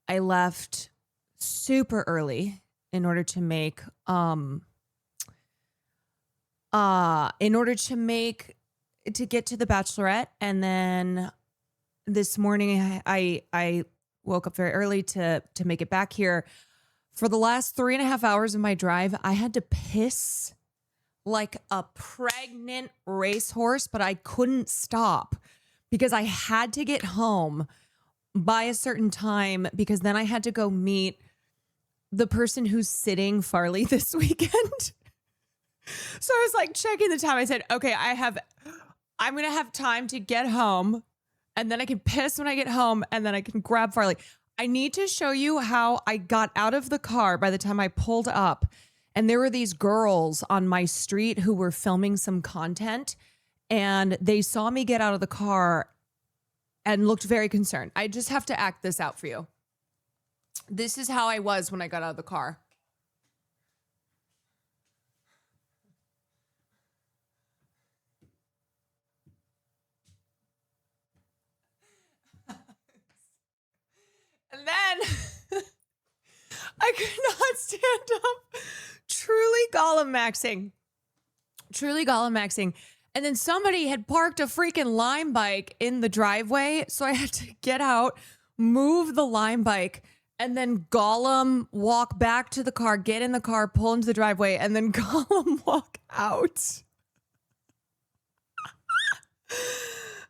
I left super early in order to make to get to the Bachelorette. And then this morning I woke up very early to make it back here. For the last 3.5 hours of my drive, I had to piss like a pregnant racehorse, but I couldn't stop because I had to get home by a certain time because then I had to go meet the person who's sitting Farley this weekend. So I was like checking the time. I said, okay, I'm going to have time to get home and then I can piss when I get home and then I can grab Farley. I need to show you how I got out of the car by the time I pulled up. And there were these girls on my street who were filming some content and they saw me get out of the car and looked very concerned. I just have to act this out for you. This is how I was when I got out of the car. And then I could not stand up. Truly Gollum maxing. And then somebody had parked a freaking Lime bike in the driveway. So I had to get out, move the Lime bike, and then Gollum walk back to the car, get in the car, pull into the driveway, and then Gollum walk out.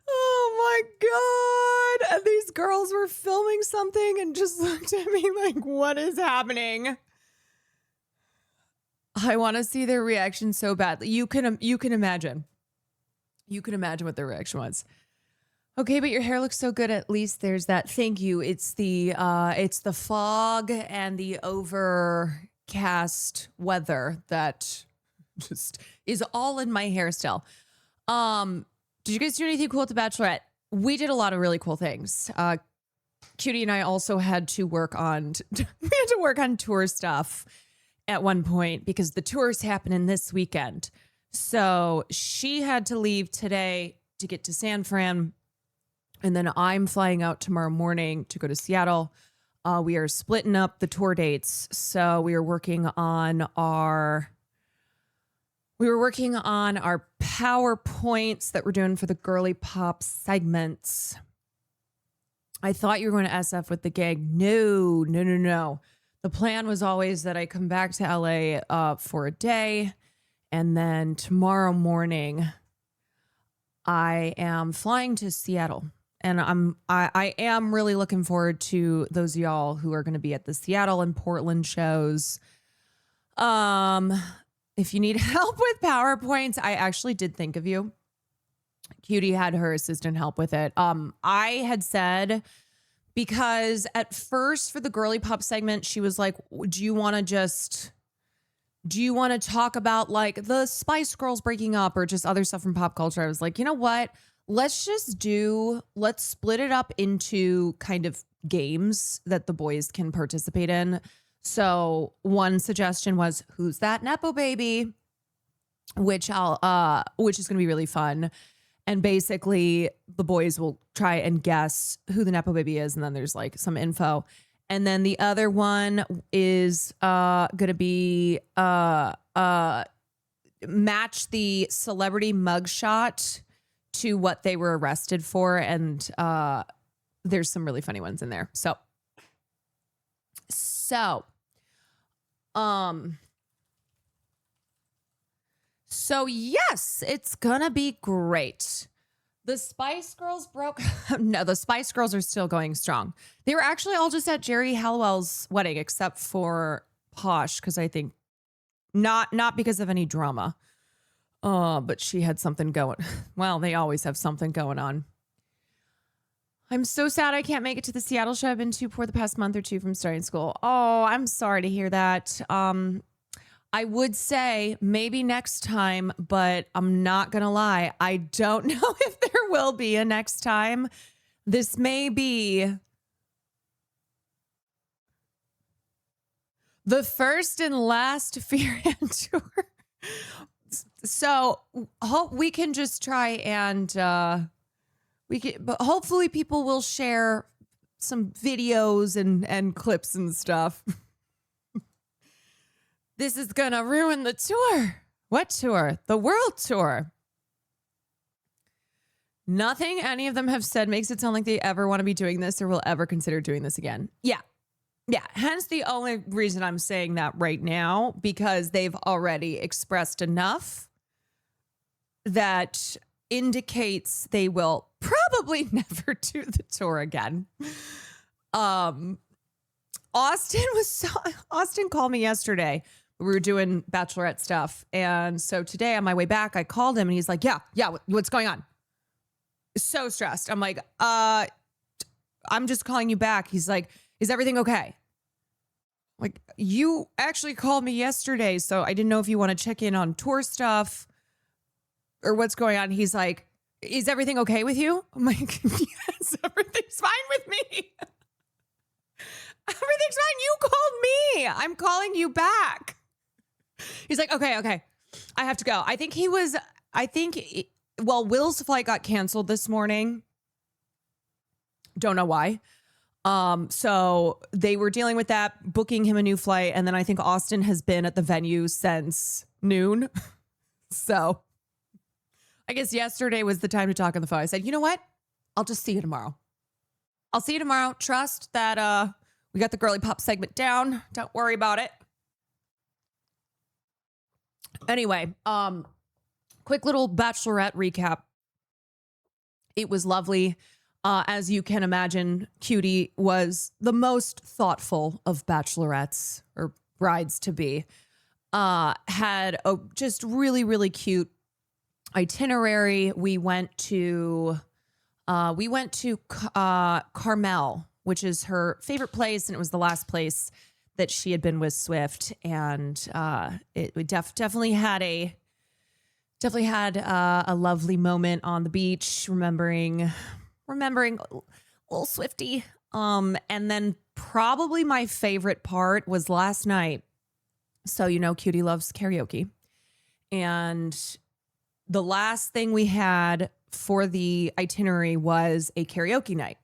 Oh my God. And these girls were filming something and just looked at me like, what is happening? I want to see their reaction so badly. You can imagine. You can imagine what their reaction was. Okay, but your hair looks so good. At least there's that. Thank you. It's the fog and the overcast weather that just is all in my hairstyle. Did you guys do anything cool at the Bachelorette? We did a lot of really cool things. Cutie and I also had to work on tour stuff at one point because the tour's happening this weekend. So she had to leave today to get to San Fran. And then I'm flying out tomorrow morning to go to Seattle. We are splitting up the tour dates. So we were working on our PowerPoints that we're doing for the girly pop segments. I thought you were going to SF with the gig. No. The plan was always that I come back to LA for a day. And then tomorrow morning, I am flying to Seattle. And I am really looking forward to those of y'all who are going to be at the Seattle and Portland shows. If you need help with PowerPoints, I actually did think of you. Cutie had her assistant help with it. I had said, because at first for the girly pop segment, she was like, do you want to talk about like the Spice Girls breaking up or just other stuff from pop culture? I was like, you know what? Let's split it up into kind of games that the boys can participate in. So one suggestion was, who's that Nepo baby? Which is going to be really fun. And basically the boys will try and guess who the Nepo baby is. And then there's like some info. And then the other one is going to be match the celebrity mugshot to what they were arrested for. And there's some really funny ones in there. So yes, it's gonna be great. The Spice Girls no, the Spice Girls are still going strong. They were actually all just at Jerry Halliwell's wedding, except for Posh, because I think not because of any drama. But she had something going. Well, they always have something going on. I'm so sad I can't make it to the Seattle show I've been to for the past month or two from starting school. Oh, I'm sorry to hear that. I would say maybe next time, but I'm not going to lie. I don't know if there will be a next time. This may be the first and last Fearhand tour. So hope we can just try and but hopefully people will share some videos and clips and stuff. This is gonna ruin the tour. What tour? The world tour. Nothing any of them have said makes it sound like they ever want to be doing this or will ever consider doing this again. Yeah. Yeah. Hence the only reason I'm saying that right now, because they've already expressed enough that indicates they will probably never do the tour again. Austin called me yesterday. We were doing Bachelorette stuff. And so today on my way back, I called him and he's like, yeah, what's going on? So stressed. I'm like, I'm just calling you back. He's like, is everything okay? Like, you actually called me yesterday, so I didn't know if you want to check in on tour stuff or what's going on. He's like, is everything okay with you? I'm like, yes, everything's fine with me. Everything's fine. You called me. I'm calling you back. He's like, okay. I have to go. Will's flight got canceled this morning. Don't know why. So they were dealing with that, booking him a new flight. And then I think Austin has been at the venue since noon. So I guess yesterday was the time to talk on the phone. I said, you know what? I'll just see you tomorrow. I'll see you tomorrow. Trust that we got the girly pop segment down. Don't worry about it. Anyway, quick little Bachelorette recap. It was lovely. As you can imagine, Cutie was the most thoughtful of bachelorettes or brides to be. Had a just really, really cute itinerary. We went to Carmel, which is her favorite place, and it was the last place that she had been with Swift. And we definitely had a lovely moment on the beach, remembering little Swifty. And then probably my favorite part was last night. So, Cutie loves karaoke. And the last thing we had for the itinerary was a karaoke night.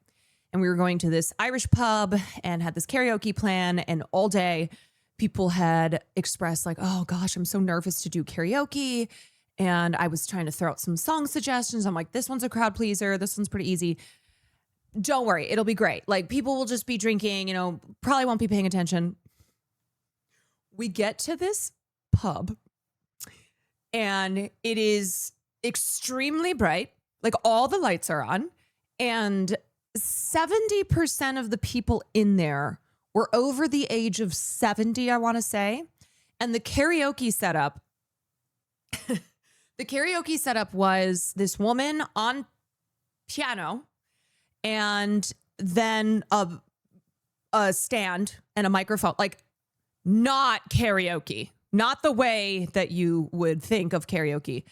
And we were going to this Irish pub and had this karaoke plan. And all day people had expressed like, oh gosh, I'm so nervous to do karaoke. And I was trying to throw out some song suggestions. I'm like, this one's a crowd pleaser. This one's pretty easy. Don't worry. It'll be great. Like, people will just be drinking, probably won't be paying attention. We get to this pub and it is extremely bright. Like, all the lights are on, and 70% of the people in there were over the age of 70, I want to say. And the karaoke setup was this woman on piano and then a stand and a microphone, like, not karaoke, not the way that you would think of karaoke.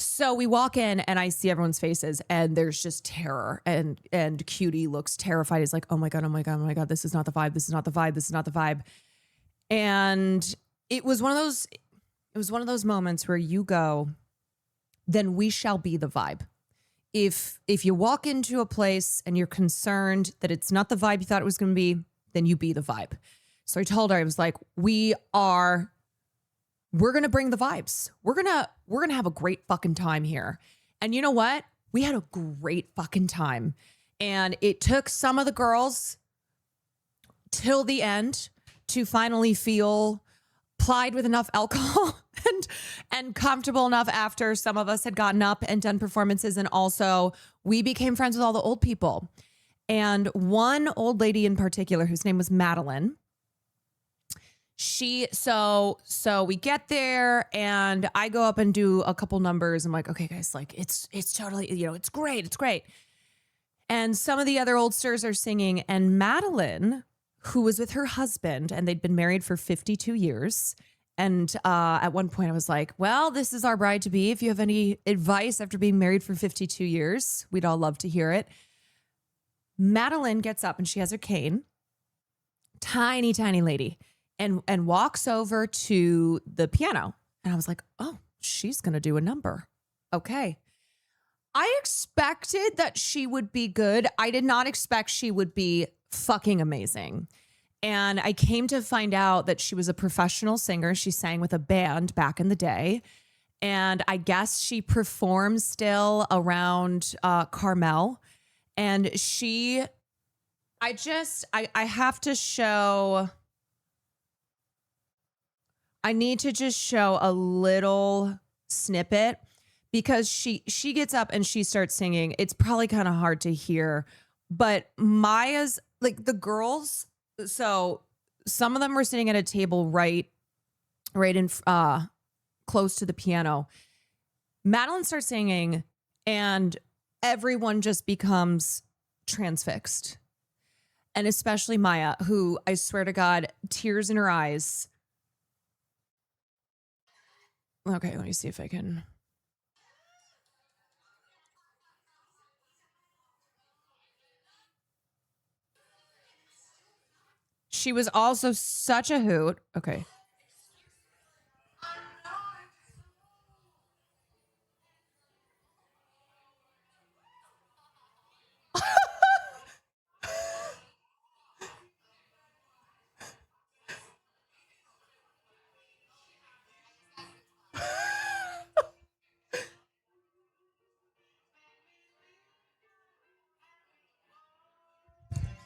So we walk in and I see everyone's faces and there's just terror, and Cutie looks terrified. He's like, oh my God, this is not the vibe. This is not the vibe. And it was one of those moments where you go, then we shall be the vibe. If you walk into a place and you're concerned that it's not the vibe you thought it was going to be, then you be the vibe. So I told her, I was like, we're going to bring the vibes. We're going to have a great fucking time here. And you know what? We had a great fucking time. And it took some of the girls till the end to finally feel plied with enough alcohol and comfortable enough after some of us had gotten up and done performances. And also we became friends with all the old people. And one old lady in particular, whose name was Madeline, so we get there and I go up and do a couple numbers. I'm like, okay, guys, like it's totally, it's great. And some of the other oldsters are singing, and Madeline, who was with her husband, and they'd been married for 52 years. And at one point I was like, well, this is our bride to be. If you have any advice after being married for 52 years, we'd all love to hear it. Madeline gets up and she has her cane, tiny, tiny lady, and walks over to the piano. And I was like, oh, she's going to do a number. Okay. I expected that she would be good. I did not expect she would be fucking amazing. And I came to find out that she was a professional singer. She sang with a band back in the day. And I guess she performs still around Carmel. And I have to show, I need to just show a little snippet because she gets up and she starts singing. It's probably kind of hard to hear, but Maya's, like, the girls, so some of them were sitting at a table right in close to the piano. Madeline starts singing and everyone just becomes transfixed. And especially Maya, who, I swear to God, tears in her eyes. Okay, let me see if I can. She was also such a hoot. Okay.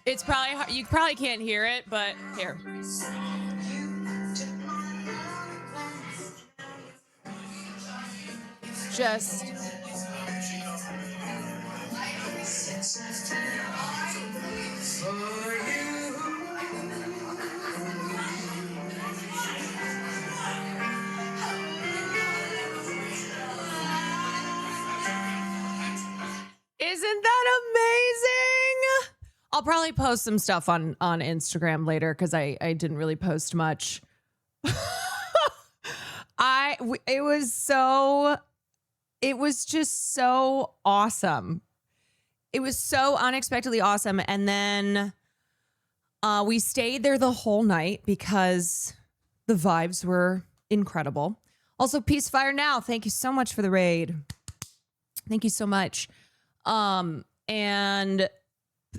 It's probably hard. You probably can't hear it, but here. Just isn't that amazing? I'll probably post some stuff on Instagram later because I didn't really post much. It was just so awesome. It was so unexpectedly awesome. And then we stayed there the whole night because the vibes were incredible. Also, Peacefire Now, thank you so much for the raid. Thank you so much. And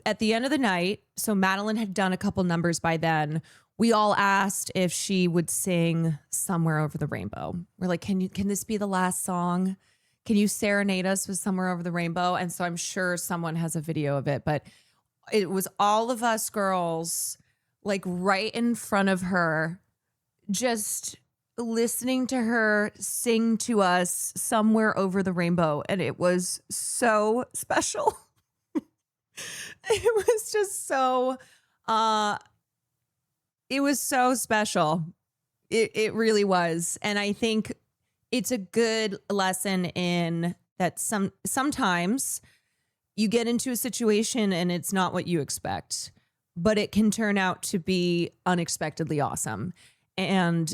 at the end of the night, so Madeline had done a couple numbers by then. We all asked if she would sing Somewhere Over the Rainbow. We're like, can this be the last song? Can you serenade us with Somewhere Over the Rainbow? And so I'm sure someone has a video of it, but it was all of us girls, like right in front of her, just listening to her sing to us Somewhere Over the Rainbow. And it was so special. It was just so, it was so special. It really was. And I think it's a good lesson in that sometimes you get into a situation and it's not what you expect, but it can turn out to be unexpectedly awesome. And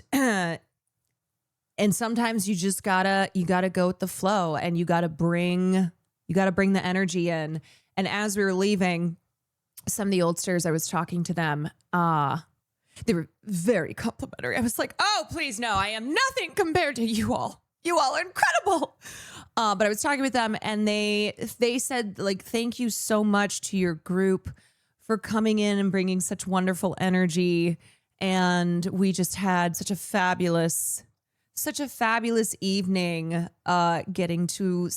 sometimes you just gotta go with the flow, and you gotta bring the energy in. And as we were leaving, some of the oldsters, I was talking to them. They were very complimentary. I was like, oh, please, no, I am nothing compared to you all. You all are incredible. But I was talking with them, and they said, like, thank you so much to your group for coming in and bringing such wonderful energy. And we just had such a fabulous evening, getting to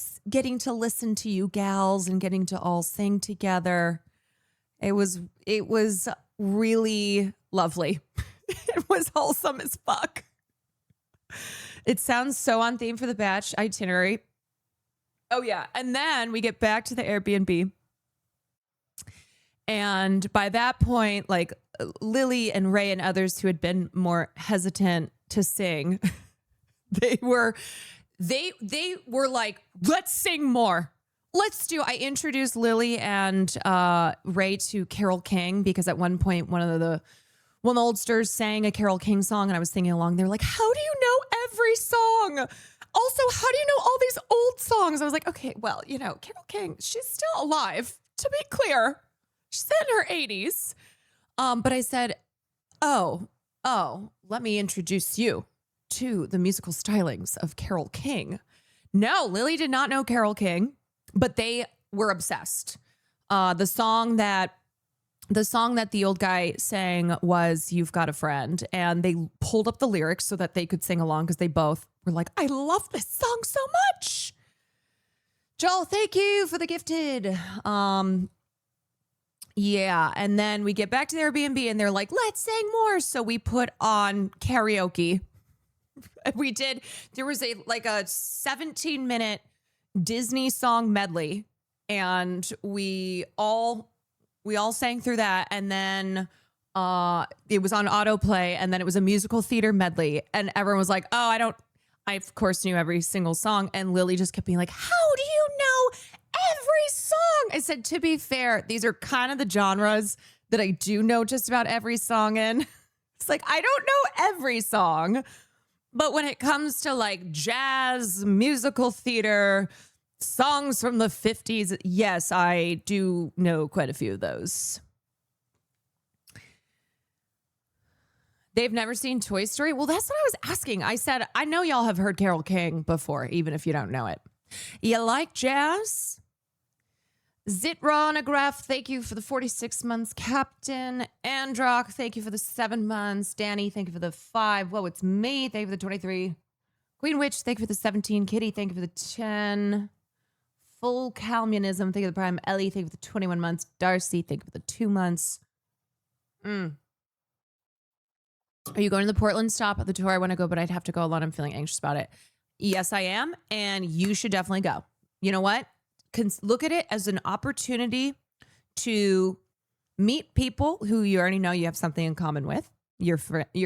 listen to you gals and getting to all sing together. It was really lovely. It was wholesome as fuck. It sounds so on theme for the batch itinerary. Oh yeah. And then we get back to the Airbnb. And by that point, like, Lily and Ray and others who had been more hesitant to sing, they were like, let's sing more. I introduced Lily and Ray to Carole King, because at one point one of the oldsters sang a Carole King song, and I was singing along. They were like, how do you know every song? Also, how do you know all these old songs? I was like, okay, well, Carole King, she's still alive, to be clear. She's in her 80s. But I said, oh, let me introduce you to the musical stylings of Carole King. No, Lily did not know Carole King, but they were obsessed. The song that the song that the old guy sang was You've Got a Friend. And they pulled up the lyrics so that they could sing along because they both were like, I love this song so much. Joel, thank you for the gifted. Yeah. And then we get back to the Airbnb and they're like, let's sing more. So we put on karaoke. We did. There was a 17-minute Disney song medley. And we all sang through that. And then it was on autoplay. And then it was a musical theater medley. And everyone was like, oh, I of course knew every single song. And Lily just kept being like, how do you know every song? I said, to be fair, these are kind of the genres that I do know just about every song in. It's like, I don't know every song, but when it comes to like jazz, musical theater, songs from the 50s, yes, I do know quite a few of those. They've never seen Toy Story? Well, that's what I was asking. I said, I know y'all have heard Carole King before, even if you don't know it. You like jazz? Zitronograph, thank you for the 46 months. Captain Androck, thank you for the 7 months. Danny, thank you for the 5. Whoa, it's me. Thank you for the 23. Queen Witch, thank you for the 17. Kitty, thank you for the 10. Full Calmunism, thank you for the Prime. Ellie, thank you for the 21 months. Darcy, thank you for the 2 months. Are you going to the Portland stop at the tour? I want to go, but I'd have to go alone. I'm feeling anxious about it. Yes, I am. And you should definitely go. You know what? Look at it as an opportunity to meet people who you already know you have something in common with. You're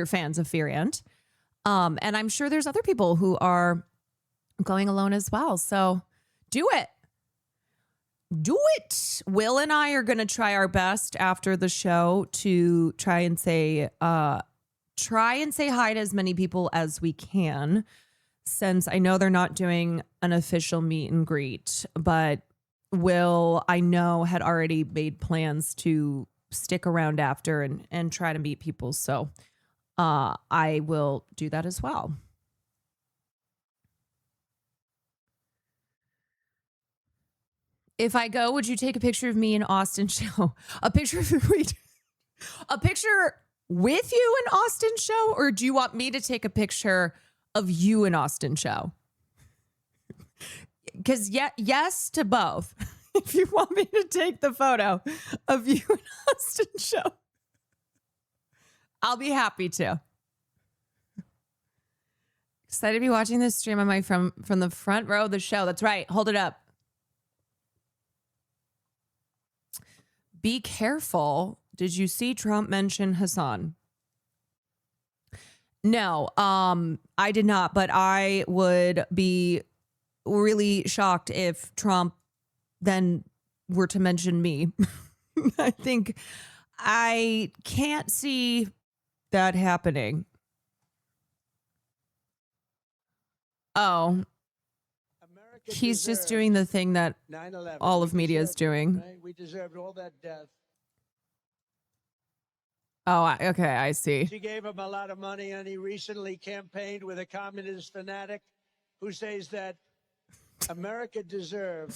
fans of Fear and I'm sure there's other people who are going alone as well. So do it. Do it. Will and I are going to try our best after the show to try and say hi to as many people as we can, since I know they're not doing an official meet and greet, but Will, I know, had already made plans to stick around after and try to meet people. So I will do that as well. If I go, would you take a picture of me in Austin show? A picture with you in Austin show? Or do you want me to take a picture of you in Austin show? Because yes to both. If you want me to take the photo of you in Austin show, I'll be happy to. Excited to be watching this stream on my from the front row of the show. That's right. Hold it up. Be careful. Did you see Trump mention Hassan? No, I did not, but I would be really shocked if Trump then were to mention me. I think I can't see that happening. Oh, he's just doing the thing that all of media is doing. Right? We deserved all that death. Oh, okay, I see. She gave him a lot of money, and he recently campaigned with a communist fanatic who says that America deserved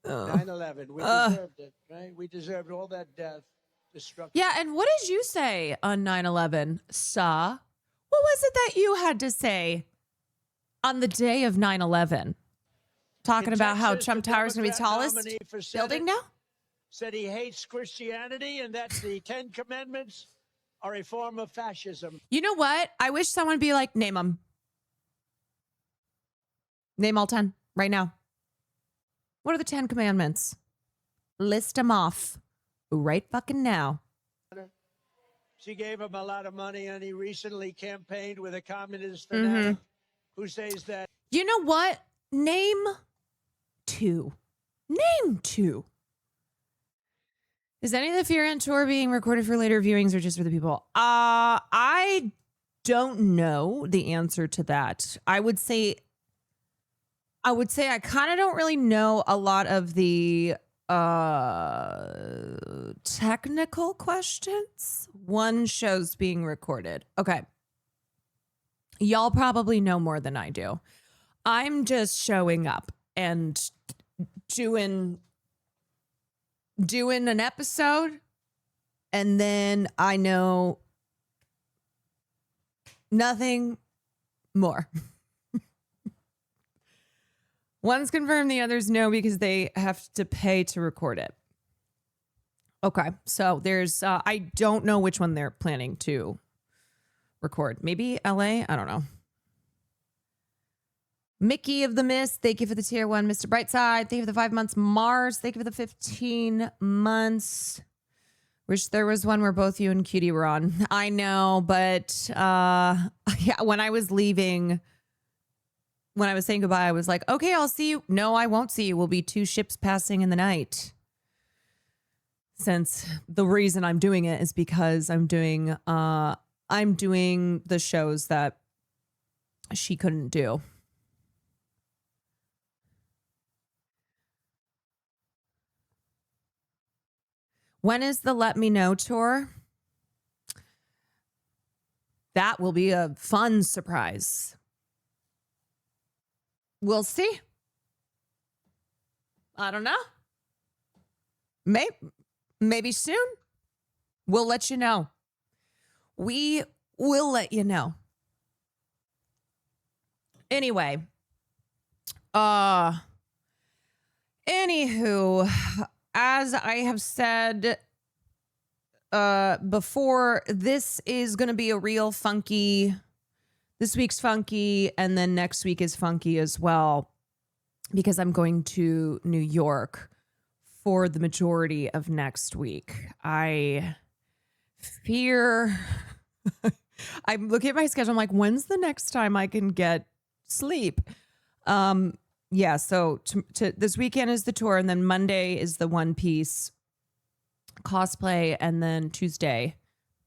9/11. We deserved it, right? We deserved all that death, destruction. Yeah, and what did you say on 9/11, Sa? What was it that you had to say on the day of 9/11? Talking about how Trump Tower is going to be the tallest building now? Said he hates Christianity and that the 10 Commandments are a form of fascism. You know what? I wish someone would be like, name them. Name all 10 right now. What are the 10 Commandments? List them off right fucking now. She gave him a lot of money, and he recently campaigned with a communist fanatic who says that. You know what? Name 2. Name 2. Is any of the Fear and Tour being recorded for later viewings or just for the people? I don't know the answer to that. I would say I kind of don't really know a lot of the technical questions. One show's being recorded. Okay. Y'all probably know more than I do. I'm just showing up and doing an episode And then I know nothing more. One's confirmed, the others no, because they have to pay to record it. Okay, so there's, I don't know which one they're planning to record. Maybe LA? I don't know. Mickey of the Mist, thank you for the tier 1. Mr. Brightside, thank you for the 5 months. Mars, thank you for the 15 months. Wish there was one where both you and Cutie were on. I know, but yeah, when I was leaving, when I was saying goodbye, I was like, okay, I'll see you. No, I won't see you. We'll be 2 ships passing in the night. Since the reason I'm doing it is because I'm doing the shows that she couldn't do. When is the Let Me Know tour? That will be a fun surprise. We'll see. I don't know. Maybe soon. We'll let you know. We will let you know. Anyway. Anywho, as I have said before, this is going to be a real funky. This week's funky, and then next week is funky as well, because I'm going to New York for the majority of next week. I fear. I'm looking at my schedule. I'm like, when's the next time I can get sleep? Yeah, so this weekend is the tour, and then Monday is the One Piece cosplay, and then Tuesday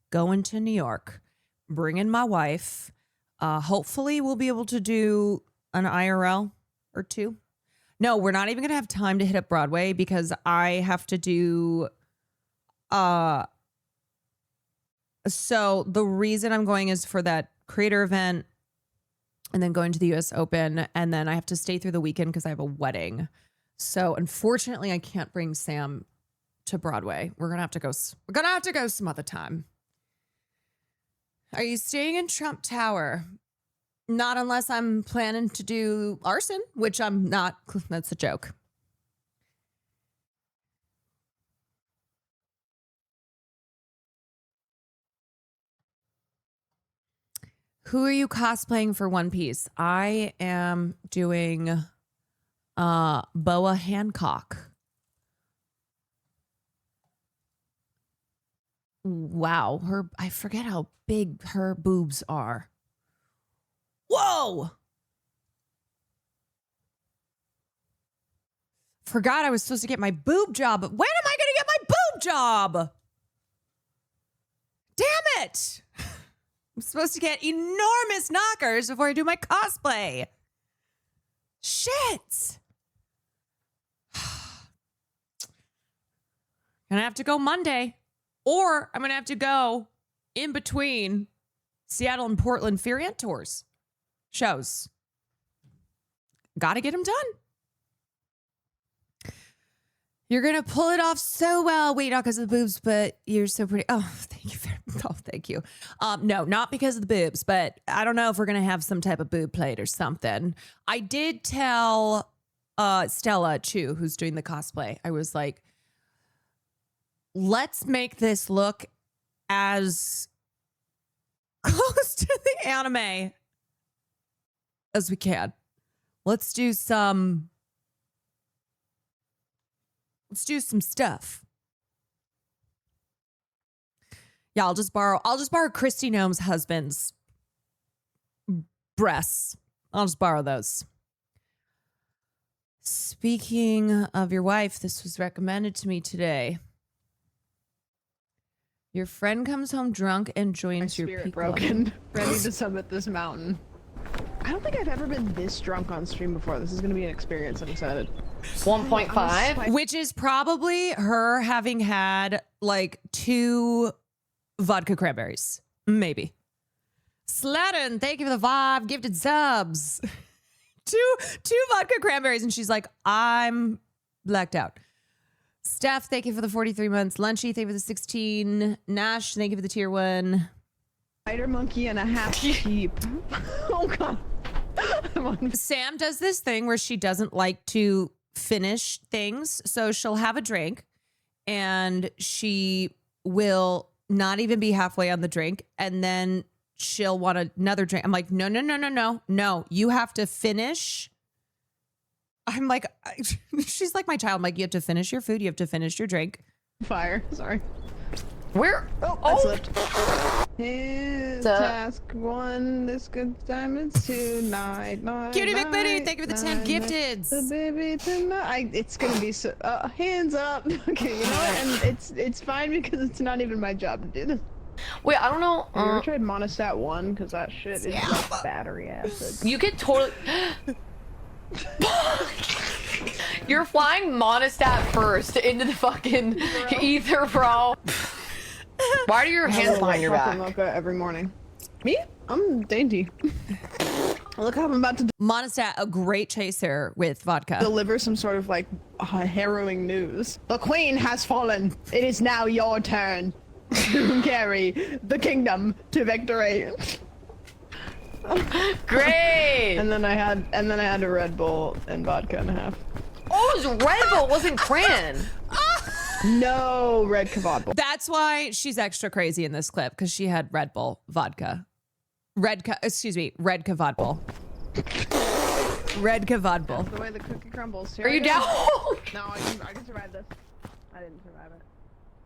going to New York, bringing my wife. Hopefully we'll be able to do an IRL or 2. No, we're not even going to have time to hit up Broadway because I have to do so the reason I'm going is for that creator event, and then going to the US Open, and then I have to stay through the weekend because I have a wedding. So unfortunately, I can't bring Sam to Broadway. We're gonna have to go some other time. Are you staying in Trump Tower? Not unless I'm planning to do arson, which I'm not. That's a joke. Who are you cosplaying for One Piece? I am doing Boa Hancock. Wow, I forget how big her boobs are. Whoa! Forgot I was supposed to get my boob job. When am I going to get my boob job? Damn it! I'm supposed to get enormous knockers before I do my cosplay. Shit. Gonna have to go Monday, or I'm gonna have to go in between Seattle and Portland Furiant tours shows. Gotta get them done. You're going to pull it off so well. Wait, not because of the boobs, but you're so pretty. Oh, thank you. Oh, thank you. No, not because of the boobs, but I don't know if we're going to have some type of boob plate or something. I did tell Stella Chu, who's doing the cosplay, I was like, let's make this look as close to the anime as we can. Let's do some stuff. Yeah, I'll just borrow Christy Gnome's husband's breasts. I'll just borrow those. Speaking of your wife, this was recommended to me today. Your friend comes home drunk and joins your spirit broken, ready to summit this mountain. I don't think I've ever been this drunk on stream before. This is going to be an experience. I'm excited. 1.5, which is probably her having had like 2 vodka cranberries, maybe. Slattern, thank you for the 5 gifted subs. two vodka cranberries, and she's like, I'm blacked out. Steph, thank you for the 43 months. Lunchy, thank you for the 16. Nash, thank you for the tier 1. Spider monkey and a half sheep. Oh god. Sam does this thing where she doesn't like to finish things. So she'll have a drink and she will not even be halfway on the drink. And then she'll want another drink. I'm like, no. You have to finish. I'm like, she's like my child. I'm like, you have to finish your food. You have to finish your drink. Fire. Sorry. Where? Oh, I slipped. Here's task 1. This good time is 2. Night. Cutie McBooty, thank you for the 10 gifteds. The baby tonight. It's gonna be so. Hands up. Okay, you know what? And it's fine because it's not even my job to do this. Wait, I don't know. Have you ever tried Monostat 1? Because that shit is like battery acid. You could totally. You're flying Monostat first into the fucking ether, bro. Why are your hands behind your back? Mocha every morning. Me? I'm dainty. Look how I'm about to Monostat, a great chaser with vodka. deliver some sort of like harrowing news. The queen has fallen. It is now your turn to carry the kingdom to victory. Great. And then I had a Red Bull and vodka and a half. Oh, it was Red Bull, it wasn't Cran. No red kebab. That's why she's extra crazy in this clip, because she had Red Bull vodka. Red Kavadbull. Red Kavadbull. The way the cookie crumbles. Here Are you I go. down? No, I can survive this. I didn't survive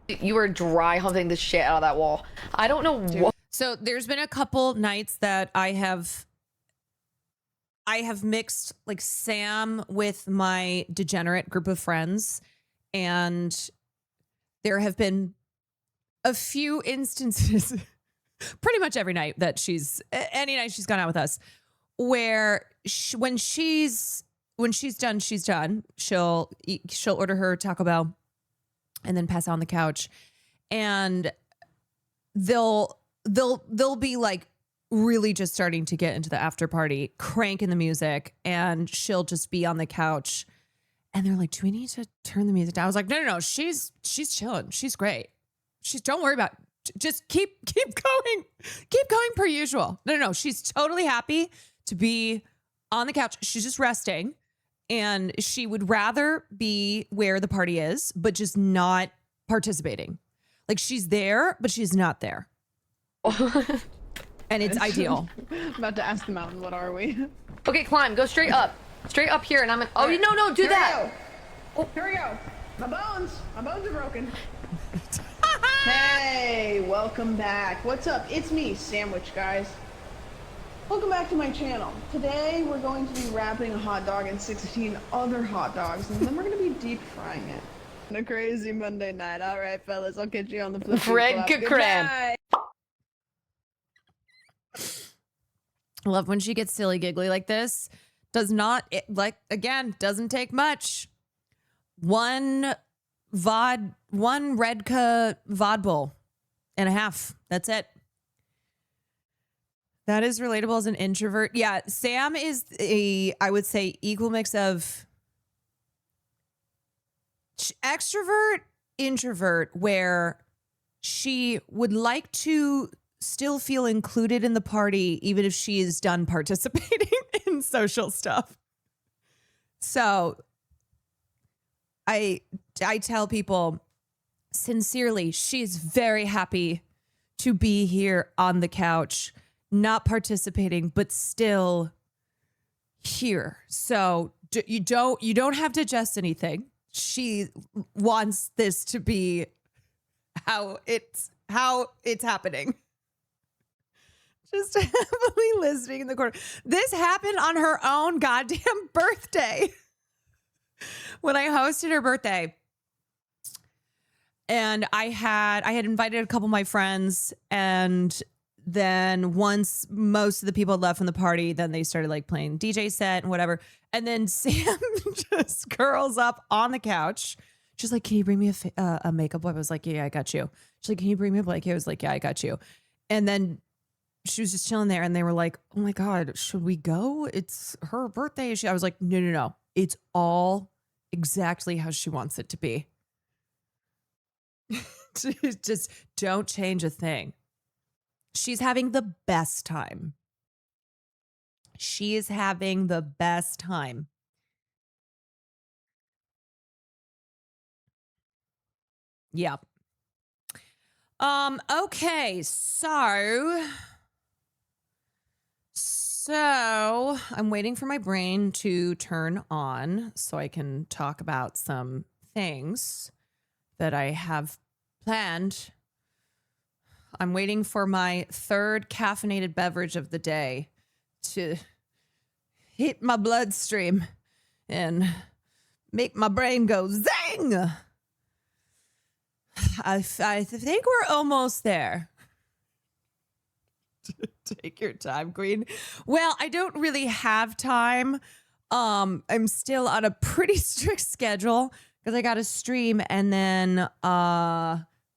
it. You were dry humping the shit out of that wall. I don't know what. So there's been a couple nights that I have mixed like Sam with my degenerate group of friends, and there have been a few instances pretty much every night that any night she's gone out with us, where when she's done, she's done. She'll order her Taco Bell and then pass out on the couch, and they'll be like really just starting to get into the after party, cranking the music, and she'll just be on the couch, and they're like, do we need to turn the music down? I was like, no, she's chilling, she's great, don't worry about it. Just keep going per usual. No, she's totally happy to be on the couch. She's just resting, and she would rather be where the party is, but just not participating. Like, she's there, but she's not there. And it's ideal. I'm about to ask the mountain, what are we? Okay, climb. Go straight up here, and I'm. Oh, no, do that. Oh, here we go. My bones are broken. Hey, welcome back. What's up? It's me, Sandwich, guys. Welcome back to my channel. Today we're going to be wrapping a hot dog in 16 other hot dogs, and then we're going to be deep frying it. On a crazy Monday night. All right, fellas, I'll catch you on the flip. Red Cran. I love when she gets silly giggly like this. Doesn't take much. One Redka Vodbull and a half. That's it. That is relatable as an introvert. Yeah, Sam is I would say, equal mix of extrovert, introvert, where she would like to still feel included in the party, even if she is done participating in social stuff. So I tell people sincerely, she's very happy to be here on the couch, not participating, but still here. So you don't have to adjust anything. She wants this to be how it's happening. Just happily listening in the corner. This happened on her own goddamn birthday. When I hosted her birthday, and I had invited a couple of my friends, and then once most of the people had left from the party, then they started like playing DJ set and whatever. And then Sam just curls up on the couch. She's like, "Can you bring me a makeup wipe?" I was like, "Yeah, I got you." She's like, "Can you bring me a blanket?" I was like, "Yeah, I got you." And then she was just chilling there, and they were like, "Oh my God, should we go? It's her birthday." I was like, no. It's all exactly how she wants it to be. Just don't change a thing. She's having the best time. She is having the best time. Yep. Okay, so I'm waiting for my brain to turn on so I can talk about some things that I have planned. I'm waiting for my third caffeinated beverage of the day to hit my bloodstream and make my brain go zing. I think we're almost there. Take your time, Queen. Well, I don't really have time. I'm still on a pretty strict schedule because I got to stream, and then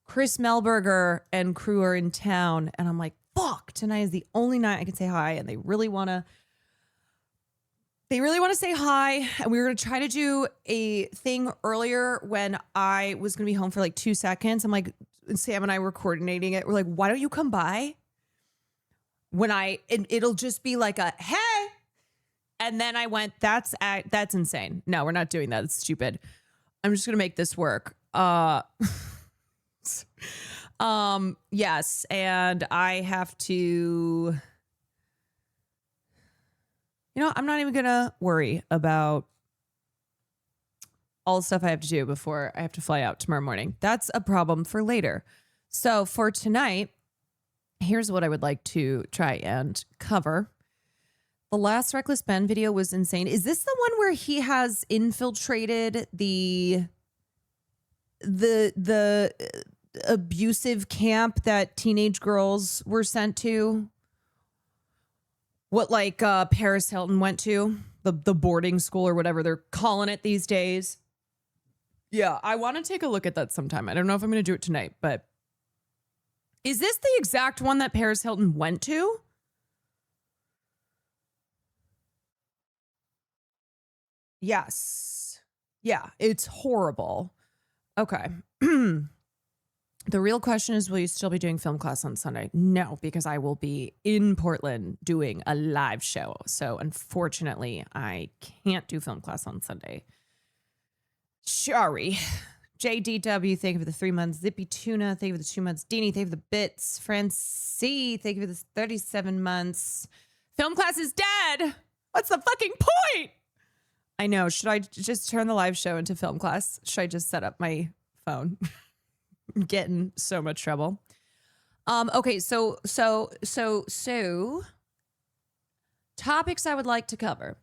Chris Melberger and crew are in town, and I'm like, fuck, tonight is the only night I can say hi, and they really want to say hi. And we were going to try to do a thing earlier when I was going to be home for like 2 seconds. I'm like, Sam and I were coordinating it. We're like, why don't you come by? It'll just be like a, hey. And then I went, that's insane. No, we're not doing that. It's stupid. I'm just going to make this work. Yes. And I have to, I'm not even going to worry about all the stuff I have to do before I have to fly out tomorrow morning. That's a problem for later. So for tonight, here's what I would like to try and cover. The last Reckless Ben video was insane. Is this the one where he has infiltrated the abusive camp that teenage girls were sent to? What Paris Hilton went to? The boarding school or whatever they're calling it these days. Yeah, I want to take a look at that sometime. I don't know if I'm going to do it tonight, but is this the exact one that Paris Hilton went to? Yes. Yeah, it's horrible. Okay. The real question is, will you still be doing film class on Sunday? No, because I will be in Portland doing a live show. So unfortunately, I can't do film class on Sunday. Sorry. JDW, thank you for the 3 months. Zippy Tuna, thank you for the 2 months. Deanie, thank you for the bits. Francie, thank you for the 37 months. Film class is dead. What's the fucking point? I know. Should I just turn the live show into film class? Should I just set up my phone? I'm getting in so much trouble. Okay, so topics I would like to cover.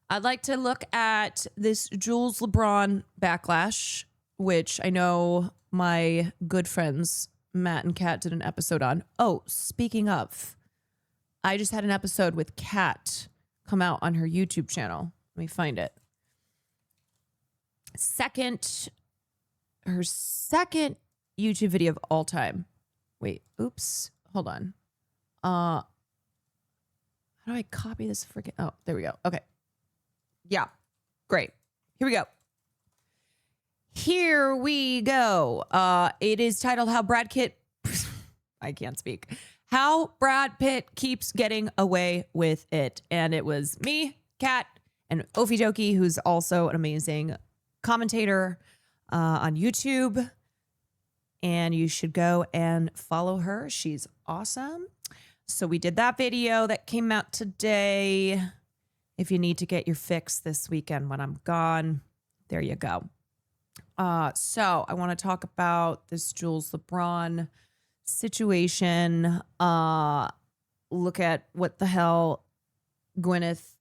I'd like to look at this Jools Lebron backlash, which I know my good friends Matt and Kat did an episode on. Oh, speaking of, I just had an episode with Kat come out on her YouTube channel. Let me find it. Her second YouTube video of all time. Wait, oops. Hold on. How do I copy this freaking? Oh, there we go. Okay. Yeah. Great. Here we go. Here we go. It is titled How Brad Pitt I can't speak. How Brad Pitt Keeps Getting Away with It. And it was me, Kat, and Ofi Doki, who's also an amazing commentator on YouTube. And you should go and follow her. She's awesome. So we did that video that came out today. If you need to get your fix this weekend when I'm gone, there you go. So I want to talk about this Jools Lebron situation. Look at what the hell Gwyneth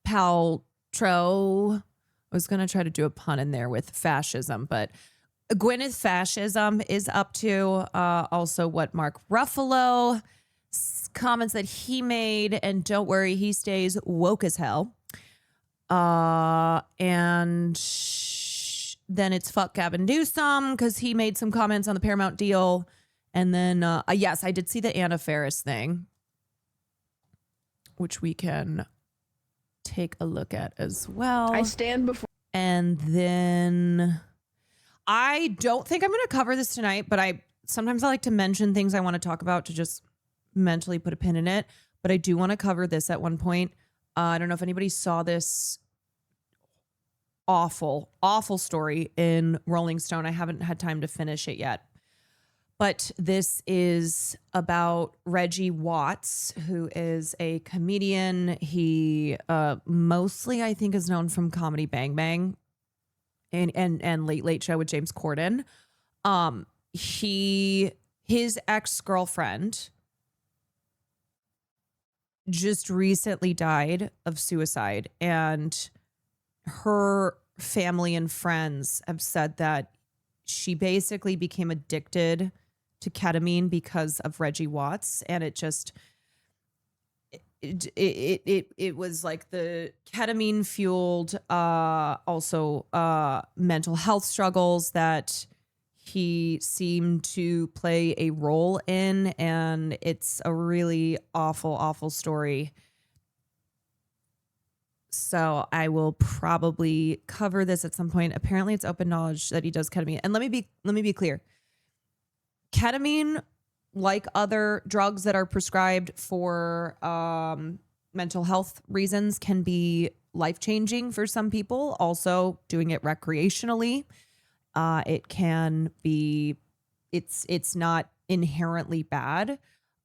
Paltrow. I was going to try to do a pun in there with fascism, but Gwyneth fascism is up to. Also what Mark Ruffalo comments that he made, and don't worry, he stays woke as hell. And then it's fuck Gavin Newsom because he made some comments on the Paramount deal. And then, yes, I did see the Anna Faris thing, which we can take a look at as well. I stand before. And then I don't think I'm going to cover this tonight, but sometimes I like to mention things I want to talk about to just mentally put a pin in it. But I do want to cover this at one point. I don't know if anybody saw this awful story in Rolling Stone. I haven't had time to finish it yet. But this is about Reggie Watts, who is a comedian. He mostly, I think, is known from Comedy Bang Bang and Late Late Show with James Corden. His ex-girlfriend just recently died of suicide, and her family and friends have said that she basically became addicted to ketamine because of Reggie Watts, and it was like the ketamine fueled also mental health struggles that he seemed to play a role in, and it's a really awful story. So I will probably cover this at some point. Apparently it's open knowledge that he does ketamine. And let me be clear. Ketamine, like other drugs that are prescribed for mental health reasons, can be life-changing for some people. Also, doing it recreationally, it can be, it's not inherently bad.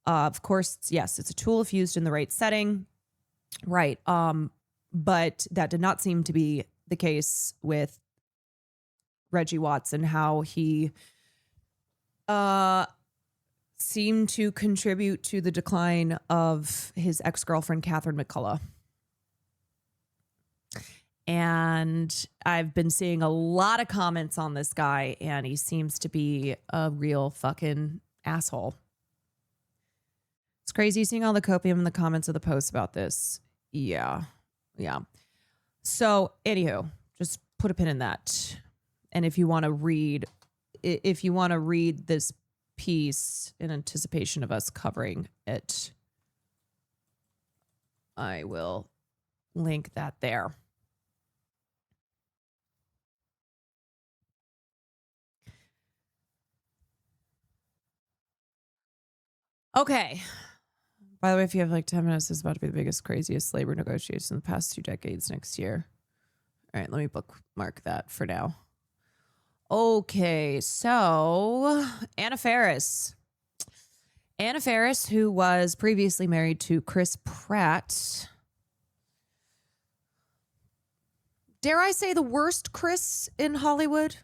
Of course, yes, it's a tool if used in the right setting. Right. But that did not seem to be the case with Reggie Watts and how he seemed to contribute to the decline of his ex-girlfriend, Catherine McCullough. And I've been seeing a lot of comments on this guy, and he seems to be a real fucking asshole. It's crazy seeing all the copium in the comments of the posts about this. Yeah. So, anywho, just put a pin in that. And if you want to read this piece in anticipation of us covering it, I will link that there. Okay. By the way, if you have like 10 minutes, this is about to be the biggest, craziest labor negotiation in the past 2 decades next year. All right, let me bookmark that for now. Okay, so Anna Faris. Anna Faris, who was previously married to Chris Pratt. Dare I say the worst Chris in Hollywood?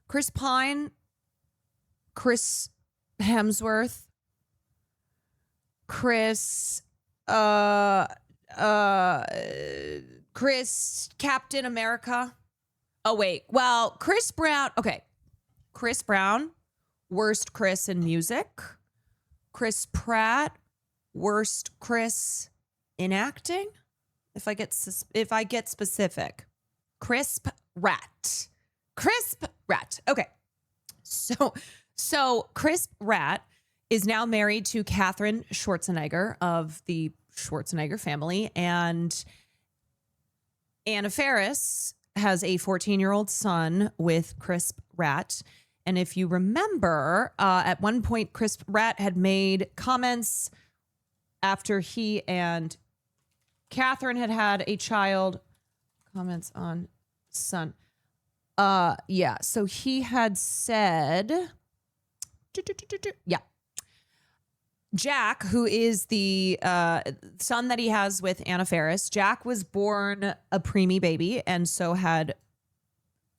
Chris Pine, Chris Hemsworth, Chris Captain America. Oh, wait. Well, Chris Brown. Okay. Chris Brown, worst Chris in music. Chris Pratt, worst Chris in acting. If I get specific. Crisp Rat. Okay. So Chris Rat is now married to Katherine Schwarzenegger of the Schwarzenegger family, and Anna Faris has a 14-year-old son with Chris Pratt. And if you remember, at one point, Chris Pratt had made comments after he and Catherine had a child. Comments on son. Yeah. So he had said, yeah. Jack, who is the son that he has with Anna Faris, Jack was born a preemie baby and so had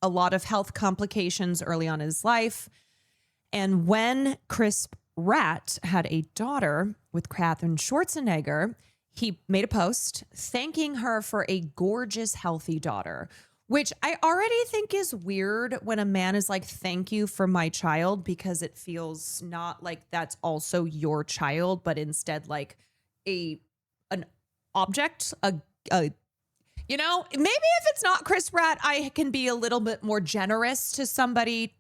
a lot of health complications early on in his life. And when Chris Pratt had a daughter with Katherine Schwarzenegger, he made a post thanking her for a gorgeous, healthy daughter, which I already think is weird when a man is like, thank you for my child, because it feels not like that's also your child, but instead like an object, you know, maybe if it's not Chris Pratt, I can be a little bit more generous to somebody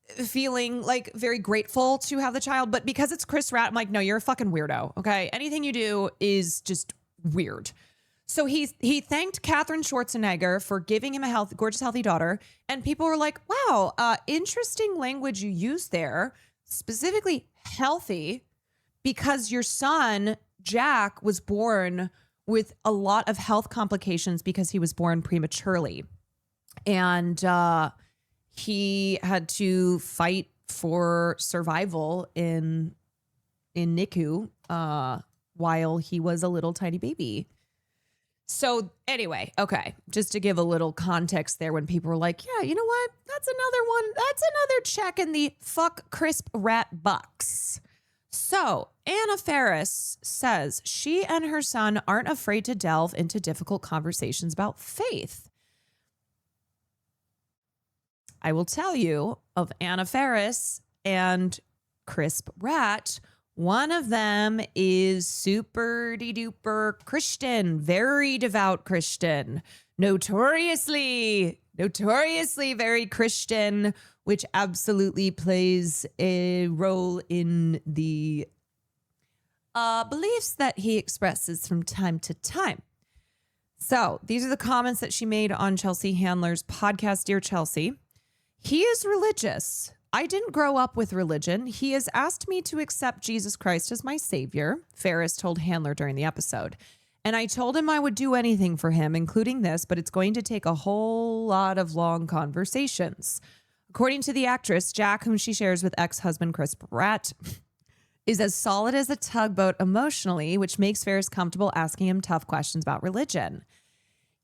feeling like very grateful to have the child. But because it's Chris Pratt, I'm like, no, you're a fucking weirdo. Okay. Anything you do is just weird. So he thanked Katherine Schwarzenegger for giving him a gorgeous, healthy daughter. And people were like, wow, interesting language you used there, specifically healthy, because your son, Jack, was born with a lot of health complications because he was born prematurely. And he had to fight for survival in NICU while he was a little tiny baby. So anyway, okay, just to give a little context there when people were like, yeah, you know what? That's another one. That's another check in the fuck crisp rat box. So Anna Faris says she and her son aren't afraid to delve into difficult conversations about faith. I will tell you of Anna Faris and Crisp Rat. One of them is super duper Christian, very devout Christian, notoriously very Christian, which absolutely plays a role in the beliefs that he expresses from time to time. So these are the comments that she made on Chelsea Handler's podcast, Dear Chelsea. He is religious. I didn't grow up with religion. He has asked me to accept Jesus Christ as my savior, Faris told Handler during the episode. And I told him I would do anything for him, including this, but it's going to take a whole lot of long conversations. According to the actress, Jack, whom she shares with ex-husband Chris Pratt, is as solid as a tugboat emotionally, which makes Faris comfortable asking him tough questions about religion.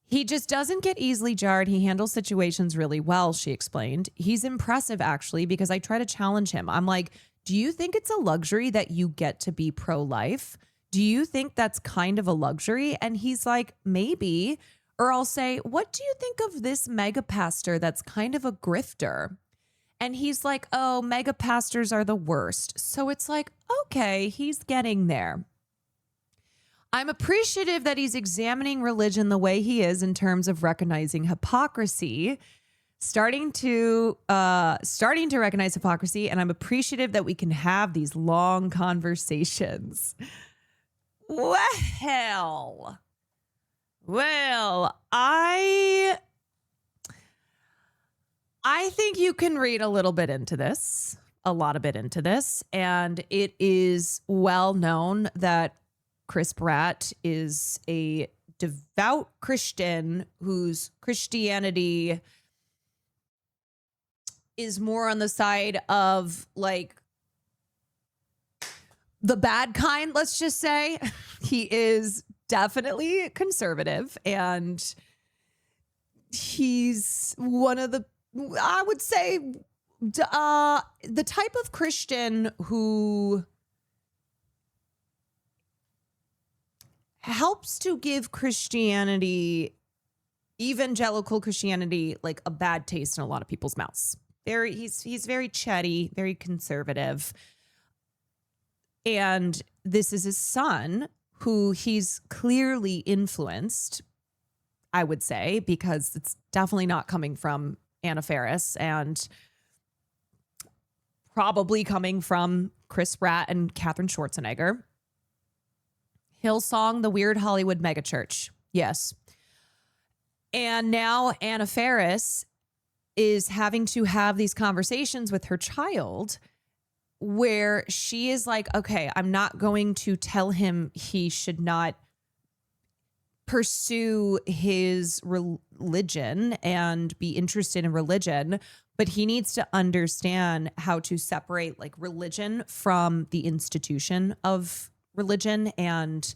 He just doesn't get easily jarred. He handles situations really well, she explained. He's impressive, actually, because I try to challenge him. I'm like, do you think it's a luxury that you get to be pro-life? Do you think that's kind of a luxury? And he's like, maybe. Or I'll say, what do you think of this mega pastor that's kind of a grifter? And he's like, oh, mega pastors are the worst. So it's like, okay, he's getting there. I'm appreciative that he's examining religion the way he is in terms of recognizing hypocrisy, starting to recognize hypocrisy. And I'm appreciative that we can have these long conversations. Well, I think you can read a little bit into this, a lot of it into this. And it is well known that Chris Pratt is a devout Christian whose Christianity is more on the side of like the bad kind, let's just say. He is definitely conservative, and he's one of the, I would say, the type of Christian who helps to give Christianity, evangelical Christianity, like a bad taste in a lot of people's mouths. He's very chatty, very conservative. And this is his son, who he's clearly influenced, I would say, because it's definitely not coming from Anna Faris and probably coming from Chris Pratt and Katherine Schwarzenegger. Hillsong, the weird Hollywood megachurch. Yes. And now Anna Faris is having to have these conversations with her child where she is like, okay, I'm not going to tell him he should not pursue his religion and be interested in religion, but he needs to understand how to separate like religion from the institution of religion and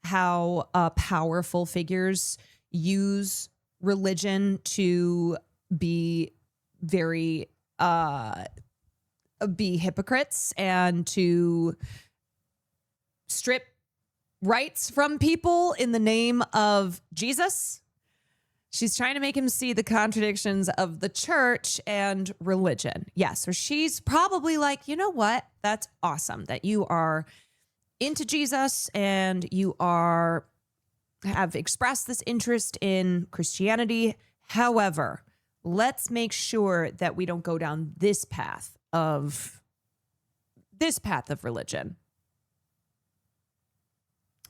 how powerful figures use religion to be very be hypocrites and to strip rights from people in the name of Jesus. She's trying to make him see the contradictions of the church and religion. Yeah, so she's probably like, you know what? That's awesome that you are into Jesus and you have expressed this interest in Christianity. However, let's make sure that we don't go down this path of religion.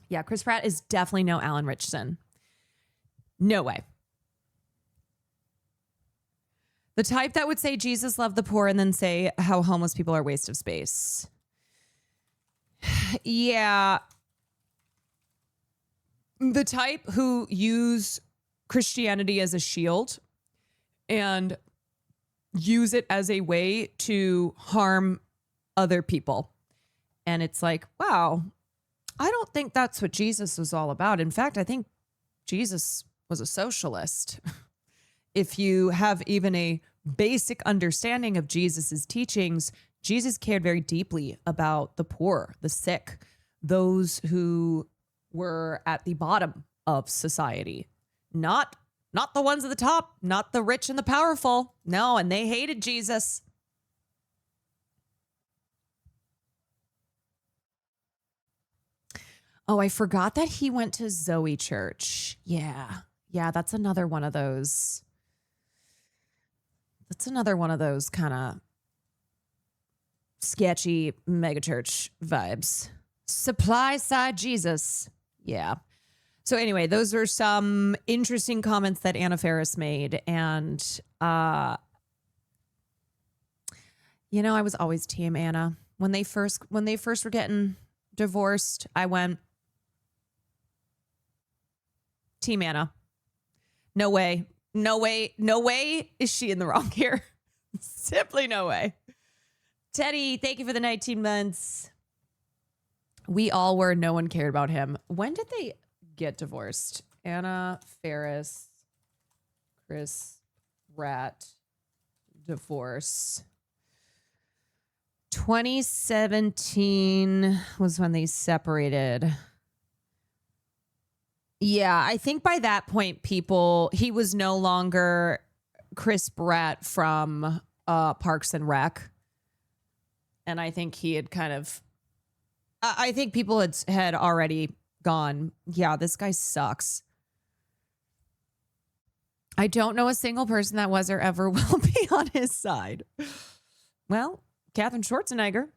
Yeah, Chris Pratt is definitely no Alan Richardson. No way. The type that would say Jesus loved the poor and then say how homeless people are a waste of space. Yeah. The type who use Christianity as a shield and use it as a way to harm other people. And it's like, wow, I don't think that's what Jesus was all about. In fact, I think Jesus was a socialist. If you have even a basic understanding of Jesus's teachings, Jesus cared very deeply about the poor, the sick, those who were at the bottom of society. Not the ones at the top, not the rich and the powerful. No, and they hated Jesus. Oh, I forgot that he went to Zoe Church. Yeah, that's another one of those. That's another one of those kind of sketchy megachurch vibes. Supply side Jesus. Yeah. So anyway, those are some interesting comments that Anna Faris made. And, I was always team Anna. When they first were getting divorced, I went, team Anna. No way is she in the wrong here. Simply no way. Teddy, thank you for the 19 months. We all were. No one cared about him. When did they get divorced? Anna Faris, Chris Pratt, divorce. 2017 was when they separated. Yeah, I think by that point, he was no longer Chris Pratt from Parks and Rec. And I think he had I think people had already gone, yeah, this guy sucks. I don't know a single person that was or ever will be on his side. Well, Katherine Schwarzenegger.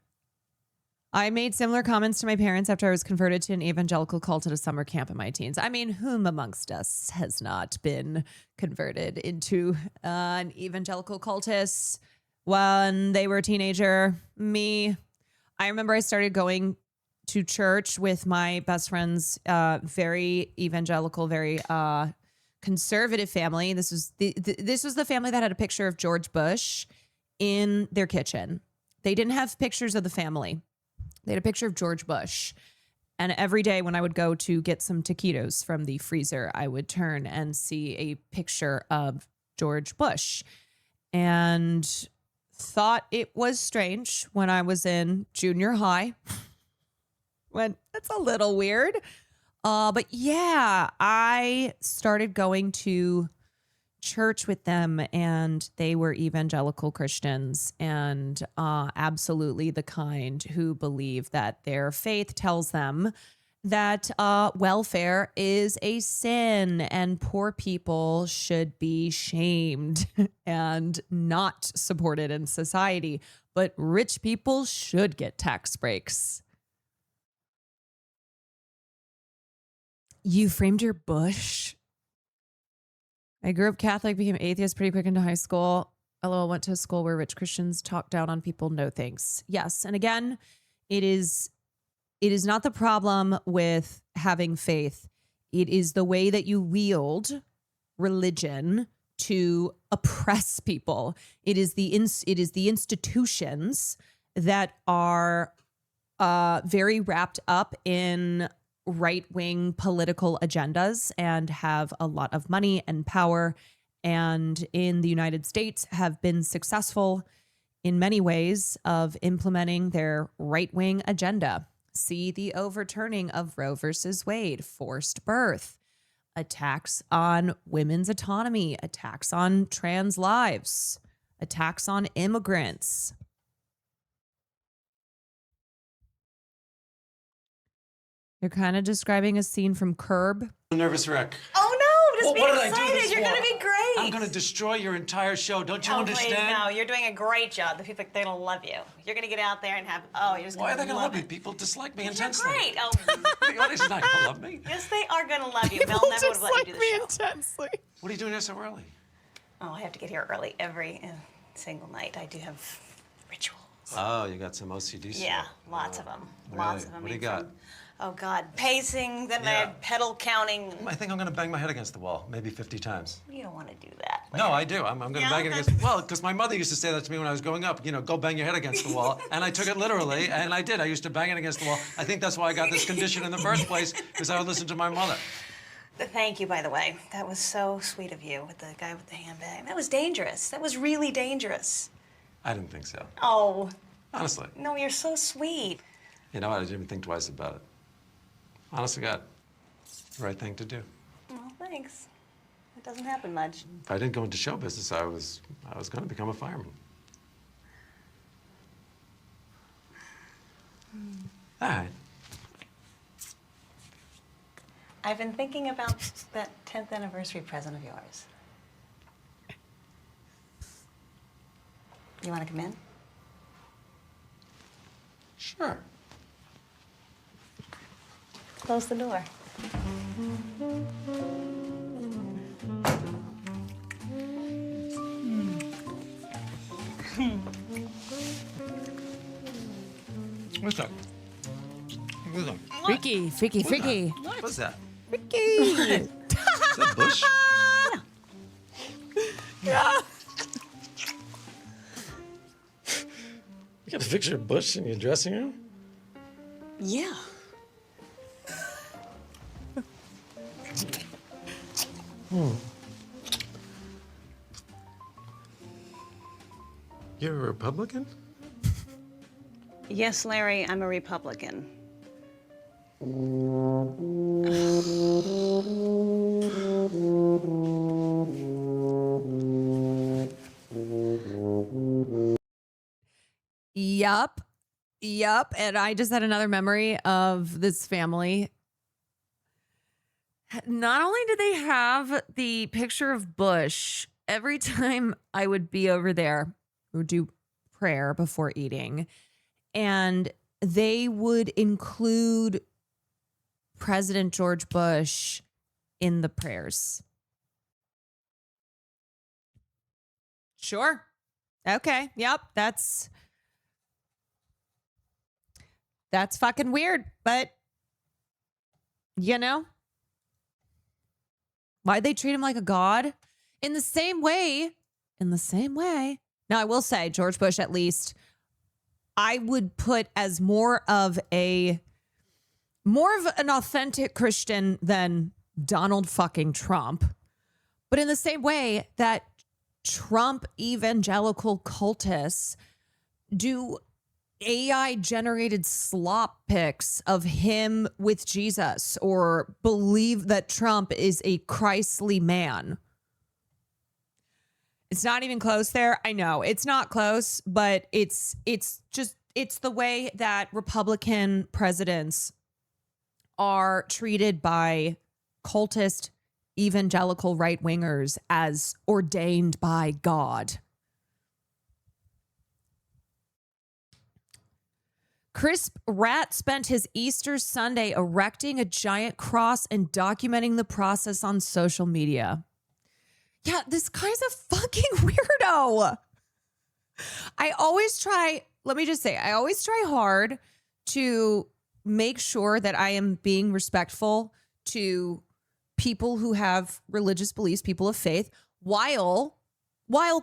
I made similar comments to my parents after I was converted to an evangelical cult at a summer camp in my teens. I mean, whom amongst us has not been converted into an evangelical cultist when they were a teenager? Me. I remember I started going to church with my best friend's very evangelical, very conservative family. This was the family that had a picture of George Bush in their kitchen. They didn't have pictures of the family. They had a picture of George Bush. And every day when I would go to get some taquitos from the freezer, I would turn and see a picture of George Bush. And thought it was strange when I was in junior high. That's a little weird. But yeah, I started going to church with them, and they were evangelical Christians, and absolutely the kind who believe that their faith tells them that welfare is a sin and poor people should be shamed and not supported in society, but rich people should get tax breaks. You framed your Bush? I grew up Catholic, became atheist pretty quick into high school. LOL, went to a school where rich Christians talk down on people. No thanks. Yes. And again, it is not the problem with having faith. It is the way that you wield religion to oppress people. It is the institutions that are very wrapped up in right-wing political agendas and have a lot of money and power, and in the United States have been successful in many ways of implementing their right-wing agenda. See the overturning of Roe versus Wade, forced birth, attacks on women's autonomy, attacks on trans lives, attacks on immigrants. You're kind of describing a scene from Curb. Nervous wreck. Oh just Well, be what did I do excited. this You're going to morning? be great. I'm going to destroy your entire show. Don't you Oh, understand? please, no. You're doing a great job. The people, they're going to love you. You're going to get out there and have, you're just Why going are they to going to love love me? it. People dislike me 'Cause you're intensely. great. Oh, The audience is not going to love me. yes, they are going to love you. They'll People never would have let you do the show. intensely. What are you doing here so early? Oh, I have to get here early every single night. I do have rituals. Oh, you got some OCD stuff. Yeah, lots of them. Really? Lots of them. What do you got? Oh, God. Pacing, then I Yeah. had pedal counting. I think I'm going to bang my head against the wall, maybe 50 times. You don't want to do that. No, I do. I'm going to Yeah, bang it okay. against. Well, because my mother used to say that to me when I was growing up. You know, go bang your head against the wall, and I took it literally, and I did. I used to bang it against the wall. I think that's why I got this condition in the first place, because I would listen to my mother. Thank you, by the way. That was so sweet of you with the guy with the handbag. That was dangerous. That was really dangerous. I didn't think so. Oh, Honestly. no, you're so sweet. You know what? I didn't even think twice about it. Honest to God, the right thing to do. Well, thanks. It doesn't happen much. If I didn't go into show business, I was going to become a fireman. All right. I've been thinking about that 10th anniversary present of yours. You want to come in? Sure. Close the door. What's up? What's up? Freaky, freaky, freaky. What's that? Freaky. Is that Bush? Yeah. You got a picture of Bush in your dressing room? Yeah. You're a Republican? Yes, Larry, I'm a Republican. Yup. Yup. And I just had another memory of this family. Not only did they have the picture of Bush, every time I would be over there, we would do prayer before eating, and they would include President George Bush in the prayers. Sure. Okay. Yep. That's fucking weird, but you know, why'd they treat him like a god? In the same way. Now, I will say, George Bush, at least, I would put as more of an authentic Christian than Donald fucking Trump. But in the same way that Trump evangelical cultists do AI generated slop pics of him with Jesus or believe that Trump is a Christly man. It's not even close there. I know it's not close, but it's the way that Republican presidents are treated by cultist evangelical right wingers as ordained by God. Crisp Rat spent his Easter Sunday erecting a giant cross and documenting the process on social media. Yeah, this guy's a fucking weirdo. I always try hard to make sure that I am being respectful to people who have religious beliefs, people of faith, while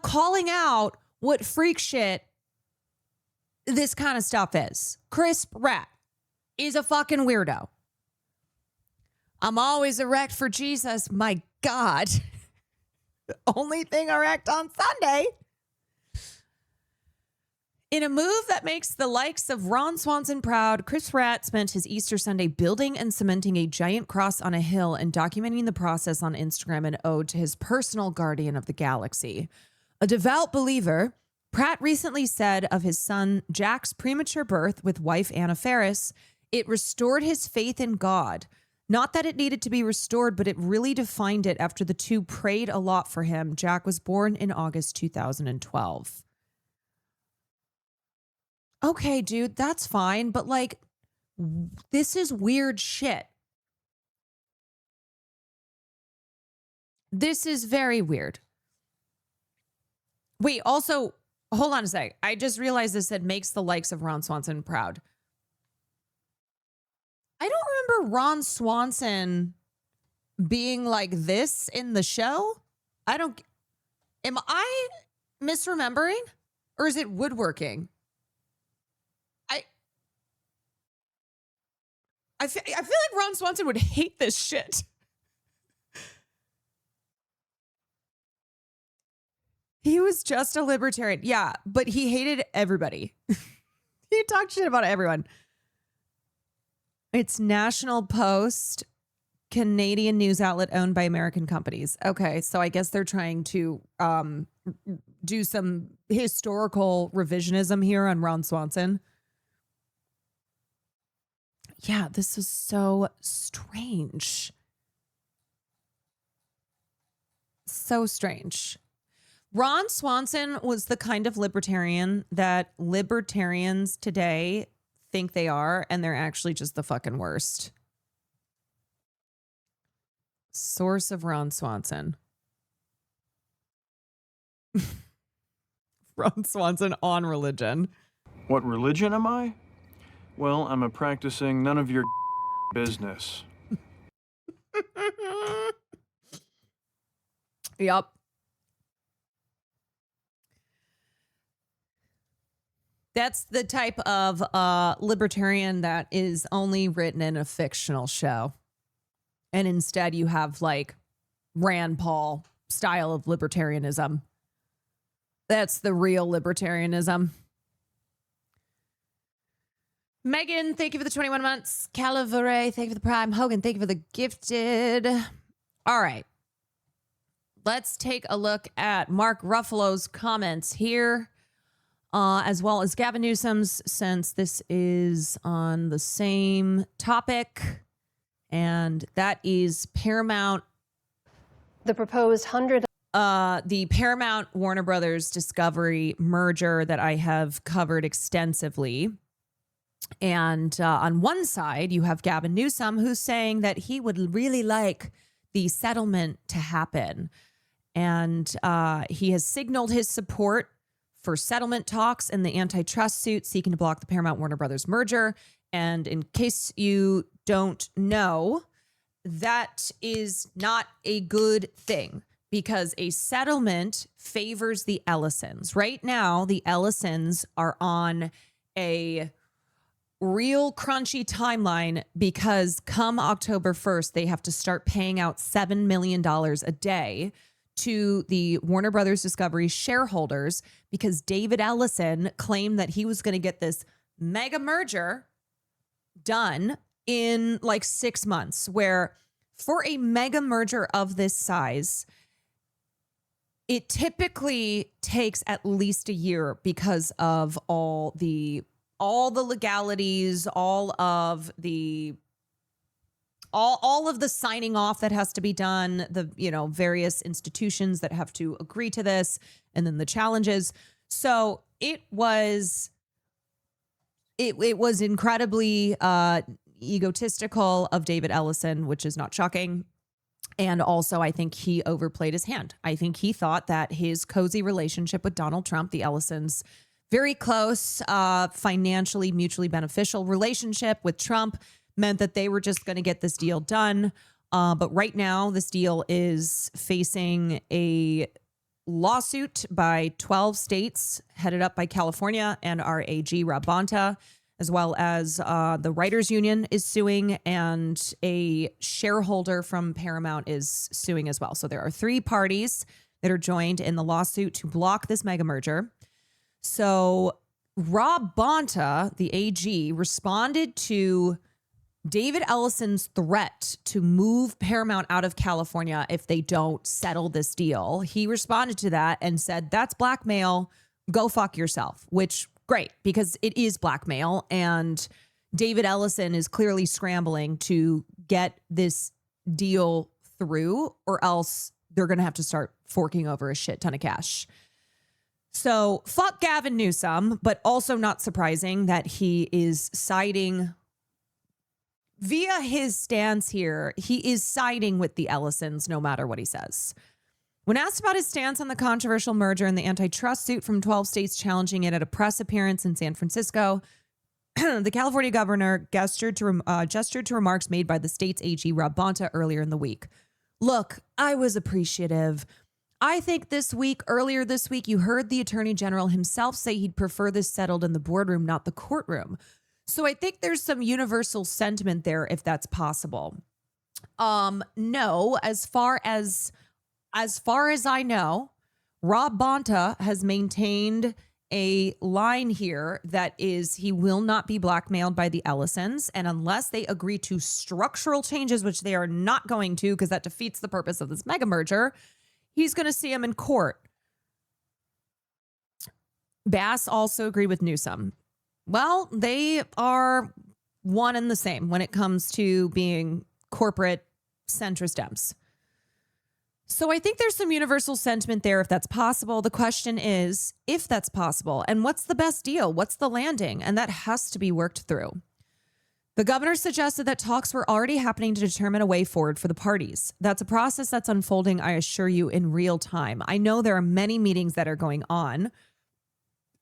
calling out what freak shit this kind of stuff is. Crisp Rat is a fucking weirdo. I'm always erect for Jesus. My God. The only thing erect on Sunday. In a move that makes the likes of Ron Swanson proud, Crisp Rat spent his Easter Sunday building and cementing a giant cross on a hill and documenting the process on Instagram, an ode to his personal guardian of the galaxy. A devout believer, Pratt recently said of his son Jack's premature birth with wife Anna Faris, it restored his faith in God. Not that it needed to be restored, but it really defined it after the two prayed a lot for him. Jack was born in August 2012. Okay, dude, that's fine. But like, this is weird shit. This is very weird. Wait, also, hold on a sec. I just realized this said makes the likes of Ron Swanson proud. I don't remember Ron Swanson being like this in the show. Am I misremembering? Or is it woodworking? I feel like Ron Swanson would hate this shit. He was just a libertarian. Yeah, but he hated everybody. He talked shit about everyone. It's National Post, Canadian news outlet owned by American companies. Okay, so I guess they're trying to do some historical revisionism here on Ron Swanson. Yeah, this is so strange. So strange. Ron Swanson was the kind of libertarian that libertarians today think they are, and they're actually just the fucking worst. Source of Ron Swanson. Ron Swanson on religion. What religion am I? Well, I'm a practicing none of your business. Yep. That's the type of libertarian that is only written in a fictional show. And instead you have like Rand Paul style of libertarianism. That's the real libertarianism. Megan, thank you for the 21 months. Calavere, thank you for the prime. Hogan, thank you for the gifted. All right. Let's take a look at Mark Ruffalo's comments here, as well as Gavin Newsom's, since this is on the same topic. And that is Paramount. The proposed the Paramount Warner Brothers Discovery merger that I have covered extensively. And on one side, you have Gavin Newsom, who's saying that he would really like the settlement to happen. And he has signaled his support for settlement talks in the antitrust suit seeking to block the Paramount Warner Brothers merger. And in case you don't know, that is not a good thing, because a settlement favors the Ellisons. Right now, the Ellisons are on a real crunchy timeline because come October 1st, they have to start paying out $7 million a day to the Warner Brothers Discovery shareholders, because David Ellison claimed that he was going to get this mega merger done in like 6 months, where for a mega merger of this size, it typically takes at least a year because of all the legalities, all of the signing off that has to be done, the various institutions that have to agree to this, and then the challenges. So it was incredibly egotistical of David Ellison, which is not shocking. And also, I think he overplayed his hand. I think he thought that his cozy relationship with Donald Trump, the Ellisons, very close, financially mutually beneficial relationship with Trump, meant that they were just going to get this deal done. But right now, this deal is facing a lawsuit by 12 states, headed up by California and our AG, Rob Bonta, as well as the Writers Union is suing, and a shareholder from Paramount is suing as well. So there are 3 parties that are joined in the lawsuit to block this mega merger. So Rob Bonta, the AG, responded to David Ellison's threat to move Paramount out of California if they don't settle this deal. He responded to that and said, that's blackmail. Go fuck yourself, which great, because it is blackmail. And David Ellison is clearly scrambling to get this deal through, or else they're going to have to start forking over a shit ton of cash. So fuck Gavin Newsom, but also not surprising that he is siding via his stance here. He is siding with the Ellisons no matter what he says. When asked about his stance on the controversial merger and the antitrust suit from 12 states challenging it at a press appearance in San Francisco, the California governor gestured to remarks made by the state's AG, Rob Bonta, earlier in the week. Look, I was appreciative. I think earlier this week, you heard the attorney general himself say he'd prefer this settled in the boardroom, not the courtroom. So I think there's some universal sentiment there, if that's possible. No, as far as I know, Rob Bonta has maintained a line here that is he will not be blackmailed by the Ellisons. And unless they agree to structural changes, which they are not going to, because that defeats the purpose of this mega merger, he's going to see him in court. Bass also agreed with Newsom. Well, they are one and the same when it comes to being corporate centrist Dems. So I think there's some universal sentiment there if that's possible. The question is if that's possible and what's the best deal? What's the landing? And that has to be worked through. The governor suggested that talks were already happening to determine a way forward for the parties. That's a process that's unfolding, I assure you, in real time. I know there are many meetings that are going on,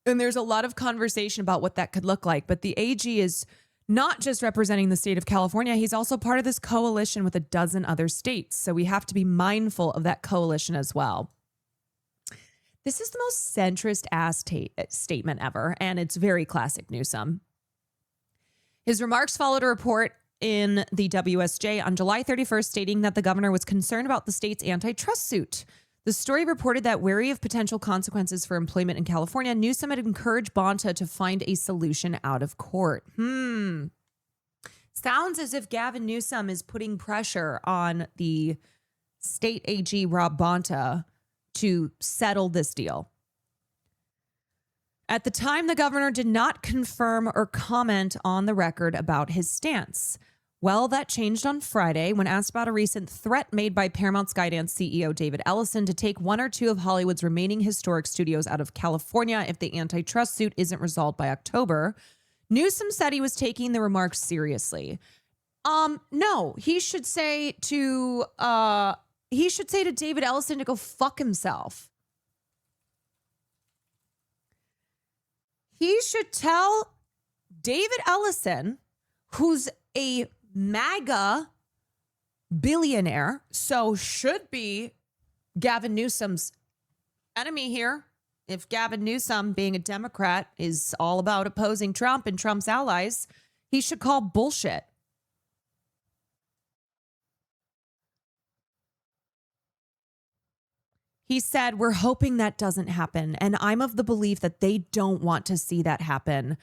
and there's a lot of conversation about what that could look like. But the AG is not just representing the state of California. He's also part of this coalition with a dozen other states. So we have to be mindful of that coalition as well. This is the most centrist ass statement ever, and it's very classic Newsom. His remarks followed a report in the WSJ on July 31st stating that the governor was concerned about the state's antitrust suit. The story reported that, wary of potential consequences for employment in California, Newsom had encouraged Bonta to find a solution out of court. Sounds as if Gavin Newsom is putting pressure on the state AG, Rob Bonta, to settle this deal. At the time, the governor did not confirm or comment on the record about his stance. Well, that changed on Friday when asked about a recent threat made by Paramount Skydance CEO David Ellison to take one or two of Hollywood's remaining historic studios out of California if the antitrust suit isn't resolved by October. Newsom said he was taking the remarks seriously. No, he should say to David Ellison to go fuck himself. He should tell David Ellison, who's a MAGA billionaire, so should be Gavin Newsom's enemy here. If Gavin Newsom, being a Democrat, is all about opposing Trump and Trump's allies, he should call bullshit. He said, we're hoping that doesn't happen. And I'm of the belief that they don't want to see that happen.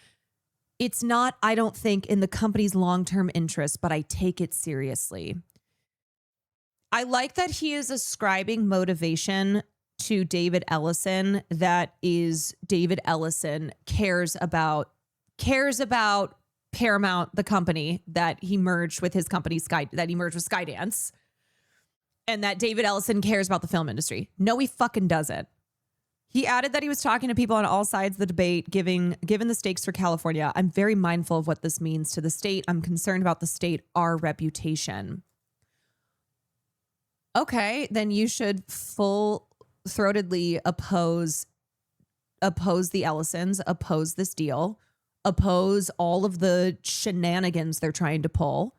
It's not, I don't think, in the company's long-term interest, but I take it seriously. I like that he is ascribing motivation to David Ellison. That is, David Ellison cares about Paramount, the company that he merged with his company, Skydance. And that David Ellison cares about the film industry. No, he fucking doesn't. He added that he was talking to people on all sides of the debate, given the stakes for California. I'm very mindful of what this means to the state. I'm concerned about the state, our reputation. Okay, then you should full-throatedly oppose the Ellisons, oppose this deal, oppose all of the shenanigans they're trying to pull.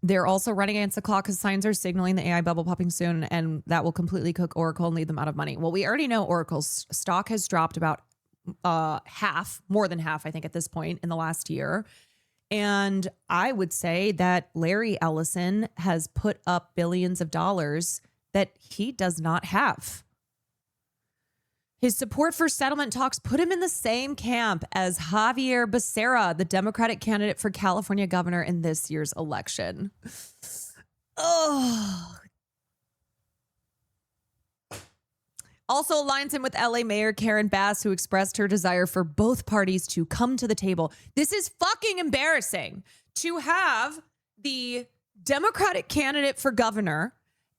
They're also running against the clock because signs are signaling the AI bubble popping soon, and that will completely cook Oracle and leave them out of money. Well, we already know Oracle's stock has dropped about more than half, I think, at this point in the last year. And I would say that Larry Ellison has put up billions of dollars that he does not have. His support for settlement talks put him in the same camp as Javier Becerra, the Democratic candidate for California governor in this year's election. Oh. Also aligns him with LA Mayor Karen Bass, who expressed her desire for both parties to come to the table. This is fucking embarrassing to have the Democratic candidate for governor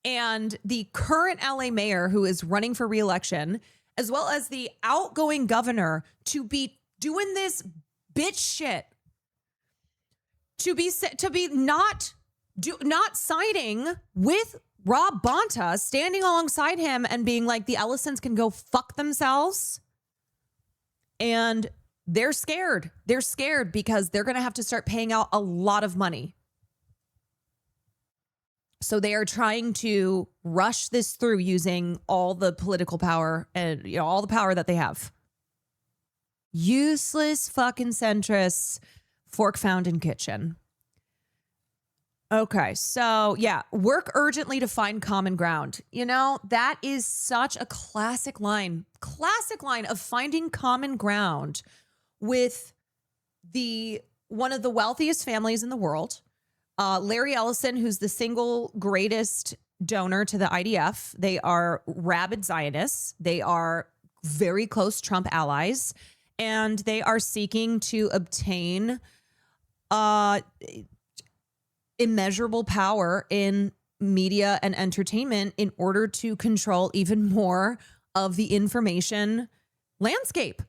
and the current LA mayor who is running for reelection, as well as the outgoing governor, to be doing this bitch shit, to be not siding with Rob Bonta, standing alongside him and being like, the Ellisons can go fuck themselves. And they're scared. They're scared because they're going to have to start paying out a lot of money. So they are trying to rush this through using all the political power and, you know, all the power that they have. Useless fucking centrists, fork found in kitchen. Okay, so yeah, work urgently to find common ground. You know, that is such a classic line of finding common ground with one of the wealthiest families in the world. Larry Ellison, who's the single greatest donor to the IDF. They are rabid Zionists. They are very close Trump allies, and they are seeking to obtain immeasurable power in media and entertainment in order to control even more of the information landscape.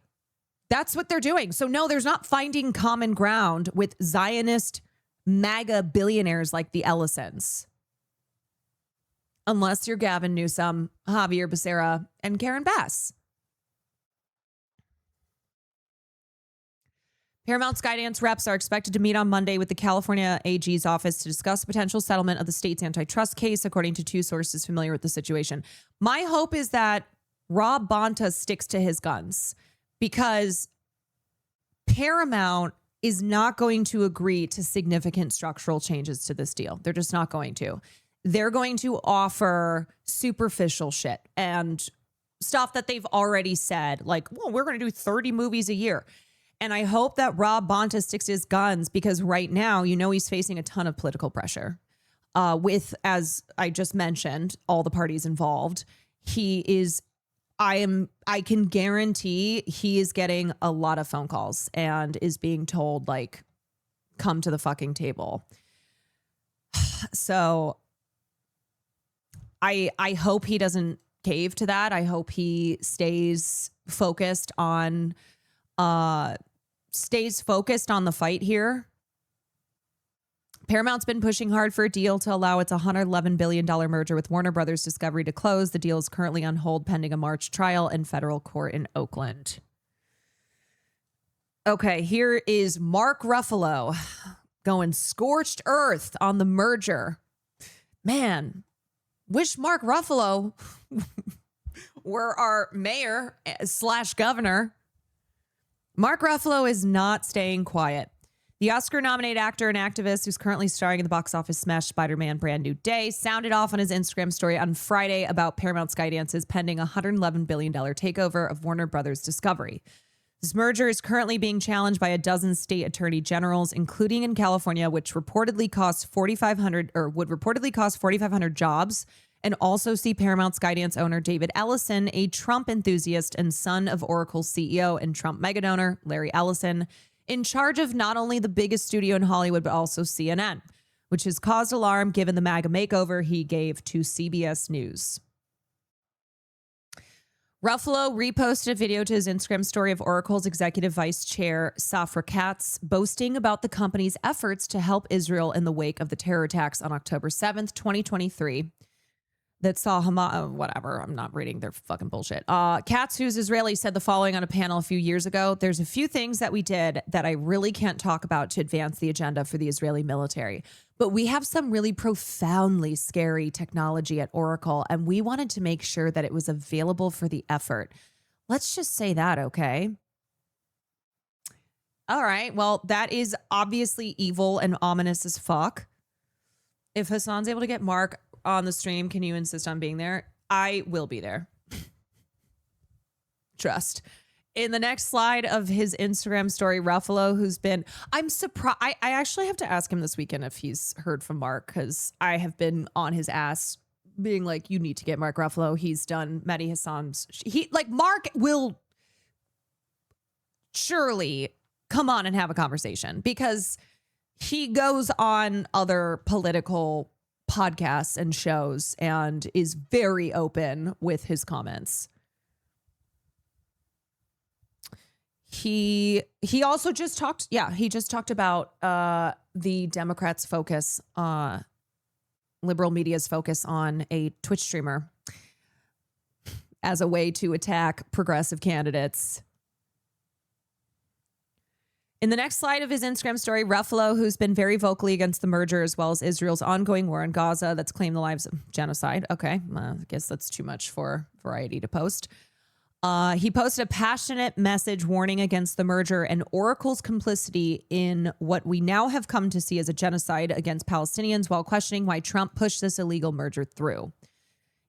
That's what they're doing. So no, there's not finding common ground with Zionist MAGA billionaires like the Ellisons. Unless you're Gavin Newsom, Javier Becerra, and Karen Bass. Paramount Skydance reps are expected to meet on Monday with the California AG's office to discuss a potential settlement of the state's antitrust case, according to two sources familiar with the situation. My hope is that Rob Bonta sticks to his guns, because Paramount is not going to agree to significant structural changes to this deal. They're just not going to. They're going to offer superficial shit and stuff that they've already said, like, well, we're going to do 30 movies a year. And I hope that Rob Bonta sticks to his guns, because right now, you know, he's facing a ton of political pressure with, as I just mentioned, all the parties involved. I can guarantee he is getting a lot of phone calls and is being told, like, come to the fucking table. So I hope he doesn't cave to that. I hope he stays focused on the fight here. Paramount's been pushing hard for a deal to allow its $111 billion merger with Warner Brothers Discovery to close. The deal is currently on hold pending a March trial in federal court in Oakland. Okay, here is Mark Ruffalo going scorched earth on the merger. Man, wish Mark Ruffalo were our mayor / governor. Mark Ruffalo is not staying quiet. The Oscar-nominated actor and activist, who's currently starring in the box office smash Spider-Man Brand New Day, sounded off on his Instagram story on Friday about Paramount Skydance's pending $111 billion takeover of Warner Brothers Discovery. This merger is currently being challenged by a dozen state attorney generals, including in California, which reportedly costs 4,500 or would reportedly cost 4,500 jobs, and also see Paramount Skydance owner David Ellison, a Trump enthusiast and son of Oracle's CEO and Trump megadonor Larry Ellison, in charge of not only the biggest studio in Hollywood, but also CNN, which has caused alarm given the MAGA makeover he gave to CBS News. Ruffalo reposted a video to his Instagram story of Oracle's executive vice chair, Safra Catz, boasting about the company's efforts to help Israel in the wake of the terror attacks on October 7th, 2023. That saw Hamas, whatever, I'm not reading their fucking bullshit. Katz, who's Israeli, said the following on a panel a few years ago: there's a few things that we did that I really can't talk about to advance the agenda for the Israeli military. But we have some really profoundly scary technology at Oracle, and we wanted to make sure that it was available for the effort. Let's just say that, okay? All right, well, that is obviously evil and ominous as fuck. If Hassan's able to get Mark on the stream, can you insist on being there? I will be there. Trust. In the next slide of his Instagram story, Ruffalo, who's been, I'm surprised. I actually have to ask him this weekend if he's heard from Mark, because I have been on his ass being like, you need to get Mark Ruffalo. He's done Mehdi Hassan's. Mark will surely come on and have a conversation, because he goes on other political podcasts and shows and is very open with his comments. He also just talked, he just talked about the Democrats' focus, liberal media's focus on a Twitch streamer as a way to attack progressive candidates. In the next slide of his Instagram story, Ruffalo, who's been very vocally against the merger as well as Israel's ongoing war in Gaza that's claimed the lives of genocide. Okay, I guess that's too much for Variety to post. He posted a passionate message warning against the merger and Oracle's complicity in what we now have come to see as a genocide against Palestinians while questioning why Trump pushed this illegal merger through.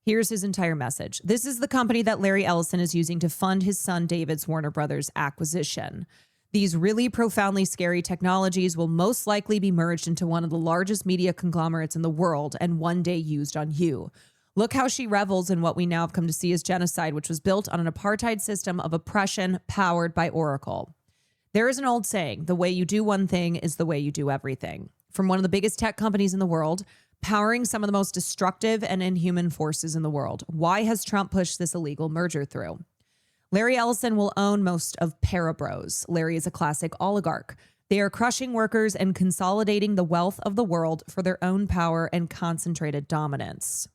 Here's his entire message. This is the company that Larry Ellison is using to fund his son David's Warner Brothers acquisition. These really profoundly scary technologies will most likely be merged into one of the largest media conglomerates in the world and one day used on you. Look how she revels in what we now have come to see as genocide, which was built on an apartheid system of oppression powered by Oracle. There is an old saying, the way you do one thing is the way you do everything. From one of the biggest tech companies in the world, powering some of the most destructive and inhuman forces in the world. Why has Trump pushed this illegal merger through? Larry Ellison will own most of Parabros. Larry is a classic oligarch. They are crushing workers and consolidating the wealth of the world for their own power and concentrated dominance.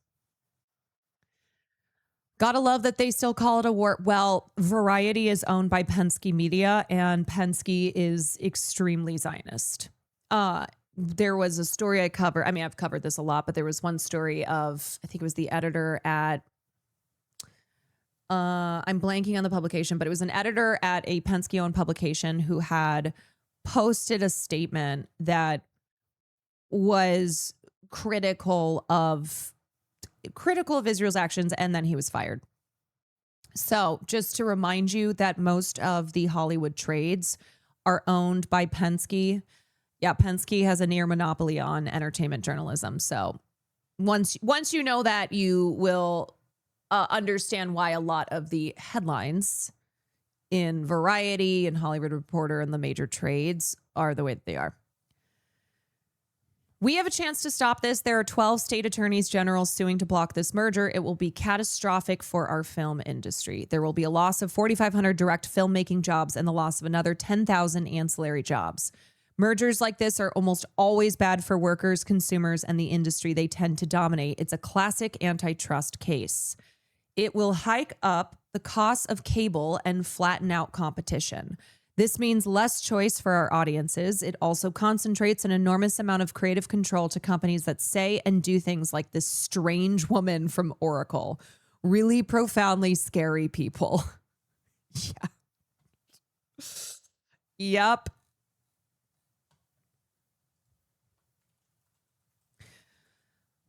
Gotta love that they still call it a war. Well, Variety is owned by Penske Media, and Penske is extremely Zionist. There was a story I covered. I mean, I've covered this a lot, but there was one story of, I think it was the editor at, I'm blanking on the publication, but it was an editor at a Penske-owned publication who had posted a statement that was critical of Israel's actions, and then he was fired. So just to remind you that most of the Hollywood trades are owned by Penske. Yeah, Penske has a near monopoly on entertainment journalism. So once you know that, you will understand why a lot of the headlines in Variety and Hollywood Reporter and the major trades are the way that they are. We have a chance to stop this. There are 12 state attorneys general suing to block this merger. It will be catastrophic for our film industry. There will be a loss of 4,500 direct filmmaking jobs and the loss of another 10,000 ancillary jobs. Mergers like this are almost always bad for workers, consumers, and the industry they tend to dominate. It's a classic antitrust case. It will hike up the cost of cable and flatten out competition. This means less choice for our audiences. It also concentrates an enormous amount of creative control to companies that say and do things like this strange woman from Oracle. Really profoundly scary people. Yeah. Yep.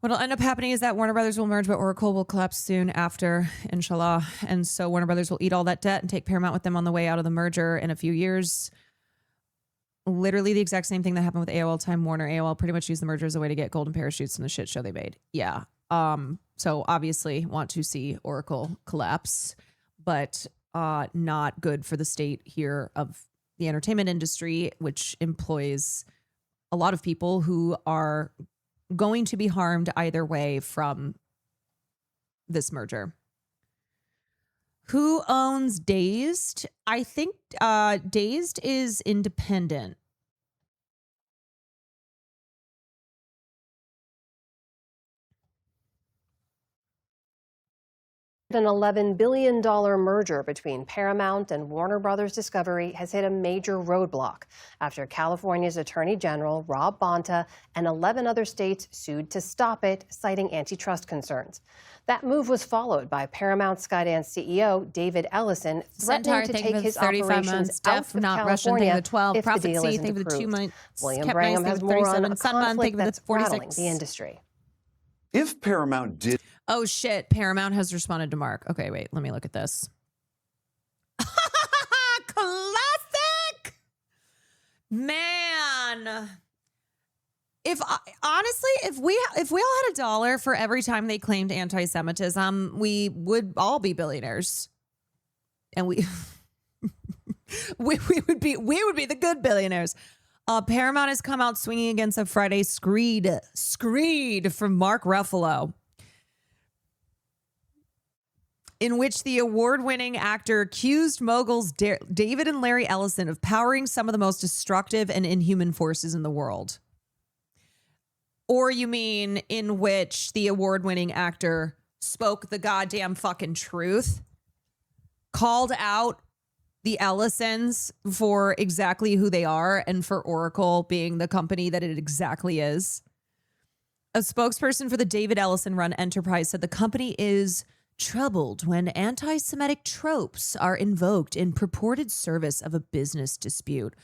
What'll end up happening is that Warner Brothers will merge, but Oracle will collapse soon after, inshallah. And so Warner Brothers will eat all that debt and take Paramount with them on the way out of the merger in a few years. Literally the exact same thing that happened with AOL Time Warner. AOL pretty much used the merger as a way to get golden parachutes from the shit show they made. Yeah. So obviously want to see Oracle collapse, but not good for the state here of the entertainment industry, which employs a lot of people who are going to be harmed either way from this merger. Who owns Dazed? I think Dazed is independent. An $11 billion merger between Paramount and Warner Brothers Discovery has hit a major roadblock after California's Attorney General Rob Bonta and 11 other states sued to stop it, citing antitrust concerns. That move was followed by Paramount Skydance CEO David Ellison threatening to take his operations out of California if the deal isn't approved. William Brangham has more on a conflict that's rattling the industry. If Paramount did... Oh, shit. Paramount has responded to Mark. Okay, wait. Let me look at this. Classic! Man. Honestly, if we all had $1 for every time they claimed anti-Semitism, we would all be billionaires. And we would be the good billionaires. Paramount has come out swinging against a Friday screed from Mark Ruffalo, in which the award-winning actor accused moguls David and Larry Ellison of powering some of the most destructive and inhuman forces in the world. Or you mean in which the award-winning actor spoke the goddamn fucking truth, called out the Ellisons for exactly who they are and for Oracle being the company that it exactly is. A spokesperson for the David Ellison-run enterprise said the company is troubled when anti-Semitic tropes are invoked in purported service of a business dispute.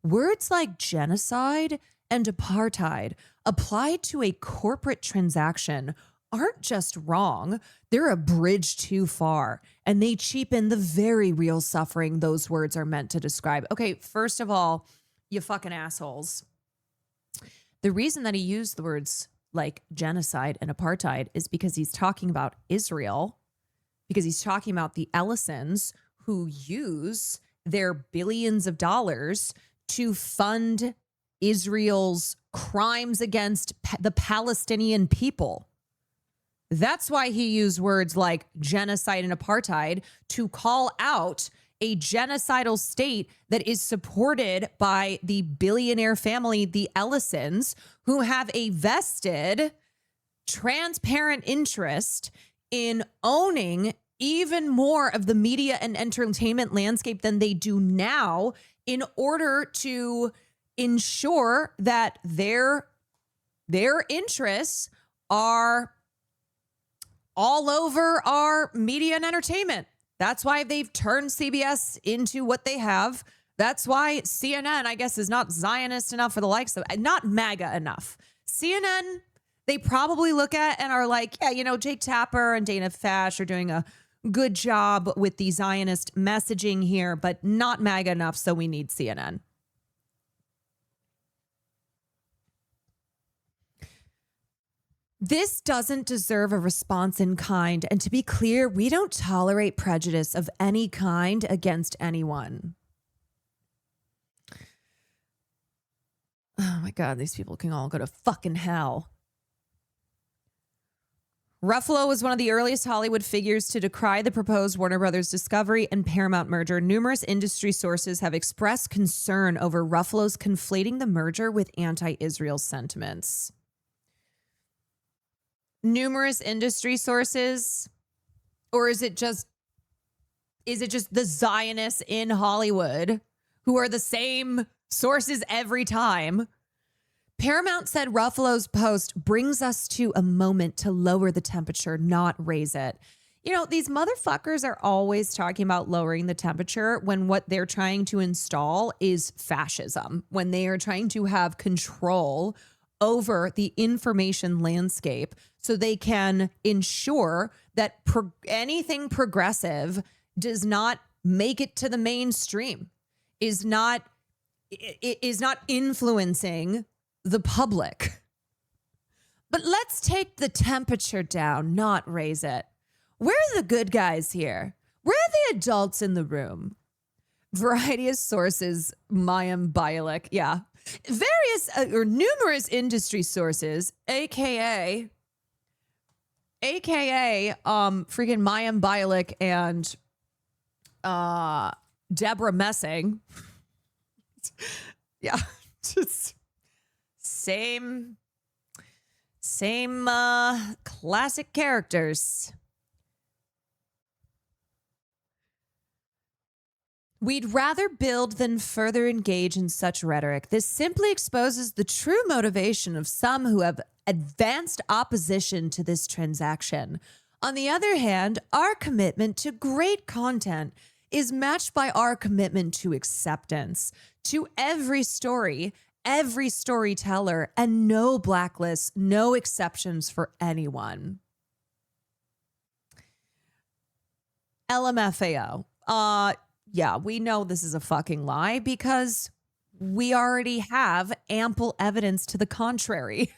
Words like genocide and apartheid applied to a corporate transaction aren't just wrong, they're a bridge too far, and they cheapen the very real suffering those words are meant to describe. Okay, first of all, you fucking assholes. The reason that he used the words like genocide and apartheid is because he's talking about Israel, because he's talking about the Ellisons who use their billions of dollars to fund Israel's crimes against the Palestinian people. That's why he used words like genocide and apartheid to call out a genocidal state that is supported by the billionaire family, the Ellisons, who have a vested, transparent interest in owning even more of the media and entertainment landscape than they do now in order to ensure that their interests are all over our media and entertainment. That's why they've turned CBS into what they have. That's why CNN, I guess, is not Zionist enough for the likes of, not MAGA enough. CNN, they probably look at and are like, yeah, you know, Jake Tapper and Dana Fash are doing a good job with the Zionist messaging here, but not MAGA enough, so we need CNN. This doesn't deserve a response in kind. And to be clear, we don't tolerate prejudice of any kind against anyone. Oh my God, these people can all go to fucking hell. Ruffalo was one of the earliest Hollywood figures to decry the proposed Warner Brothers Discovery and Paramount merger. Numerous industry sources have expressed concern over Ruffalo's conflating the merger with anti-Israel sentiments. Numerous industry sources, or is it just the Zionists in Hollywood who are the same sources every time? Paramount said Ruffalo's post brings us to a moment to lower the temperature, not raise it. You know, these motherfuckers are always talking about lowering the temperature when what they're trying to install is fascism, when they are trying to have control over the information landscape so they can ensure that anything progressive does not make it to the mainstream, is not influencing the public. But let's take the temperature down, not raise it. Where are the good guys here? Where are the adults in the room? Variety of sources, Mayim Bialik, yeah. Various or numerous industry sources, aka freaking Mayim Bialik and Deborah Messing. Yeah, just same classic characters. We'd rather build than further engage in such rhetoric. This simply exposes the true motivation of some who have advanced opposition to this transaction. On the other hand, our commitment to great content is matched by our commitment to acceptance, to every story, every storyteller, and no blacklists, no exceptions for anyone. LMFAO. Yeah, we know this is a fucking lie because we already have ample evidence to the contrary.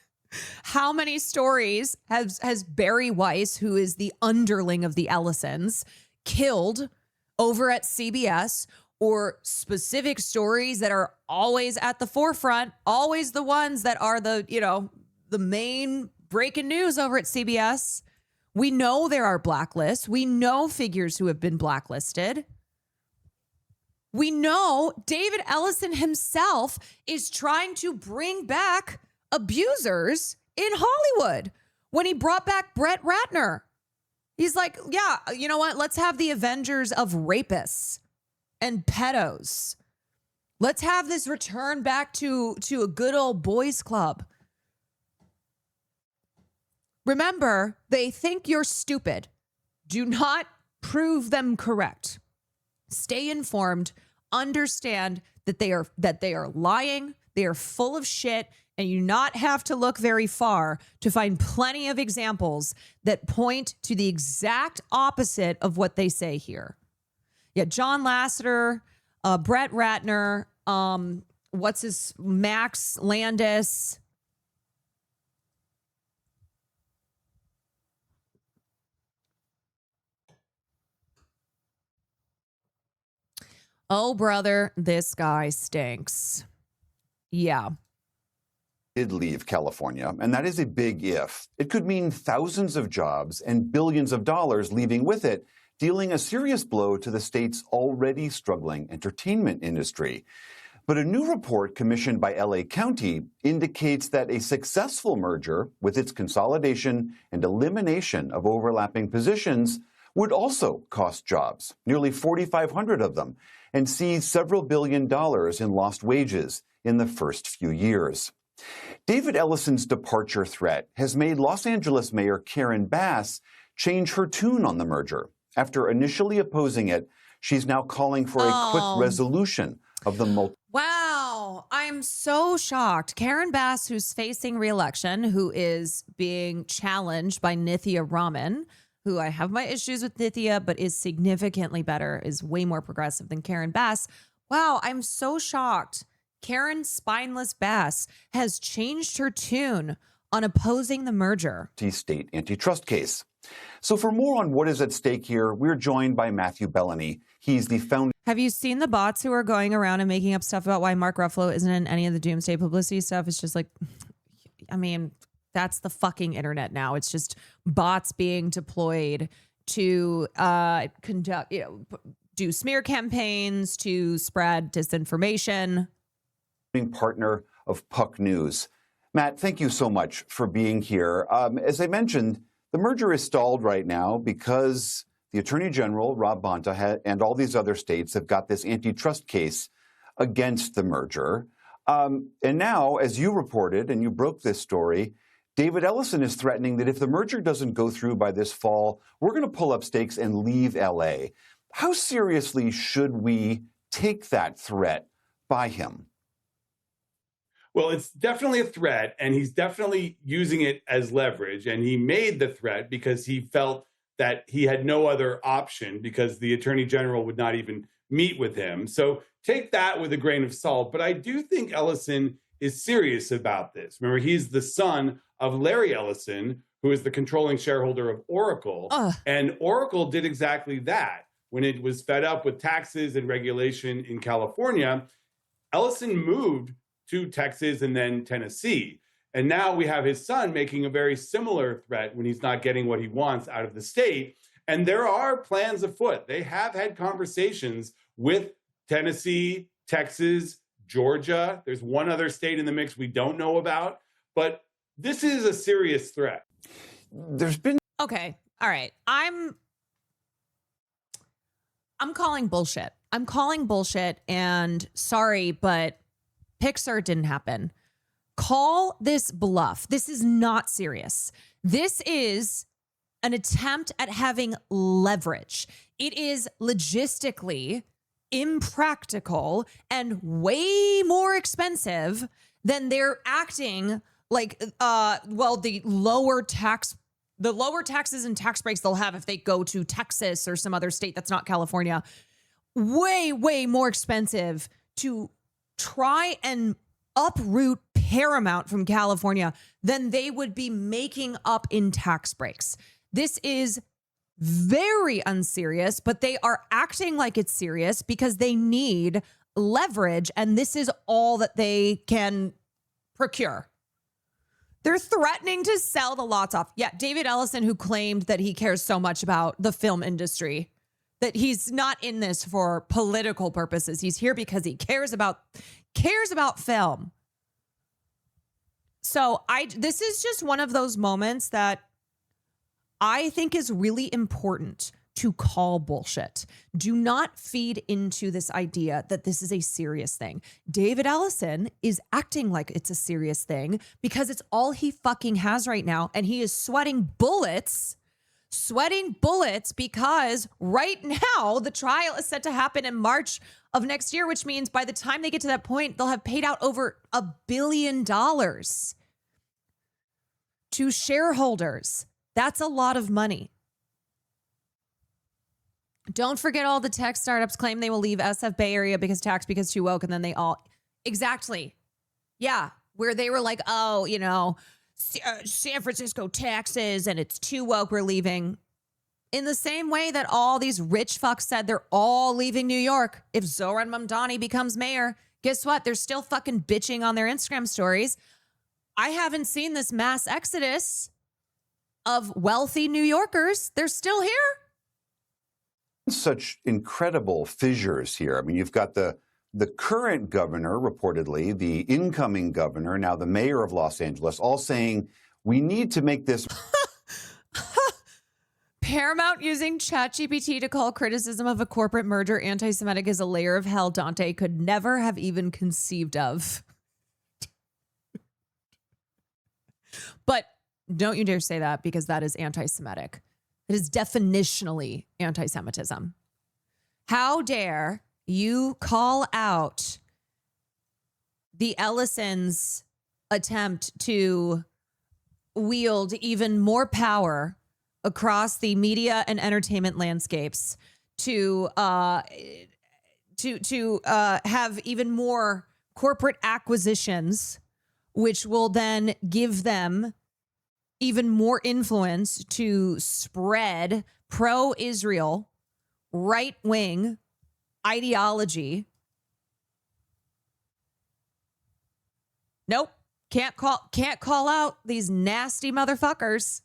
How many stories has Barry Weiss, who is the underling of the Ellisons, killed over at CBS or specific stories that are always at the forefront, always the ones that are the, you know, the main breaking news over at CBS. We know there are blacklists. We know figures who have been blacklisted. We know David Ellison himself is trying to bring back abusers in Hollywood. When he brought back Brett Ratner, he's like, yeah, you know what? Let's have the Avengers of rapists and pedos. Let's have this return back to a good old boys club. Remember, they think you're stupid. Do not prove them correct. Stay informed. Understand that they are lying. They are full of shit, and you not have to look very far to find plenty of examples that point to the exact opposite of what they say here. Yeah, John Lasseter, Brett Ratner, Max Landis. Oh, brother, this guy stinks. Yeah. Did leave California, and that is a big if. It could mean thousands of jobs and billions of dollars leaving with it, dealing a serious blow to the state's already struggling entertainment industry. But a new report commissioned by LA County indicates that a successful merger, with its consolidation and elimination of overlapping positions, would also cost jobs, nearly 4,500 of them, and see several $billion in lost wages in the first few years. David Ellison's departure threat has made Los Angeles Mayor Karen Bass change her tune on the merger. After initially opposing it, she's now calling for a quick resolution of the Wow, I'm so shocked. Karen Bass, who's facing re-election, who is being challenged by Nithya Raman, who I have my issues with Nithya, but is significantly better, is way more progressive than Karen Bass. Wow, I'm so shocked. Karen Spineless Bass has changed her tune on opposing the merger. State antitrust case. So for more on what is at stake here, we're joined by Matthew Bellany. He's the founder. Have you seen the bots who are going around and making up stuff about why Mark Ruffalo isn't in any of the Doomsday publicity stuff? It's just like, I mean, that's the fucking internet now. It's just bots being deployed to conduct, do smear campaigns, to spread disinformation. Partner of Puck News. Matt, thank you so much for being here. As I mentioned, the merger is stalled right now because the Attorney General, Rob Bonta, and all these other states have got this antitrust case against the merger. And now, as you reported, and you broke this story, David Ellison is threatening that if the merger doesn't go through by this fall, we're going to pull up stakes and leave LA. How seriously should we take that threat by him? Well, it's definitely a threat, and he's definitely using it as leverage. And he made the threat because he felt that he had no other option because the attorney general would not even meet with him. So take that with a grain of salt. But I do think Ellison is serious about this. Remember, he's the son of Larry Ellison, who is the controlling shareholder of Oracle. And Oracle did exactly that. When it was fed up with taxes and regulation in California, Ellison moved to Texas and then Tennessee. And now we have his son making a very similar threat when he's not getting what he wants out of the state. And there are plans afoot. They have had conversations with Tennessee, Texas, Georgia. There's one other state in the mix we don't know about. But this is a serious threat. There's been... Okay. All right. I'm calling bullshit. I'm calling bullshit, and sorry, but Pixar didn't happen. Call this bluff. This is not serious. This is an attempt at having leverage. It is logistically impractical and way more expensive than they're acting like, the lower taxes and tax breaks they'll have if they go to Texas or some other state that's not California. Way, way more expensive to try and uproot Paramount from California than they would be making up in tax breaks. This is very unserious, but they are acting like it's serious because they need leverage, and this is all that they can procure. They're threatening to sell the lots off. Yeah, David Ellison, who claimed that he cares so much about the film industry, that he's not in this for political purposes. He's here because he cares about film. So this is just one of those moments that I think is really important to call bullshit. Do not feed into this idea that this is a serious thing. David Ellison is acting like it's a serious thing because it's all he fucking has right now. And he is sweating bullets because right now the trial is set to happen in March of next year, which means by the time they get to that point, they'll have paid out over $1 billion to shareholders. That's a lot of money. Don't forget all the tech startups claim they will leave SF Bay Area because too woke, and then they all... Exactly. Yeah, where they were like, oh, you know, San Francisco taxes and it's too woke, we're leaving. In the same way that all these rich fucks said they're all leaving New York. If Zohran Mamdani becomes mayor, guess what? They're still fucking bitching on their Instagram stories. I haven't seen this mass exodus of wealthy New Yorkers. They're still here. Such incredible fissures here. I mean, you've got the current governor, reportedly, the incoming governor, now the mayor of Los Angeles, all saying we need to make this. Paramount using ChatGPT to call criticism of a corporate merger anti-Semitic is a layer of hell Dante could never have even conceived of. But don't you dare say that, because that is anti-Semitic. It is definitionally anti-Semitism. How dare you call out the Ellisons' attempt to wield even more power across the media and entertainment landscapes to have even more corporate acquisitions, which will then give them even more influence to spread pro-Israel, right-wing ideology. Nope. Can't call out these nasty motherfuckers.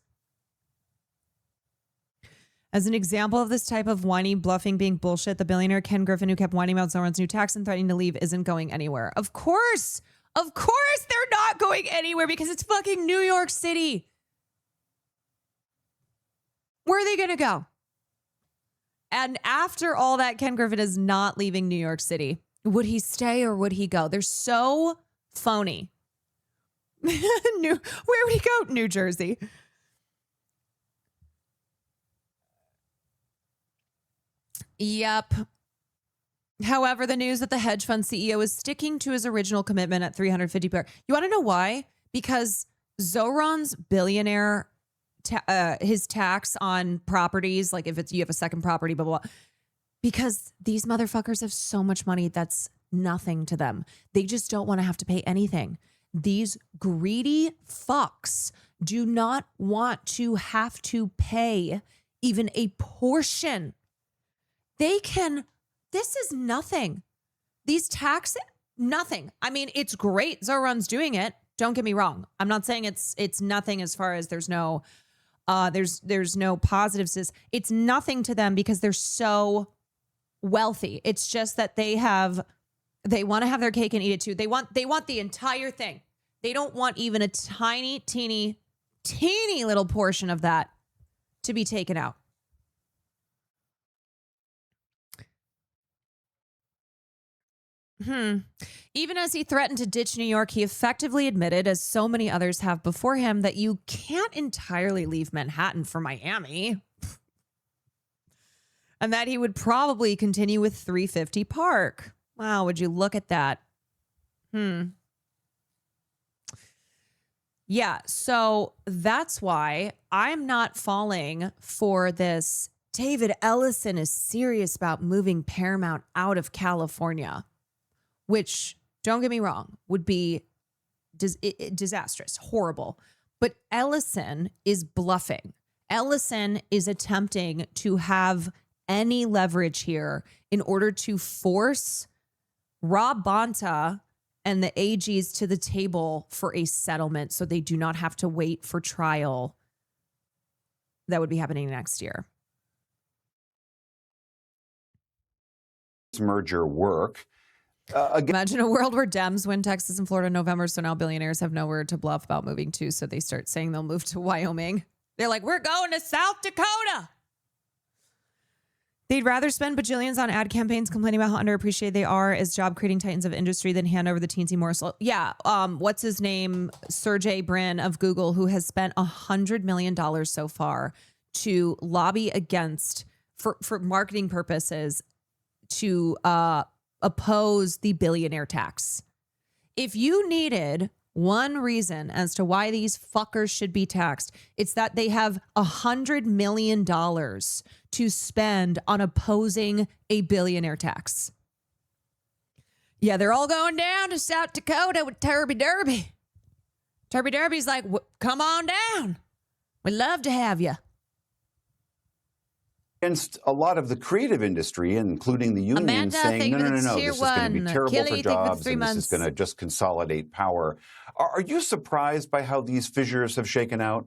As an example of this type of whiny bluffing being bullshit, the billionaire Ken Griffin, who kept whining about Zohran's new tax and threatening to leave, isn't going anywhere. Of course they're not going anywhere, because it's fucking New York City. Where are they going to go? And after all that, Ken Griffin is not leaving New York City. Would he stay or would he go? They're so phony. Where would he go? New Jersey. Yep. However, the news that the hedge fund CEO is sticking to his original commitment at 350 per. You want to know why? Because Zohran's billionaire, his tax on properties, like if you have a second property, blah, blah, blah. Because these motherfuckers have so much money that's nothing to them. They just don't want to have to pay anything. These greedy fucks do not want to have to pay even a portion. This is nothing. These taxes, nothing. I mean, it's great Zohran's doing it. Don't get me wrong. I'm not saying it's nothing as far as there's no positives. It's nothing to them because they're so wealthy. It's just that they want to have their cake and eat it too. They want the entire thing. They don't want even a tiny, teeny little portion of that to be taken out. Even as he threatened to ditch New York, he effectively admitted, as so many others have before him, that you can't entirely leave Manhattan for Miami. And that he would probably continue with 350 Park. Wow, would you look at that? Yeah, so that's why I'm not falling for this. David Ellison is serious about moving Paramount out of California. Which, don't get me wrong, would be disastrous, horrible. But Ellison is bluffing. Ellison is attempting to have any leverage here in order to force Rob Bonta and the AGs to the table for a settlement so they do not have to wait for trial that would be happening next year. Merger work. Imagine a world where Dems win Texas and Florida in November, so now billionaires have nowhere to bluff about moving to, so they start saying they'll move to Wyoming. They're like, we're going to South Dakota. They'd rather spend bajillions on ad campaigns complaining about how underappreciated they are as job-creating titans of industry than hand over the teensy morsel. Yeah, what's his name? Sergey Brin of Google, who has spent $100 million so far to lobby against, for marketing purposes, to oppose the billionaire tax. If you needed one reason as to why these fuckers should be taxed, it's that they have $100 million to spend on opposing a billionaire tax. Yeah, they're all going down to South Dakota with Turby Derby. Turby Derby's like, come on down. We'd love to have you. Against a lot of the creative industry, including the unions, saying, no, this is going to be terrible for jobs and this is going to just consolidate power. Are you surprised by how these fissures have shaken out?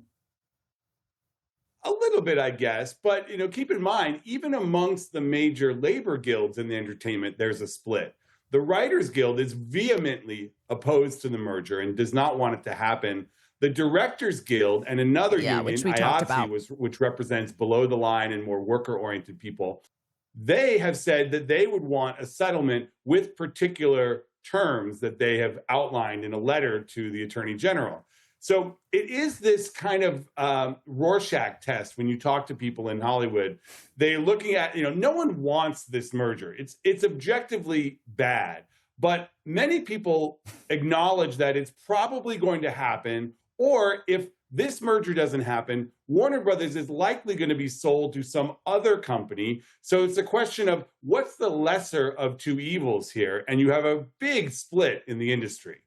A little bit, I guess. But, keep in mind, even amongst the major labor guilds in the entertainment, there's a split. The Writers Guild is vehemently opposed to the merger and does not want it to happen. The Directors Guild and another union, IATSE, which represents below the line and more worker-oriented people, they have said that they would want a settlement with particular terms that they have outlined in a letter to the Attorney General. So it is this kind of Rorschach test when you talk to people in Hollywood. They're looking at, no one wants this merger. It's objectively bad. But many people acknowledge that it's probably going to happen. Or if this merger doesn't happen, Warner Brothers is likely going to be sold to some other company. So it's a question of what's the lesser of two evils here? And you have a big split in the industry.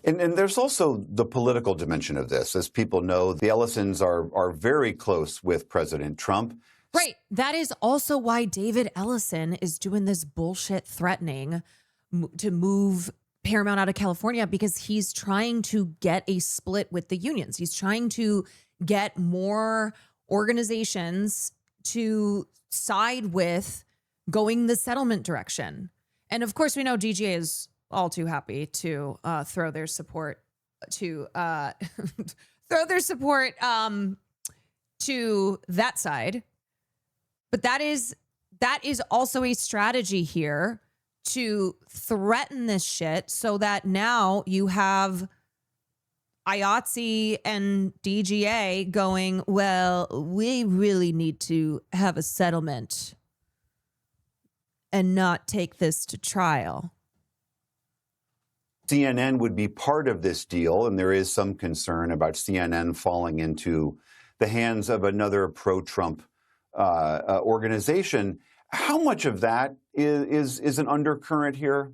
And there's also the political dimension of this. As people know, the Ellisons are very close with President Trump. Right. That is also why David Ellison is doing this bullshit threatening to move Paramount out of California, because he's trying to get a split with the unions. He's trying to get more organizations to side with going the settlement direction. And of course, we know DGA is all too happy to throw their support to to that side. But that is also a strategy here to threaten this shit so that now you have IATSE and DGA going, well, we really need to have a settlement and not take this to trial. CNN would be part of this deal, and there is some concern about CNN falling into the hands of another pro-Trump organization. How much of that is an undercurrent here?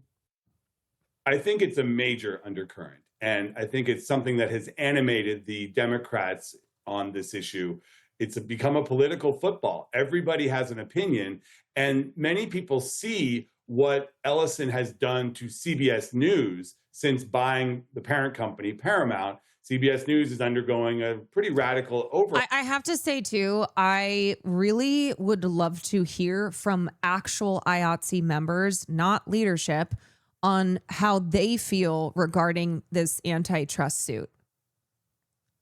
I think it's a major undercurrent. And I think it's something that has animated the Democrats on this issue. It's become a political football. Everybody has an opinion. And many people see what Ellison has done to CBS News since buying the parent company, Paramount. CBS News is undergoing a pretty radical overhaul. I have to say, too, I really would love to hear from actual IATSE members, not leadership, on how they feel regarding this antitrust suit.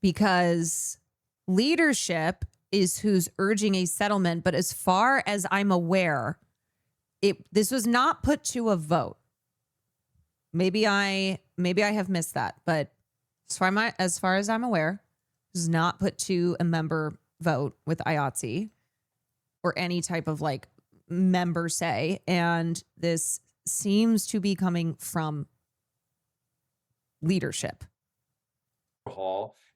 Because leadership is who's urging a settlement. But as far as I'm aware, this was not put to a vote. Maybe I have missed that, but as far as I'm aware, it was not put to a member vote with IATSE or any type of member say. And this seems to be coming from leadership.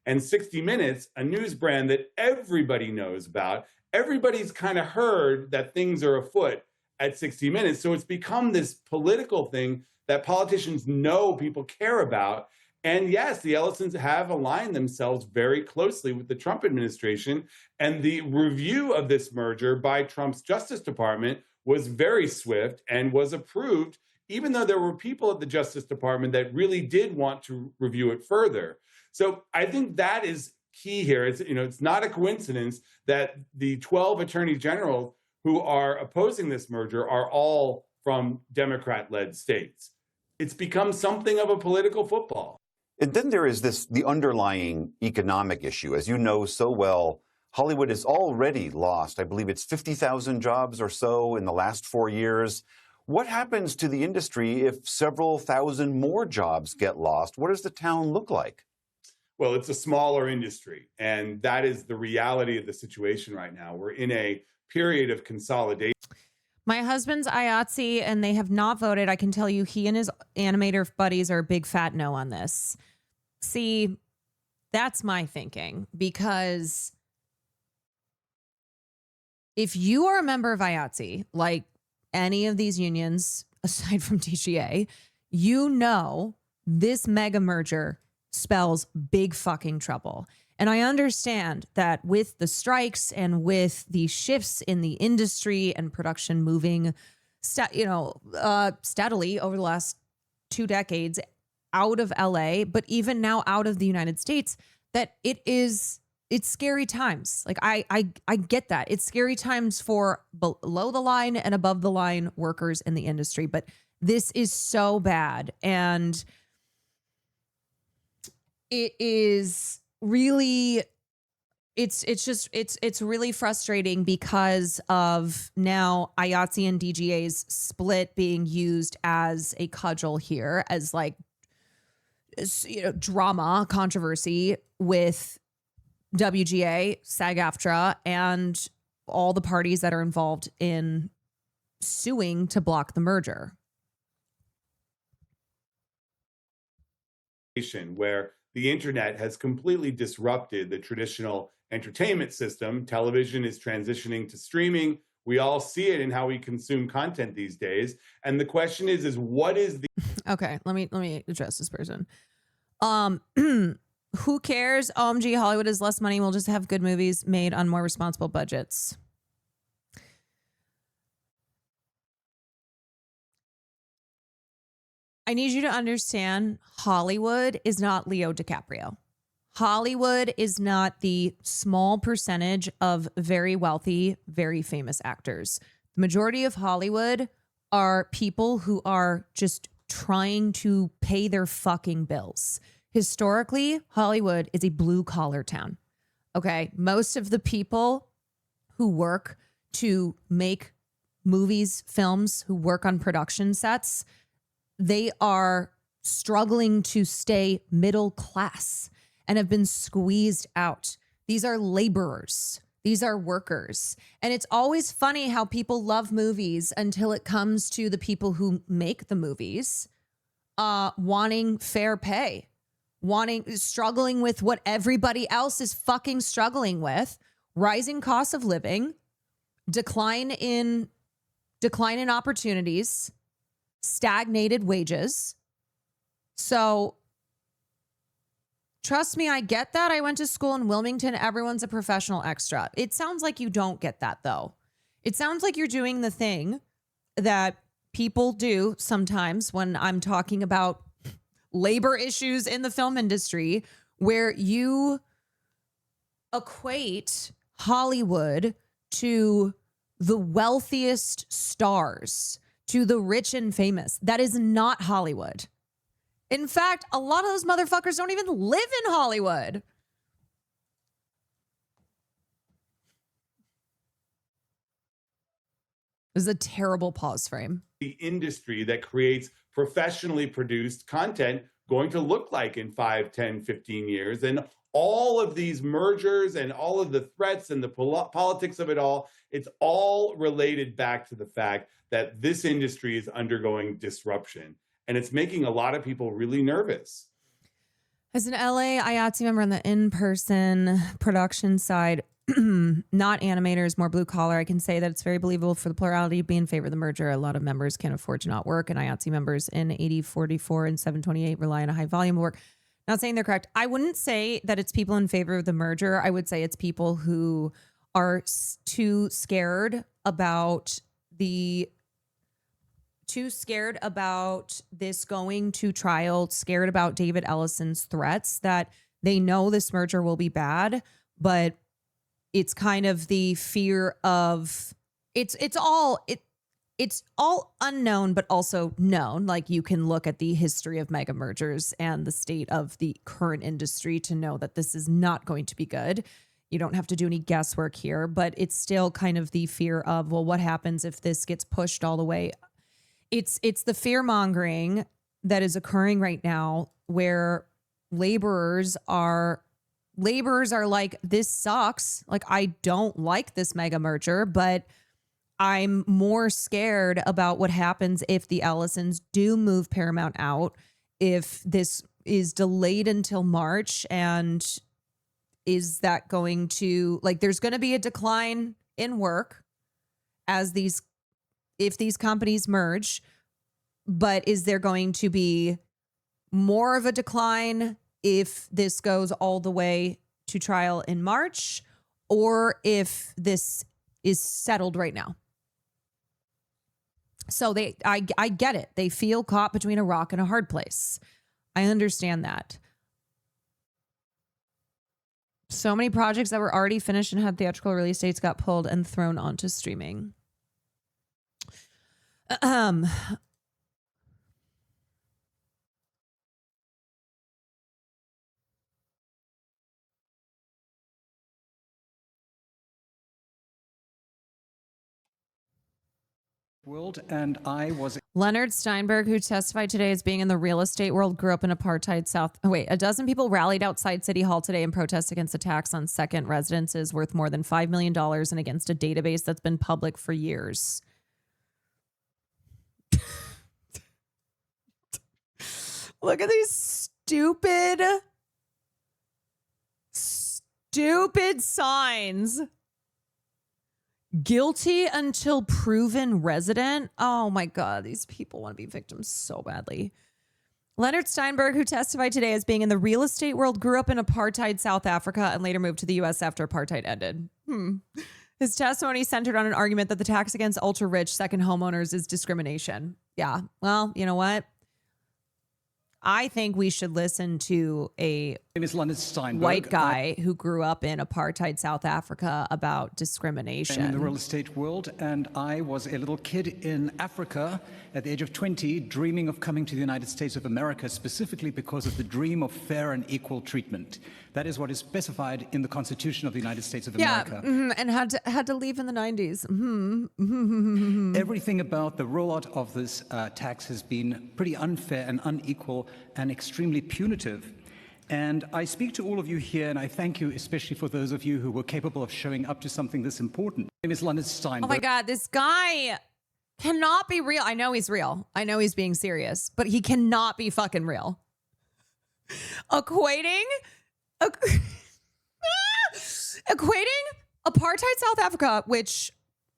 And 60 Minutes, a news brand that everybody knows about. Everybody's kind of heard that things are afoot at 60 Minutes. So it's become this political thing that politicians know people care about. And yes, the Ellisons have aligned themselves very closely with the Trump administration. And the review of this merger by Trump's Justice Department was very swift and was approved, even though there were people at the Justice Department that really did want to review it further. So I think that is key here. It's not a coincidence that the 12 attorney generals who are opposing this merger are all from Democrat-led states. It's become something of a political football. And then there is the underlying economic issue. As you know so well, Hollywood has already lost, I believe it's 50,000 jobs or so in the last 4 years. What happens to the industry if several thousand more jobs get lost? What does the town look like? Well, it's a smaller industry, and that is the reality of the situation right now. We're in a period of consolidation. My husband's IATSE, and they have not voted. I can tell you he and his animator buddies are a big fat no on this. See, that's my thinking, because if you are a member of IATSE, like any of these unions, aside from TGA, you know this mega merger spells big fucking trouble. And I understand that with the strikes and with the shifts in the industry and production moving, steadily over the last 2 decades out of LA, but even now out of the United States, that it's scary times. Like I get that. It's scary times for below the line and above the line workers in the industry, but this is so bad. And it is really, it's really frustrating because of now IATSE and DGA's split being used as a cudgel here, as like, drama controversy with WGA, SAG-AFTRA, and all the parties that are involved in suing to block the merger. Where the internet has completely disrupted the traditional entertainment system. Television is transitioning to streaming. We all see it in how we consume content these days. And the question is what is the... Okay, let me address this person. Who cares? OMG, Hollywood has less money. We'll just have good movies made on more responsible budgets. I need you to understand, Hollywood is not Leo DiCaprio. Hollywood is not the small percentage of very wealthy, very famous actors. The majority of Hollywood are people who are just trying to pay their fucking bills. Historically, Hollywood is a blue collar town. Okay. Most of the people who work to make movies, films, who work on production sets, they are struggling to stay middle class and have been squeezed out. These are laborers. These are workers. And it's always funny how people love movies until it comes to the people who make the movies, wanting fair pay, struggling with what everybody else is fucking struggling with: rising costs of living, decline in opportunities, stagnated wages. So trust me, I get that. I went to school in Wilmington. Everyone's a professional extra. It sounds like you don't get that, though. It sounds like you're doing the thing that people do sometimes when I'm talking about labor issues in the film industry, where you equate Hollywood to the wealthiest stars, to the rich and famous. That is not Hollywood. In fact, a lot of those motherfuckers don't even live in Hollywood. This is a terrible pause frame. The industry that creates professionally produced content going to look like in 5, 10, 15 years. And all of these mergers and all of the threats and the politics of it all, it's all related back to the fact that this industry is undergoing disruption. And it's making a lot of people really nervous. As an LA IATSE member on the in-person production side, not animators, more blue collar, I can say that it's very believable for the plurality to be in favor of the merger. A lot of members can't afford to not work, and IATSE members in 80, 44, and 728 rely on a high volume of work Not saying they're correct. I wouldn't say that it's people in favor of the merger. I would say it's people who are too scared about this going to trial, scared about David Ellison's threats, that they know this merger will be bad, but it's kind of the fear of it's all unknown, but also known. Like, you can look at the history of mega mergers and the state of the current industry to know that this is not going to be good. You don't have to do any guesswork here, but it's still kind of the fear of, well, what happens if this gets pushed all the way? It's the fear mongering that is occurring right now, where laborers are like, this sucks. Like, I don't like this mega merger, but I'm more scared about what happens if the Ellisons do move Paramount out, if this is delayed until March, and is that going to, like, there's going to be a decline in work if these companies merge, but is there going to be more of a decline if this goes all the way to trial in March, or if this is settled right now? So I get it. They feel caught between a rock and a hard place. I understand that. So many projects that were already finished and had theatrical release dates got pulled and thrown onto streaming. World, and I was Leonard Steinberg, who testified today as being in the real estate world, grew up in apartheid South. Oh, wait, a dozen people rallied outside City Hall today in protest against attacks on second residences worth more than $5 million and against a database that's been public for years. Look at these stupid signs. Guilty until proven resident. Oh my God, these people want to be victims so badly. Leonard Steinberg, who testified today as being in the real estate world, grew up in apartheid South Africa and later moved to the U.S. after apartheid ended. His testimony centered on an argument that the tax against ultra-rich second homeowners is discrimination. Yeah, well, you know what? I think we should listen to a white guy who grew up in apartheid South Africa about discrimination. In the real estate world, and I was a little kid in Africa at the age of 20, dreaming of coming to the United States of America, specifically because of the dream of fair and equal treatment. That is what is specified in the Constitution of the United States of America. And had to leave in the 90s. Everything about the rollout of this tax has been pretty unfair and unequal and extremely punitive. And I speak to all of you here, and I thank you, especially for those of you who were capable of showing up to something this important. My name is Leonard Steinberg. Oh my God, this guy cannot be real. I know he's real. I know he's being serious, but he cannot be fucking real. Equating apartheid South Africa, which,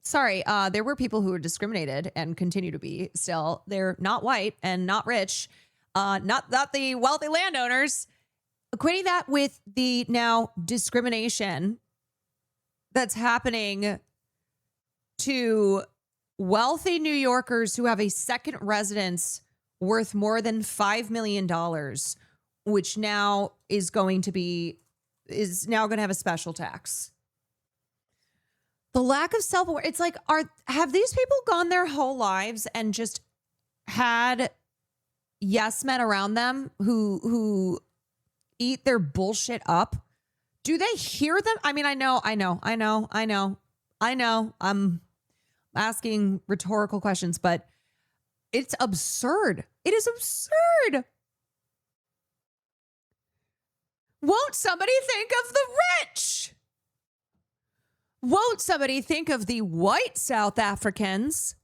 sorry, there were people who were discriminated and continue to be still. They're not white and not rich, not the wealthy landowners. Equating that with the now discrimination that's happening to wealthy New Yorkers who have a second residence worth more than $5 million, which now is now going to have a special tax. The lack of self-aware. It's like, have these people gone their whole lives and just had yes men around them who eat their bullshit up? Do they hear them? I mean, I know. I'm asking rhetorical questions, but it's absurd. It is absurd. Won't somebody think of the rich? Won't somebody think of the white South Africans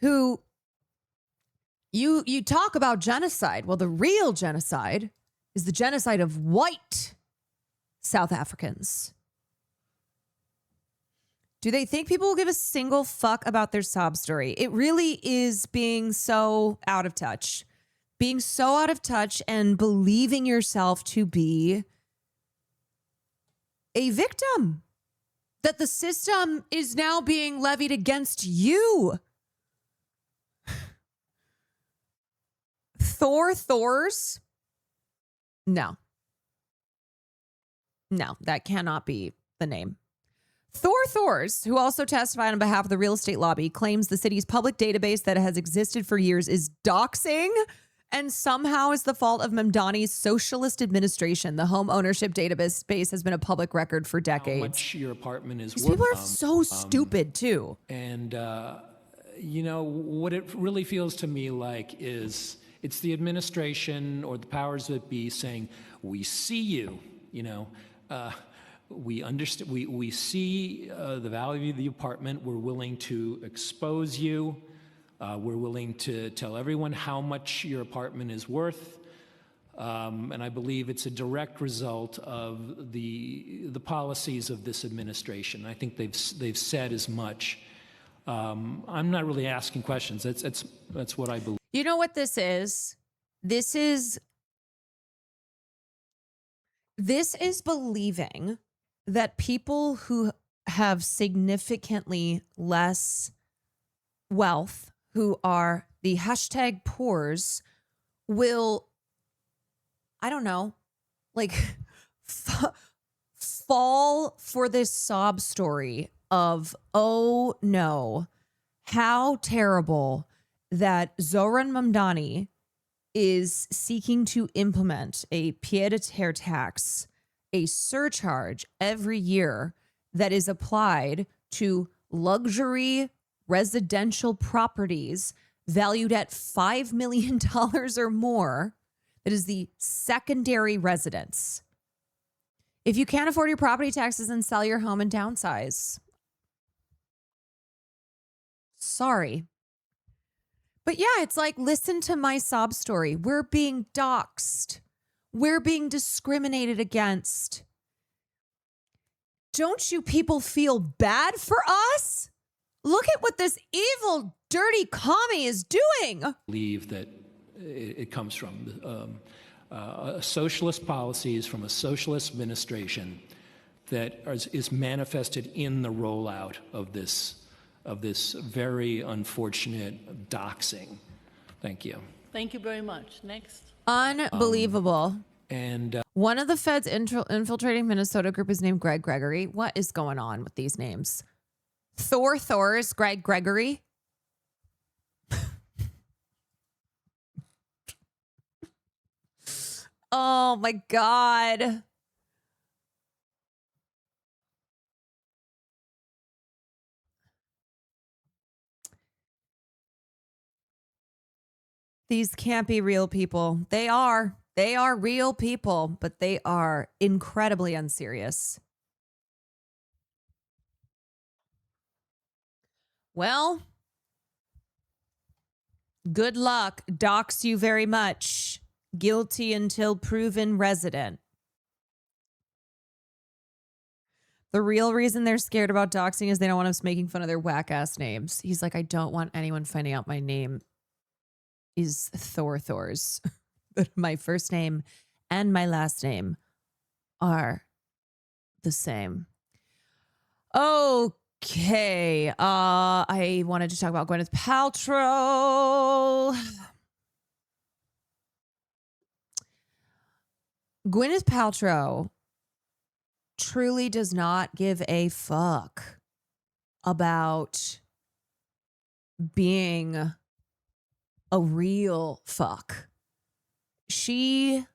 who you talk about genocide? Well, the real genocide is the genocide of white South Africans. Do they think people will give a single fuck about their sob story? It really is being so out of touch. being so out of touch and believing yourself to be a victim, that the system is now being levied against you. Thors? No, that cannot be the name. Thors, who also testified on behalf of the real estate lobby, claims the city's public database that has existed for years is doxing and somehow is the fault of Mamdani's socialist administration. The home ownership database has been a public record for decades. How much your apartment is These worth. people are so stupid, too. And, you know, what it really feels to me like is it's the administration or the powers that be saying, we see you, you know, we understand, we see the value of the apartment. We're willing to expose you. We're willing to tell everyone how much your apartment is worth. And I believe it's a direct result of the policies of this administration. I think they've said as much. I'm not really asking questions. That's what I believe. You know what this is? This is believing that people who have significantly less wealth, who are the hashtag poors, will, I don't know, like fall for this sob story of, oh no, how terrible that Zohran Mamdani is seeking to implement a pied-à-terre tax, a surcharge every year that is applied to luxury residential properties valued at $5 million or more. That is the secondary residence. If you can't afford your property taxes, then sell your home and downsize. Sorry. But yeah, it's like, listen to my sob story. We're being doxxed. We're being discriminated against. Don't you people feel bad for us? Look at what this evil, dirty commie is doing. I believe that it comes from socialist policies from a socialist administration that is manifested in the rollout of this very unfortunate doxing. Thank you. Thank you very much. Next. Unbelievable. And one of the feds infiltrating Minnesota group is named Greg Gregory. What is going on with these names? Thors, Greg Gregory. Oh my God. These can't be real people. They are real people, but they are incredibly unserious. Well, good luck. Dox you very much. Guilty until proven resident. The real reason they're scared about doxing is they don't want us making fun of their whack-ass names. He's like, I don't want anyone finding out my name is Thors. My first name and my last name are the same. Okay. I wanted to talk about Gwyneth Paltrow. Gwyneth Paltrow truly does not give a fuck about being a real fuck. She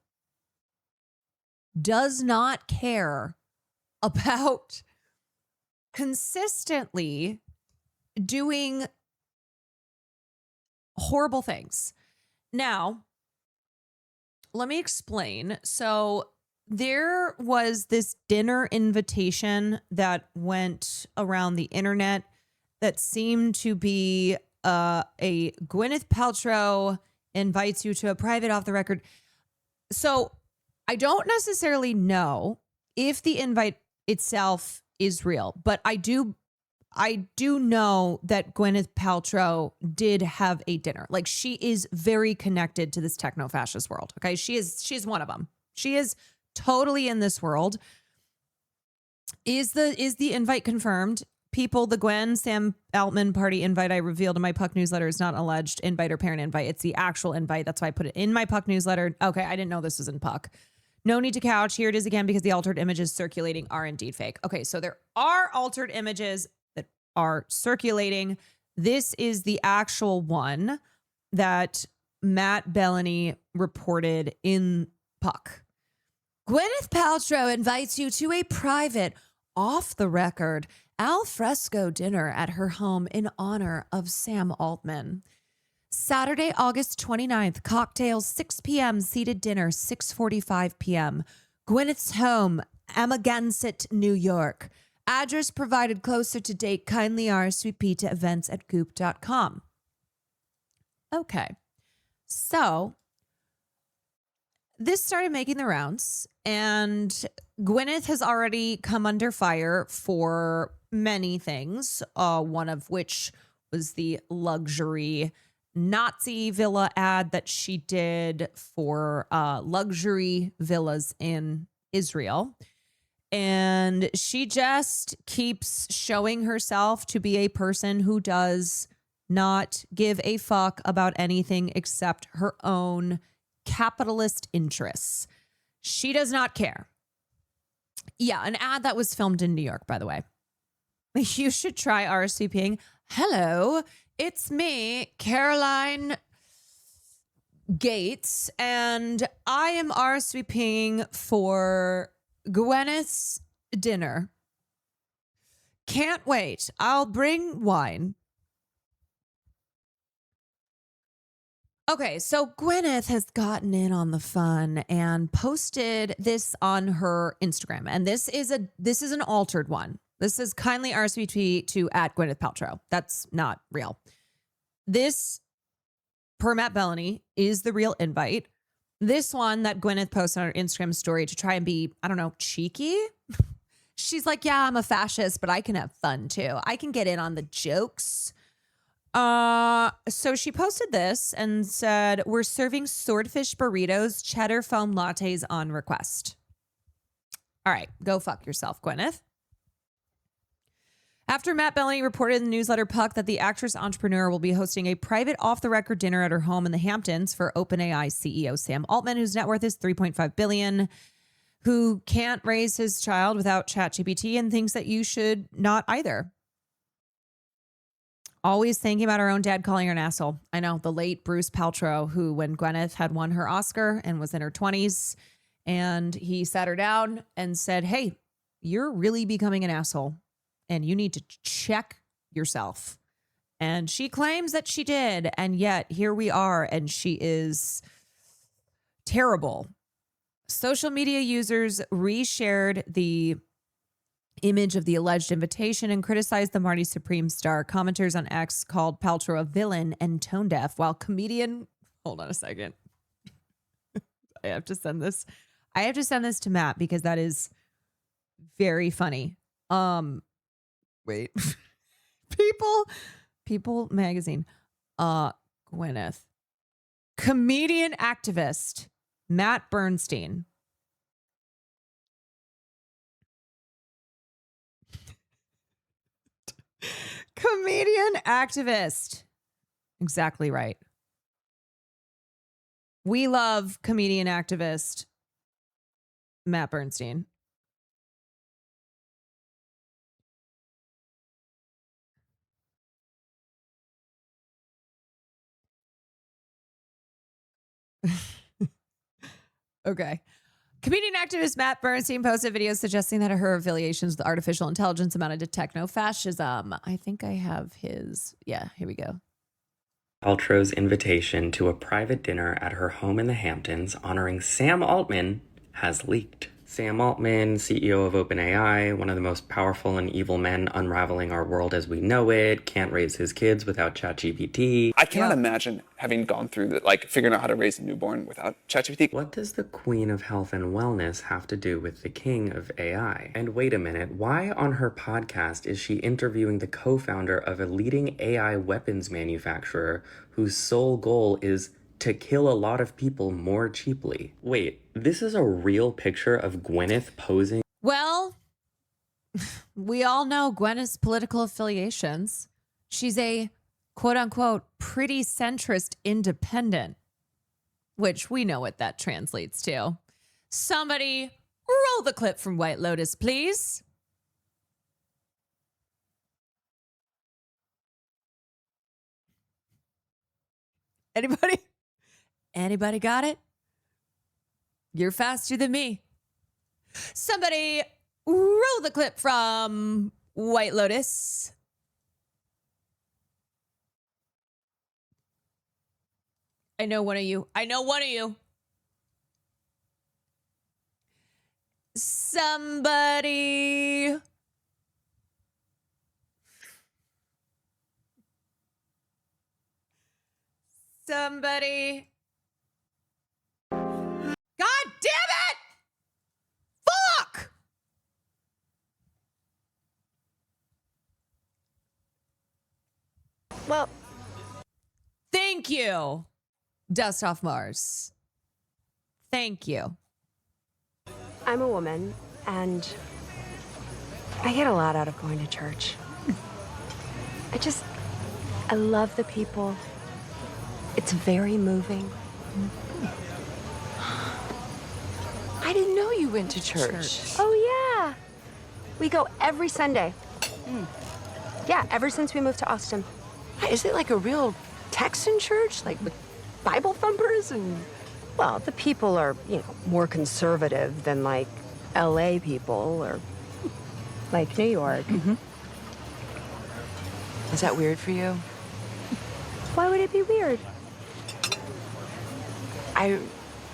does not care about consistently doing horrible things. Now, let me explain. So there was this dinner invitation that went around the internet that seemed to be a Gwyneth Paltrow invites you to a private off the record. So I don't necessarily know if the invite itself is real, but I do I do know that Gwyneth Paltrow did have a dinner. Like, she is very connected to this techno-fascist world. Okay, she's one of them. She is totally in this world. Is the invite confirmed? People, the Gwen Sam Altman party invite I revealed in my Puck newsletter is not an alleged invite or parent invite. It's the actual invite. That's why I put it in my Puck newsletter. Okay, I didn't know this was in Puck. No need to couch. Here it is again because the altered images circulating are indeed fake. Okay, so there are altered images that are circulating. This is the actual one that Matt Bellany reported in Puck. Gwyneth Paltrow invites you to a private, off-the-record, al fresco dinner at her home in honor of Sam Altman. Saturday, August 29th, cocktails 6 p.m., seated dinner 6:45 p.m. Gwyneth's home, Amagansett, New York. Address provided closer to date. Kindly RSVP to events@goop.com. Okay, so this started making the rounds, and Gwyneth has already come under fire for many things, one of which was the luxury Nazi villa ad that she did for luxury villas in Israel. And she just keeps showing herself to be a person who does not give a fuck about anything except her own capitalist interests. She does not care. Yeah, an ad that was filmed in New York, by the way. You should try RSVPing. Hello, it's me, Caroline Gates, and I am RSVPing for Gwyneth's dinner. Can't wait. I'll bring wine. Okay, so Gwyneth has gotten in on the fun and posted this on her Instagram. And this is an altered one. This is kindly RSVP to @Gwyneth Paltrow. That's not real. This, per Matt Bellany, is the real invite. This one that Gwyneth posted on her Instagram story to try and be, I don't know, cheeky. She's like, yeah, I'm a fascist, but I can have fun too. I can get in on the jokes. So she posted this and said, we're serving swordfish burritos, cheddar foam lattes on request. All right, go fuck yourself, Gwyneth. After Matt Bellany reported in the newsletter Puck that the actress entrepreneur will be hosting a private off-the-record dinner at her home in the Hamptons for OpenAI CEO Sam Altman, whose net worth is $3.5 billion, who can't raise his child without ChatGPT and thinks that you should not either. Always thinking about her own dad calling her an asshole. I know, the late Bruce Paltrow, who when Gwyneth had won her Oscar and was in her 20s, and he sat her down and said, hey, you're really becoming an asshole and you need to check yourself. And she claims that she did. And yet here we are, and she is terrible. Social media users reshared the image of the alleged invitation and criticized the Marty Supreme star. Commenters on X called Paltrow a villain and tone deaf, while comedian, hold on a second. I have to send this to Matt because that is very funny. Wait. People magazine. Gwyneth. Comedian activist Matt Bernstein. Comedian activist. Exactly right. We love comedian activist Matt Bernstein. Okay. Comedian activist Matt Bernstein posted videos suggesting that her affiliations with artificial intelligence amounted to techno-fascism. I think I have his. Yeah, here we go. Paltrow's invitation to a private dinner at her home in the Hamptons honoring Sam Altman has leaked. Sam Altman, CEO of OpenAI, one of the most powerful and evil men unraveling our world as we know it, can't raise his kids without ChatGPT. I cannot imagine having gone through the, like, figuring out how to raise a newborn without ChatGPT. What does the Queen of Health and Wellness have to do with the King of AI? And wait a minute, why on her podcast is she interviewing the co-founder of a leading AI weapons manufacturer whose sole goal is to kill a lot of people more cheaply? Wait, this is a real picture of Gwyneth posing? Well, we all know Gwyneth's political affiliations. She's a quote unquote pretty centrist independent, which we know what that translates to. Somebody roll the clip from White Lotus, please. Anybody? Anybody got it? You're faster than me. Somebody roll the clip from White Lotus. I know one of you. I know one of you. Somebody. Somebody. God damn it! Fuck! Well, thank you, Dust Off Mars. Thank you. I'm a woman, and I get a lot out of going to church. I love the people. It's very moving. I didn't know you went to church. Oh, yeah. We go every Sunday. Yeah, ever since we moved to Austin. Is it like a real Texan church? Like with Bible thumpers and... Well, the people are, more conservative than, like, LA people or, like, New York. Is that weird for you? Why would it be weird? I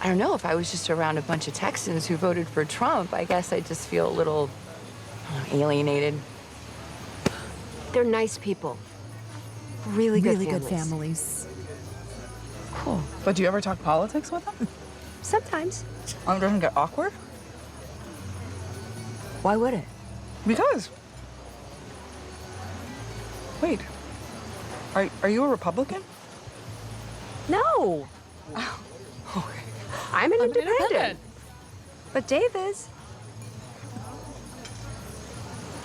don't know. If I was just around a bunch of Texans who voted for Trump, I guess I'd just feel a little alienated. They're nice people. Really good families. Cool. But do you ever talk politics with them? Sometimes. It doesn't get awkward? Why would it? Because. Wait. Are you a Republican? No. Okay. I'm an independent. But Dave is.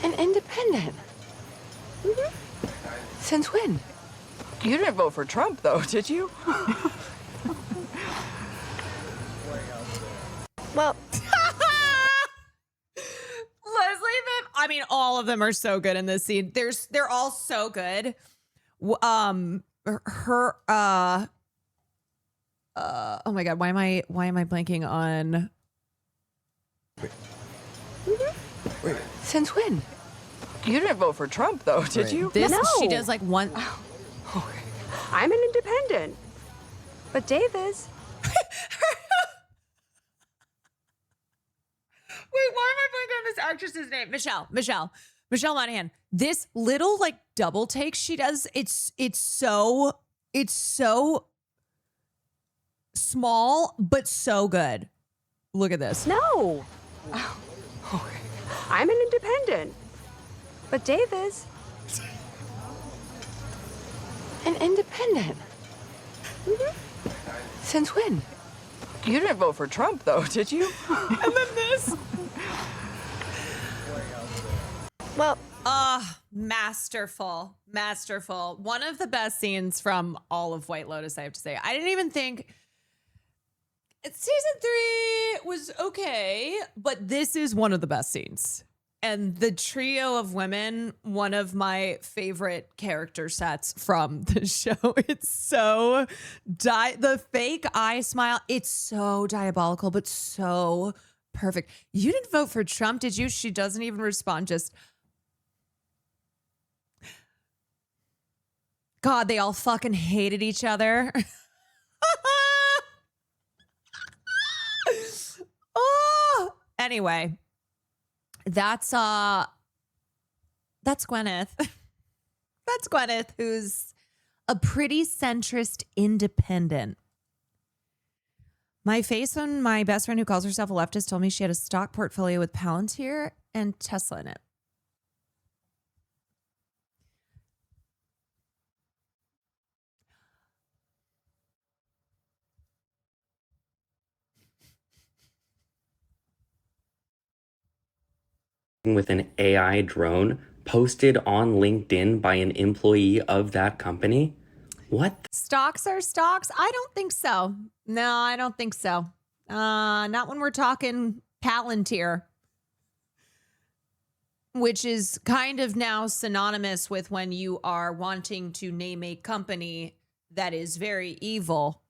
An independent? Since when? You didn't vote for Trump, though, did you? Well, Leslie, I mean, all of them are so good in this scene. They're all so good. Oh my God, why am I blanking on? Wait. Since when? You didn't vote for Trump, though, did you? This, No. she does like one. Okay. I'm an independent. But Dave is. Wait, why am I blanking on this actress's name? Michelle Monaghan. This little like double take she does, it's so small but so good. Look at this. No. Okay. I'm an independent. But Dave is. An independent? Since when? You didn't vote for Trump, though, did you? And then this. Well, masterful. One of the best scenes from all of White Lotus, I have to say. I didn't even think season 3 was okay, but this is one of the best scenes. And the trio of women, one of my favorite character sets from the show. It's so the fake eye smile. It's so diabolical, but so perfect. You didn't vote for Trump, did you? She doesn't even respond. Just God, they all fucking hated each other. Oh, Anyway, that's Gwyneth. That's Gwyneth, who's a pretty centrist independent. My face when my best friend who calls herself a leftist told me she had a stock portfolio with Palantir and Tesla in it. With an AI drone posted on LinkedIn by an employee of that company? What? Stocks are stocks? I don't think so. No, I don't think so. Not when we're talking Palantir, which is kind of now synonymous with when you are wanting to name a company that is very evil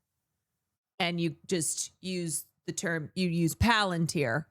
and you just use the term, you use Palantir.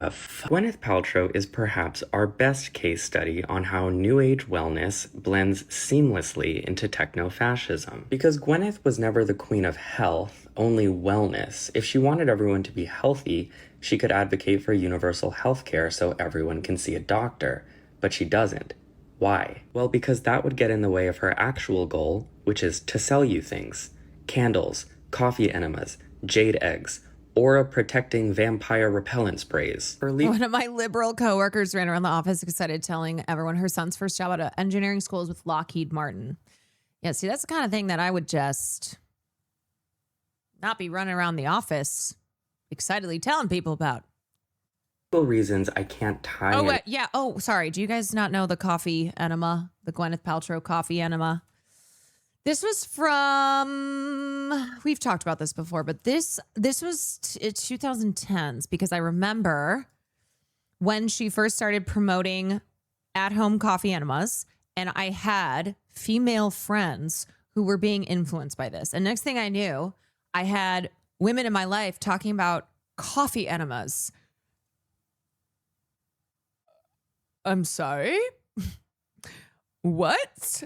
Gwyneth Paltrow is perhaps our best case study on how New Age wellness blends seamlessly into techno-fascism. Because Gwyneth was never the queen of health, only wellness. If she wanted everyone to be healthy, she could advocate for universal health care so everyone can see a doctor. But she doesn't. Why? Well, because that would get in the way of her actual goal, which is to sell you things. Candles, coffee enemas, jade eggs, aura protecting vampire repellent sprays. One of my liberal coworkers ran around the office excited, telling everyone her son's first job at an engineering school is with Lockheed Martin. Yeah, see, that's the kind of thing that I would just not be running around the office excitedly telling people about. Reasons I can't tie. Oh, yeah. Oh, sorry. Do you guys not know the coffee enema, the Gwyneth Paltrow coffee enema? This was from, we've talked about this before, but this was 2010s, because I remember when she first started promoting at-home coffee enemas, and I had female friends who were being influenced by this. And next thing I knew, I had women in my life talking about coffee enemas. I'm sorry? What?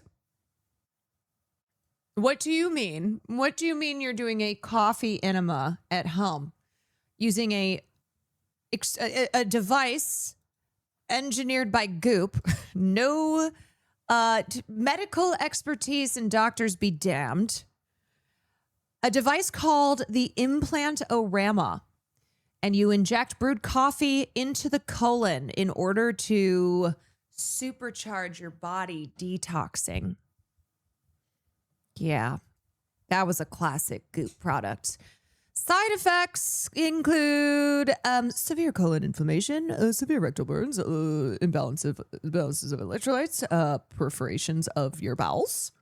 What do you mean? What do you mean you're doing a coffee enema at home using a device engineered by Goop? No medical expertise and doctors be damned. A device called the Implantorama. And you inject brewed coffee into the colon in order to supercharge your body detoxing. Yeah, that was a classic Goop product. Side effects include severe colon inflammation, severe rectal burns, imbalances of electrolytes, perforations of your bowels.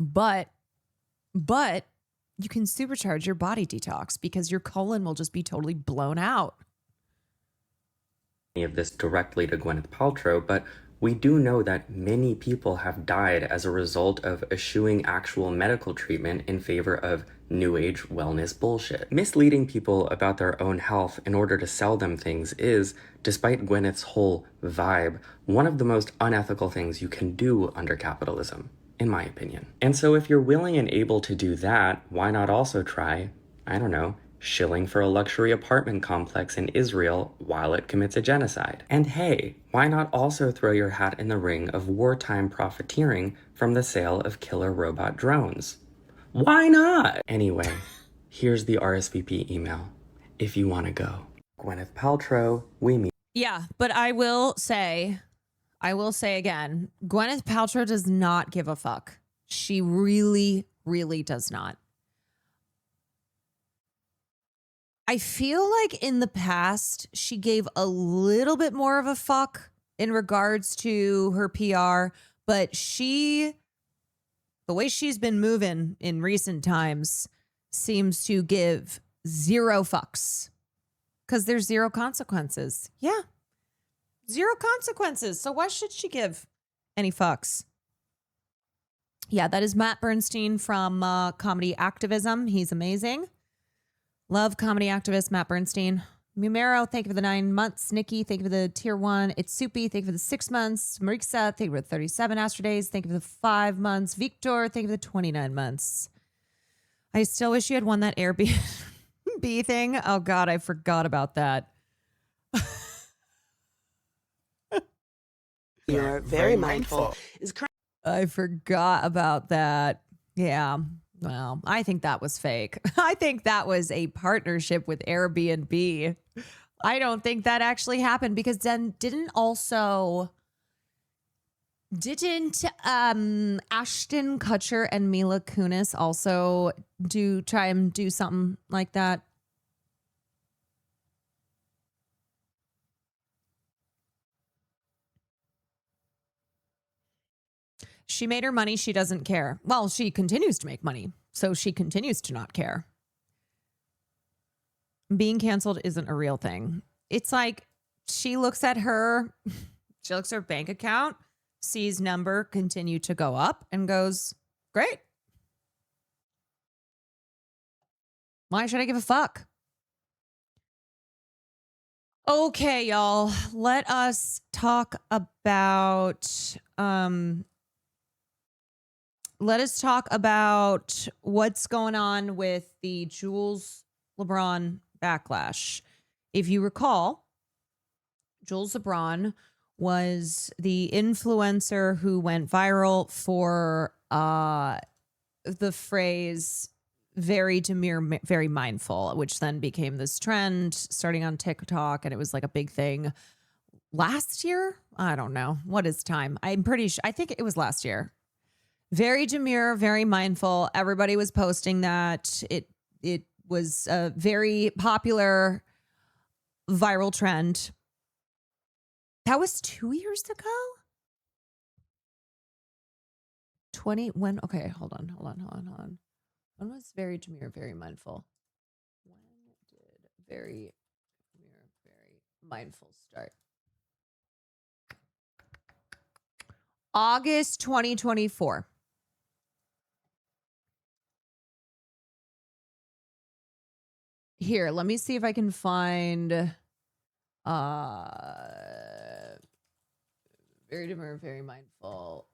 But you can supercharge your body detox because your colon will just be totally blown out. Of this directly to Gwyneth Paltrow, but we do know that many people have died as a result of eschewing actual medical treatment in favor of New Age wellness bullshit. Misleading people about their own health in order to sell them things is, despite Gwyneth's whole vibe, one of the most unethical things you can do under capitalism, in my opinion. And so if you're willing and able to do that, why not also try, I don't know, shilling for a luxury apartment complex in Israel while it commits a genocide? And hey, why not also throw your hat in the ring of wartime profiteering from the sale of killer robot drones? Why not? Anyway, here's the RSVP email if you want to go. Gwyneth Paltrow, we meet. Yeah, but I will say again, Gwyneth Paltrow does not give a fuck. She really, really does not. I feel like in the past, she gave a little bit more of a fuck in regards to her PR, but the way she's been moving in recent times seems to give zero fucks because there's zero consequences. Yeah. Zero consequences. So why should she give any fucks? Yeah, that is Matt Bernstein from Comedy Activism. He's amazing. Love comedy activist Matt Bernstein. Mumero, thank you for the 9 months. Nikki, thank you for the tier 1. It's Soupy, thank you for the 6 months. Marisa, thank you for the 37 Astro Days. Thank you for the 5 months. Victor, thank you for the 29 months. I still wish you had won that Airbnb thing. Oh God, I forgot about that. You're very mindful. I forgot about that. Yeah. Well, I think that was fake. I think that was a partnership with Airbnb. I don't think that actually happened because then didn't Ashton Kutcher and Mila Kunis also try and do something like that? She made her money. She doesn't care. Well, she continues to make money, so she continues to not care. Being canceled isn't a real thing. It's like she looks at her bank account, sees number continue to go up and goes, great. Why should I give a fuck? Okay, y'all. Let us talk about what's going on with the Jools Lebron backlash. If you recall, Jools Lebron was the influencer who went viral for the phrase very demure, very mindful, which then became this trend starting on TikTok. And it was like a big thing last year. I don't know. What is time? I'm pretty sure. I think it was last year. Very demure, very mindful. Everybody was posting that. It was a very popular viral trend. That was 2 years ago? Okay, hold on. When was very demure, very mindful? When did very demure, very mindful start? August 2024. Here, let me see if I can find very demure, very mindful.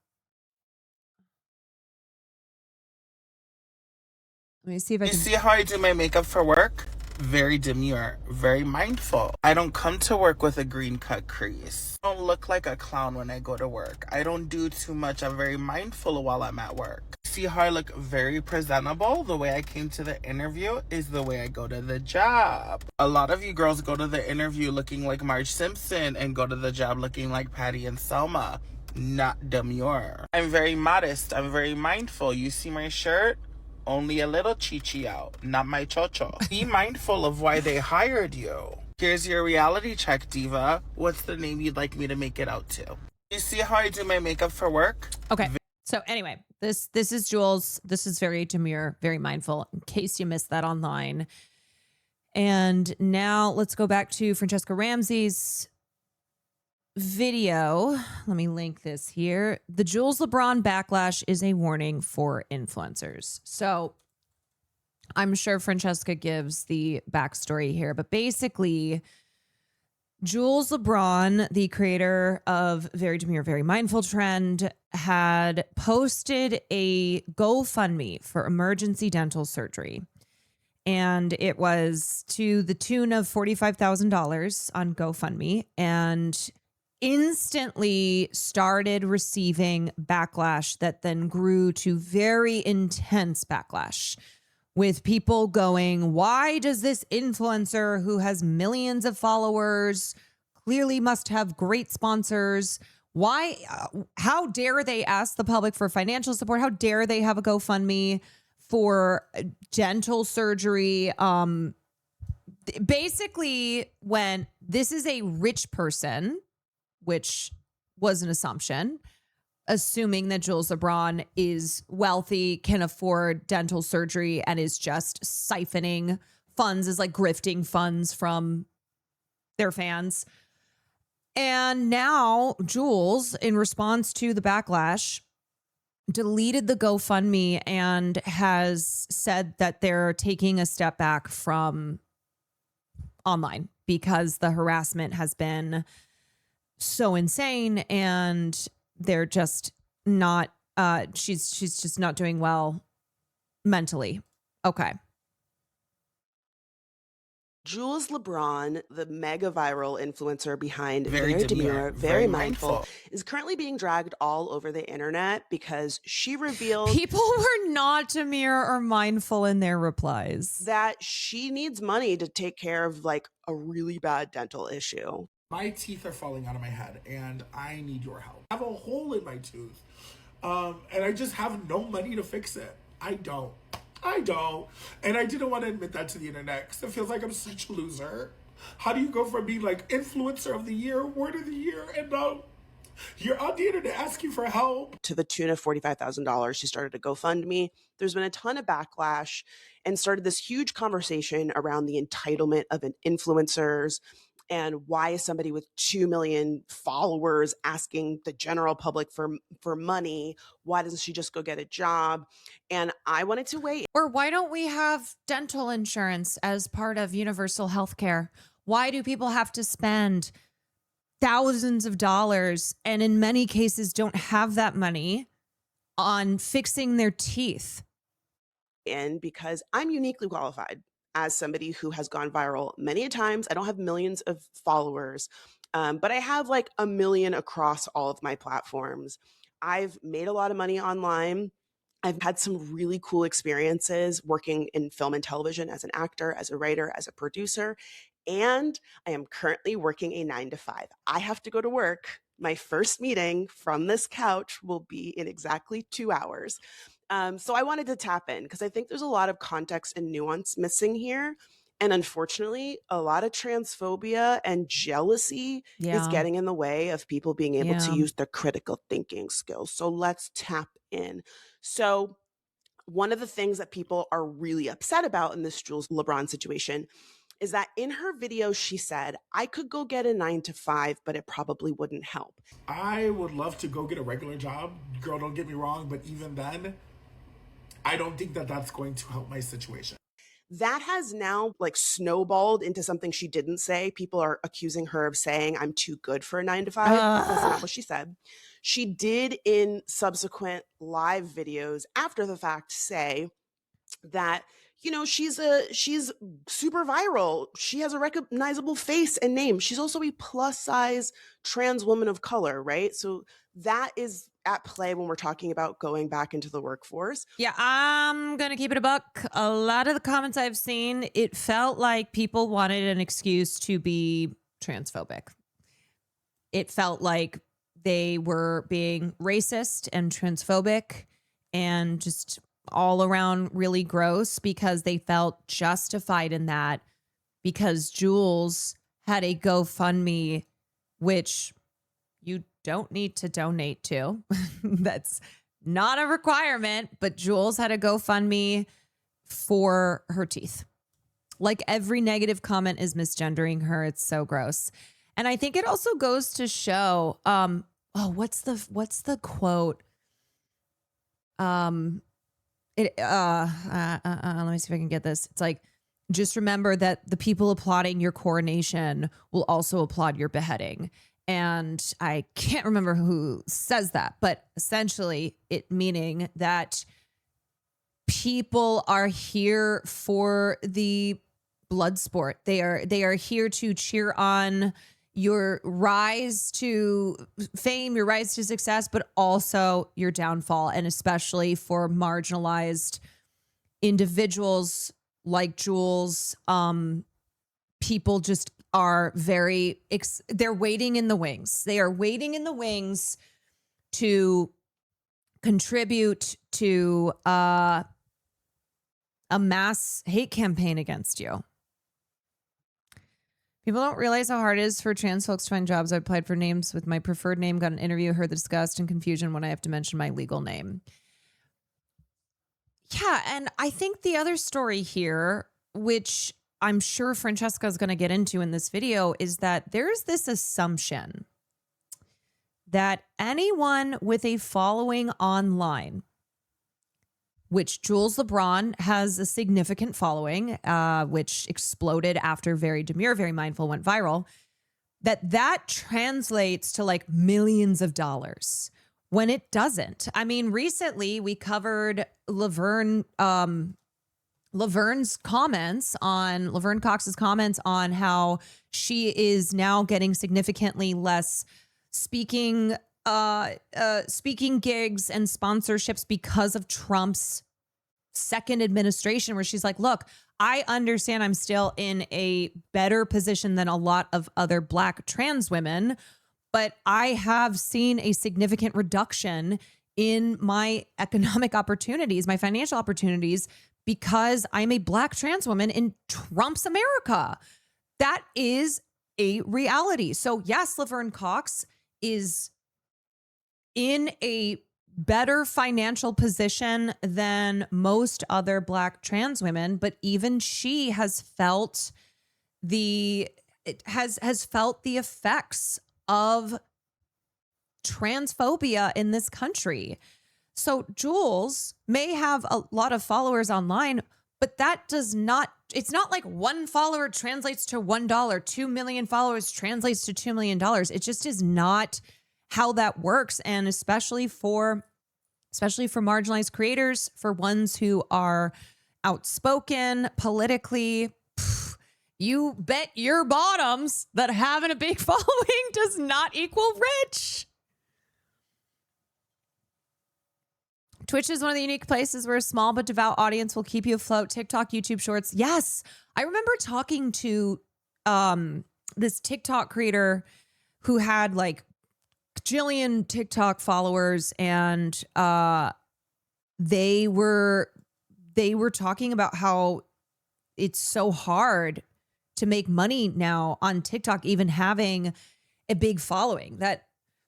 Let me see if I can see how I do my makeup for work? Very demure, very mindful. I don't come to work with a green cut crease. I don't look like a clown when I go to work. I don't do too much. I'm very mindful while I'm at work. See how I look very presentable? The way I came to the interview is the way I go to the job. A lot of you girls go to the interview looking like Marge Simpson and go to the job looking like Patty and Selma. Not demure. I'm very modest. I'm very mindful. You see my shirt? Only a little chichi out, not my chocho. Be mindful of why they hired you. Here's your reality check, diva. What's the name you'd like me to make it out to? You see how I do my makeup for work? Okay. So anyway, this is Jools. This is very demure, very mindful, in case you missed that online. And now let's go back to Franchesca Ramsey's video. Let me link this here. The Jools Lebron backlash is a warning for influencers. So I'm sure Francesca gives the backstory here, but basically Jools Lebron, the creator of Very Demure, Very Mindful Trend, had posted a GoFundMe for emergency dental surgery. And it was to the tune of $45,000 on GoFundMe, and instantly started receiving backlash that then grew to very intense backlash, with people going, why does this influencer who has millions of followers, clearly must have great sponsors, why, how dare they ask the public for financial support? How dare they have a GoFundMe for dental surgery? Basically, when this is a rich person, which was an assumption, assuming that Jools Lebron is wealthy, can afford dental surgery, and is just siphoning funds, is like grifting funds from their fans. And now Jools, in response to the backlash, deleted the GoFundMe and has said that they're taking a step back from online because the harassment has been so insane, and they're just not she's just not doing well mentally. Okay. Jools Lebron, the mega viral influencer behind Very Very demure, Demure, very Very Mindful, mindful. is currently being dragged all over the internet because she revealed People were not demure or mindful in their replies. that she needs money to take care of like a really bad dental issue. My teeth are falling out of my head and I need your help. I have a hole in my tooth and I just have no money to fix it. I don't. And I didn't want to admit that to the internet because it feels like I'm such a loser. How do you go from being like influencer of the year, word of the year, and you're on the internet asking for help? To the tune of $45,000, she started a GoFundMe. There's been a ton of backlash and started this huge conversation around the entitlement of influencers and why is somebody with 2 million followers asking the general public for money? Why doesn't she just go get a job? And I wanted to weigh. Or why don't we have dental insurance as part of universal health care? Why do people have to spend thousands of dollars and in many cases don't have that money on fixing their teeth? Because I'm uniquely qualified as somebody who has gone viral many a times. I don't have millions of followers, but I have like 1 million across all of my platforms. I've made a lot of money online. I've had some really cool experiences working in film and television as an actor, as a writer, as a producer, and I am currently working a 9-to-5. I have to go to work. My first meeting from this couch will be in exactly 2 hours. So I wanted to tap in because I think there's a lot of context and nuance missing here. And unfortunately, a lot of transphobia and jealousy is Yeah. getting in the way of people being able to Yeah. use their critical thinking skills. So let's tap in. So one of the things that people are really upset about in this Jools Lebron situation is that in her video, she said, I could go get a 9-to-5, but it probably wouldn't help. I would love to go get a regular job. Girl, don't get me wrong, but even then, I don't think that that's going to help my situation. That has now like snowballed into something she didn't say. People are accusing her of saying I'm too good for a 9-to-5. That's not what she said. She did in subsequent live videos after the fact say that, you know, she's super viral. She has a recognizable face and name. She's also a plus size trans woman of color, right? So that is at play when we're talking about going back into the workforce. Yeah, I'm going to keep it a buck. A lot of the comments I've seen, it felt like people wanted an excuse to be transphobic. It felt like they were being racist and transphobic and just all around really gross because they felt justified in that because Jools had a GoFundMe, which you don't need to donate to. That's not a requirement, but Jools had a GoFundMe for her teeth. Like every negative comment is misgendering her. It's so gross. And I think it also goes to show, what's the quote? Let me see if I can get this. It's like, just remember that the people applauding your coronation will also applaud your beheading. And I can't remember who says that, but essentially it meaning that people are here for the blood sport. They are here to cheer on your rise to fame, your rise to success, but also your downfall. And especially for marginalized individuals like Jools, people just are they're waiting in the wings. They are waiting in the wings to contribute to a mass hate campaign against you. People don't realize how hard it is for trans folks to find jobs. I applied for names with my preferred name, got an interview, heard the disgust and confusion when I have to mention my legal name. Yeah, and I think the other story here, which I'm sure Francesca is going to get into in this video, is that there's this assumption that anyone with a following online, which Jools Lebron has a significant following, which exploded after Very Demure, Very Mindful went viral, that translates to like millions of dollars when it doesn't. I mean, recently we covered Laverne Laverne Cox's comments on how she is now getting significantly less speaking gigs and sponsorships because of Trump's second administration, where she's like, look, I understand I'm still in a better position than a lot of other Black trans women, but I have seen a significant reduction in my economic opportunities, my financial opportunities, because I'm a Black trans woman in Trump's America. That is a reality. So yes, Laverne Cox is in a better financial position than most other Black trans women, but even she has felt the effects of transphobia in this country. So Jools may have a lot of followers online, but that does not, it's not like one follower translates to $1, 2 million followers translates to $2 million. It just is not how that works. And especially for marginalized creators, for ones who are outspoken politically, you bet your bottoms that having a big following does not equal rich. Twitch is one of the unique places where a small but devout audience will keep you afloat. TikTok, YouTube Shorts. Yes. I remember talking to this TikTok creator who had like jillion TikTok followers, and they were talking about how it's so hard to make money now on TikTok, even having a big following. That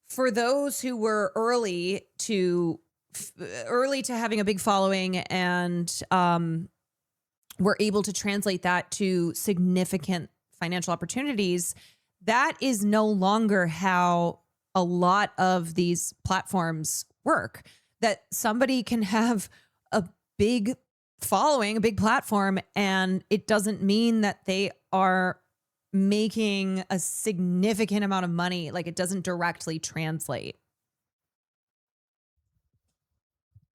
for those who were early to having a big following and were able to translate that to significant financial opportunities, that is no longer how a lot of these platforms work. That somebody can have a big following, a big platform, and it doesn't mean that they are making a significant amount of money. Like, it doesn't directly translate.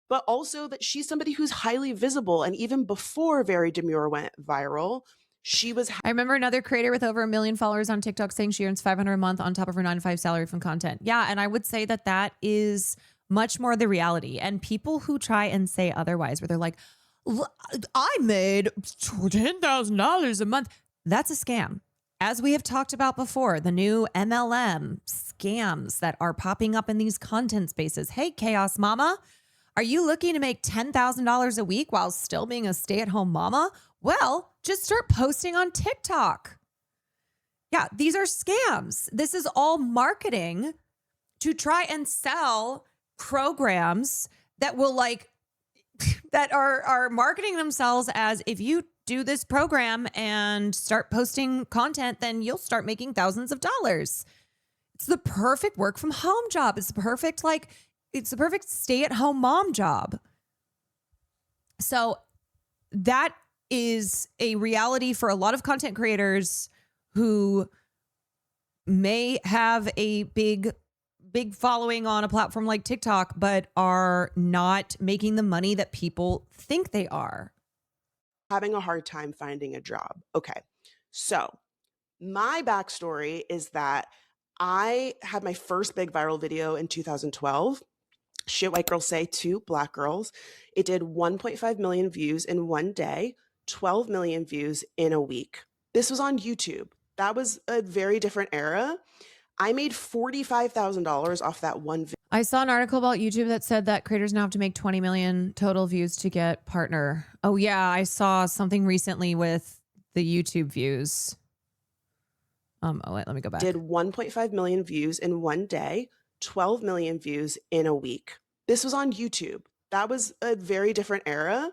But also that she's somebody who's highly visible. And even before Very Demure went viral, she was... I remember another creator with over 1 million followers on TikTok saying she earns $500 a month on top of her 9-to-5 salary from content. Yeah, and I would say that that is much more the reality. And people who try and say otherwise, where they're like, I made $10,000 a month. That's a scam. As we have talked about before, the new MLM scams that are popping up in these content spaces. Hey, Chaos Mama, are you looking to make $10,000 a week while still being a stay-at-home mama? Well, just start posting on TikTok. Yeah, these are scams. This is all marketing to try and sell programs that will that are marketing themselves as, if you do this program and start posting content, then you'll start making thousands of dollars. It's the perfect work from home job. It's the perfect stay-at-home mom job. So that is a reality for a lot of content creators who may have a big following on a platform like TikTok, but are not making the money that people think they are. Having a hard time finding a job. Okay. So my backstory is that I had my first big viral video in 2012. Shit White Girls Say to Black Girls. It did 1.5 million views in one day, 12 million views in a week. This was on YouTube. That was a very different era. I made $45,000 off that one video. I saw an article about YouTube that said that creators now have to make 20 million total views to get partner. Oh yeah, I saw something recently with the YouTube views. Let me go back. Did 1.5 million views in one day, 12 million views in a week. This was on YouTube. That was a very different era.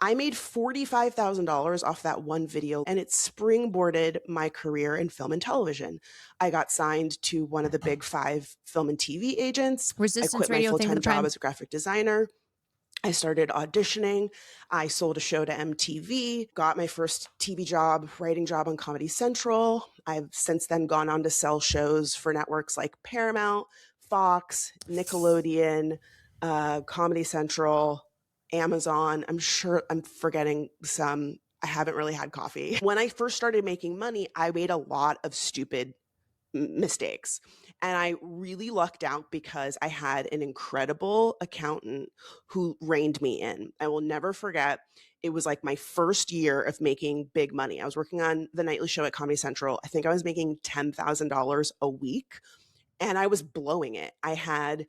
I made $45,000 off that one video, and it springboarded my career in film and television. I got signed to one of the big 5 film and TV agents. Resistance I quit Radio my thing full-time with Prime. job as a graphic designer. I started auditioning. I sold a show to MTV, got my first TV job, writing job on Comedy Central. I've since then gone on to sell shows for networks like Paramount, Fox, Nickelodeon, Comedy Central, Amazon. I'm sure I'm forgetting some. I haven't really had coffee. When I first started making money, I made a lot of stupid mistakes. And I really lucked out because I had an incredible accountant who reined me in. I will never forget. It was like my first year of making big money. I was working on the nightly show at Comedy Central. I think I was making $10,000 a week and I was blowing it. I had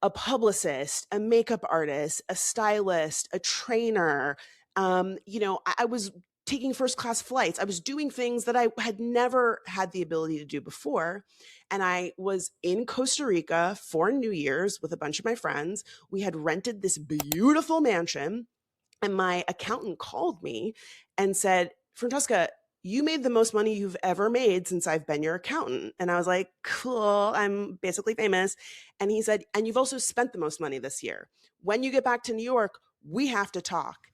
a publicist, a makeup artist, a stylist, a trainer. I was taking first class flights. I was doing things that I had never had the ability to do before. And I was in Costa Rica for New Year's with a bunch of my friends. We had rented this beautiful mansion, and my accountant called me and said, Francesca, you made the most money you've ever made since I've been your accountant. And I was like, cool, I'm basically famous. And he said, and you've also spent the most money this year. When you get back to New York, we have to talk.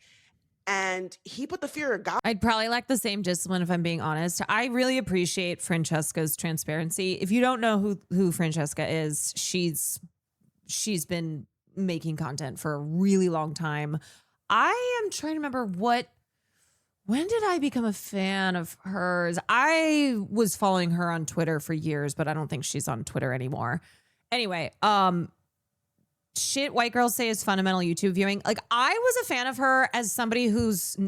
And he put the fear of God. I'd probably lack the same discipline if I'm being honest. I really appreciate Francesca's transparency. If you don't know who Francesca is, she's been making content for a really long time. I am trying to remember when did I become a fan of hers? I was following her on Twitter for years, but I don't think she's on Twitter anymore. Anyway, shit white girls say is fundamental YouTube viewing. Like, I was a fan of her as somebody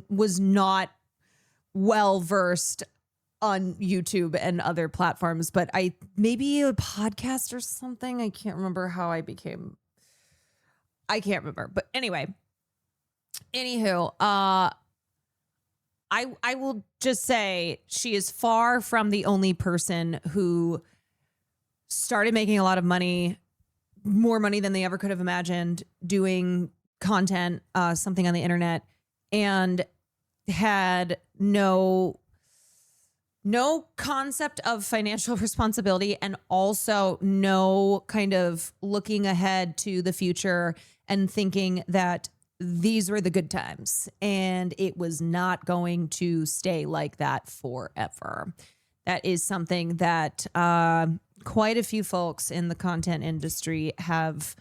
was not well versed on YouTube and other platforms, but maybe a podcast or something. I can't remember how I can't remember. But anyway, anywho, I will just say she is far from the only person who started making a lot of money, more money than they ever could have imagined, doing content, something on the internet, and had no concept of financial responsibility, and also no kind of looking ahead to the future and thinking that these were the good times and it was not going to stay like that forever. That is something that quite a few folks in the content industry have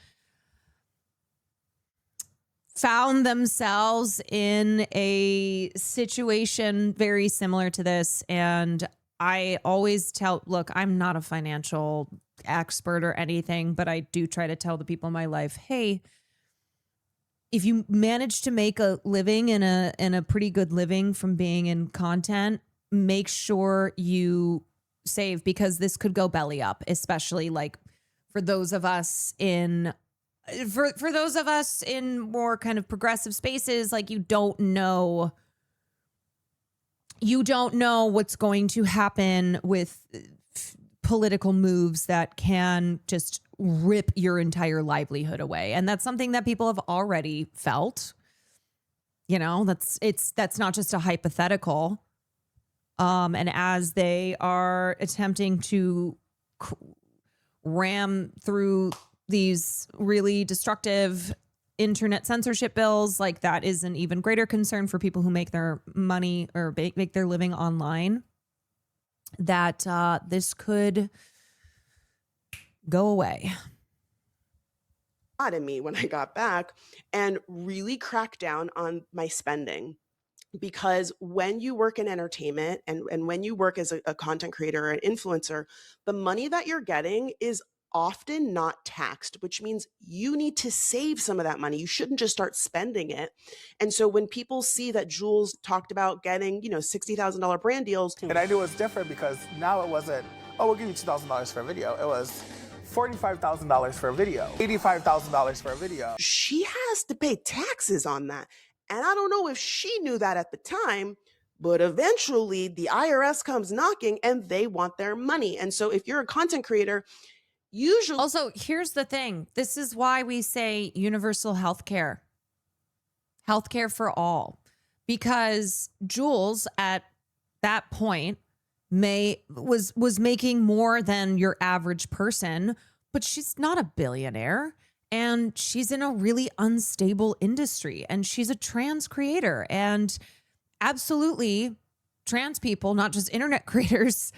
found themselves in a situation very similar to this. And I always look, I'm not a financial expert or anything, but I do try to tell the people in my life, hey, if you manage to make a living in a pretty good living from being in content, make sure you save, because this could go belly up, especially like for those of us in more kind of progressive spaces. Like, you don't know what's going to happen with political moves that can just rip your entire livelihood away. And that's something that people have already felt. You know, that's not just a hypothetical. And as they are attempting to ram through these really destructive internet censorship bills, like, that is an even greater concern for people who make their money or make their living online, that this could go away. In me when I got back, and really crack down on my spending. Because when you work in entertainment and when you work as a content creator or an influencer, the money that you're getting is often not taxed, which means you need to save some of that money. You shouldn't just start spending it. And so when people see that Jools talked about getting, $60,000 brand deals. And I knew it was different because now it wasn't, oh, we'll give you $2,000 for a video. It was $45,000 for a video, $85,000 for a video. She has to pay taxes on that. And I don't know if she knew that at the time, but eventually the IRS comes knocking and they want their money. And so if you're a content creator, usually... Also, here's the thing. This is why we say universal healthcare. Healthcare for all. Because Jools at that point was making more than your average person, but she's not a billionaire. And she's in a really unstable industry, and she's a trans creator, and absolutely trans people, not just internet creators,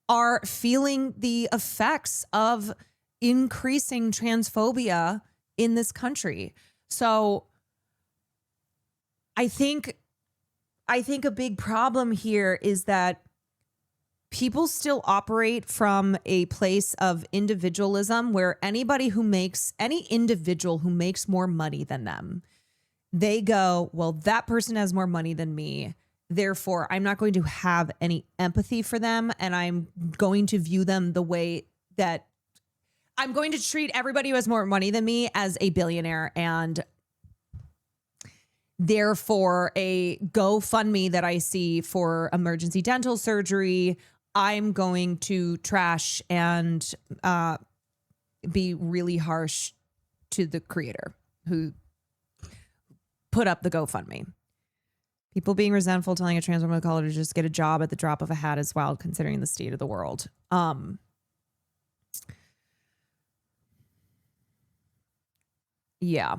are feeling the effects of increasing transphobia in this country. So I think a big problem here is that people still operate from a place of individualism where any individual who makes more money than them, they go, well, that person has more money than me. Therefore, I'm not going to have any empathy for them. And I'm going to view them the way that I'm going to treat everybody who has more money than me as a billionaire. And therefore, a GoFundMe that I see for emergency dental surgery, I'm going to trash and be really harsh to the creator who put up the GoFundMe. People being resentful, telling a trans woman of color to just get a job at the drop of a hat is wild, considering the state of the world. Yeah.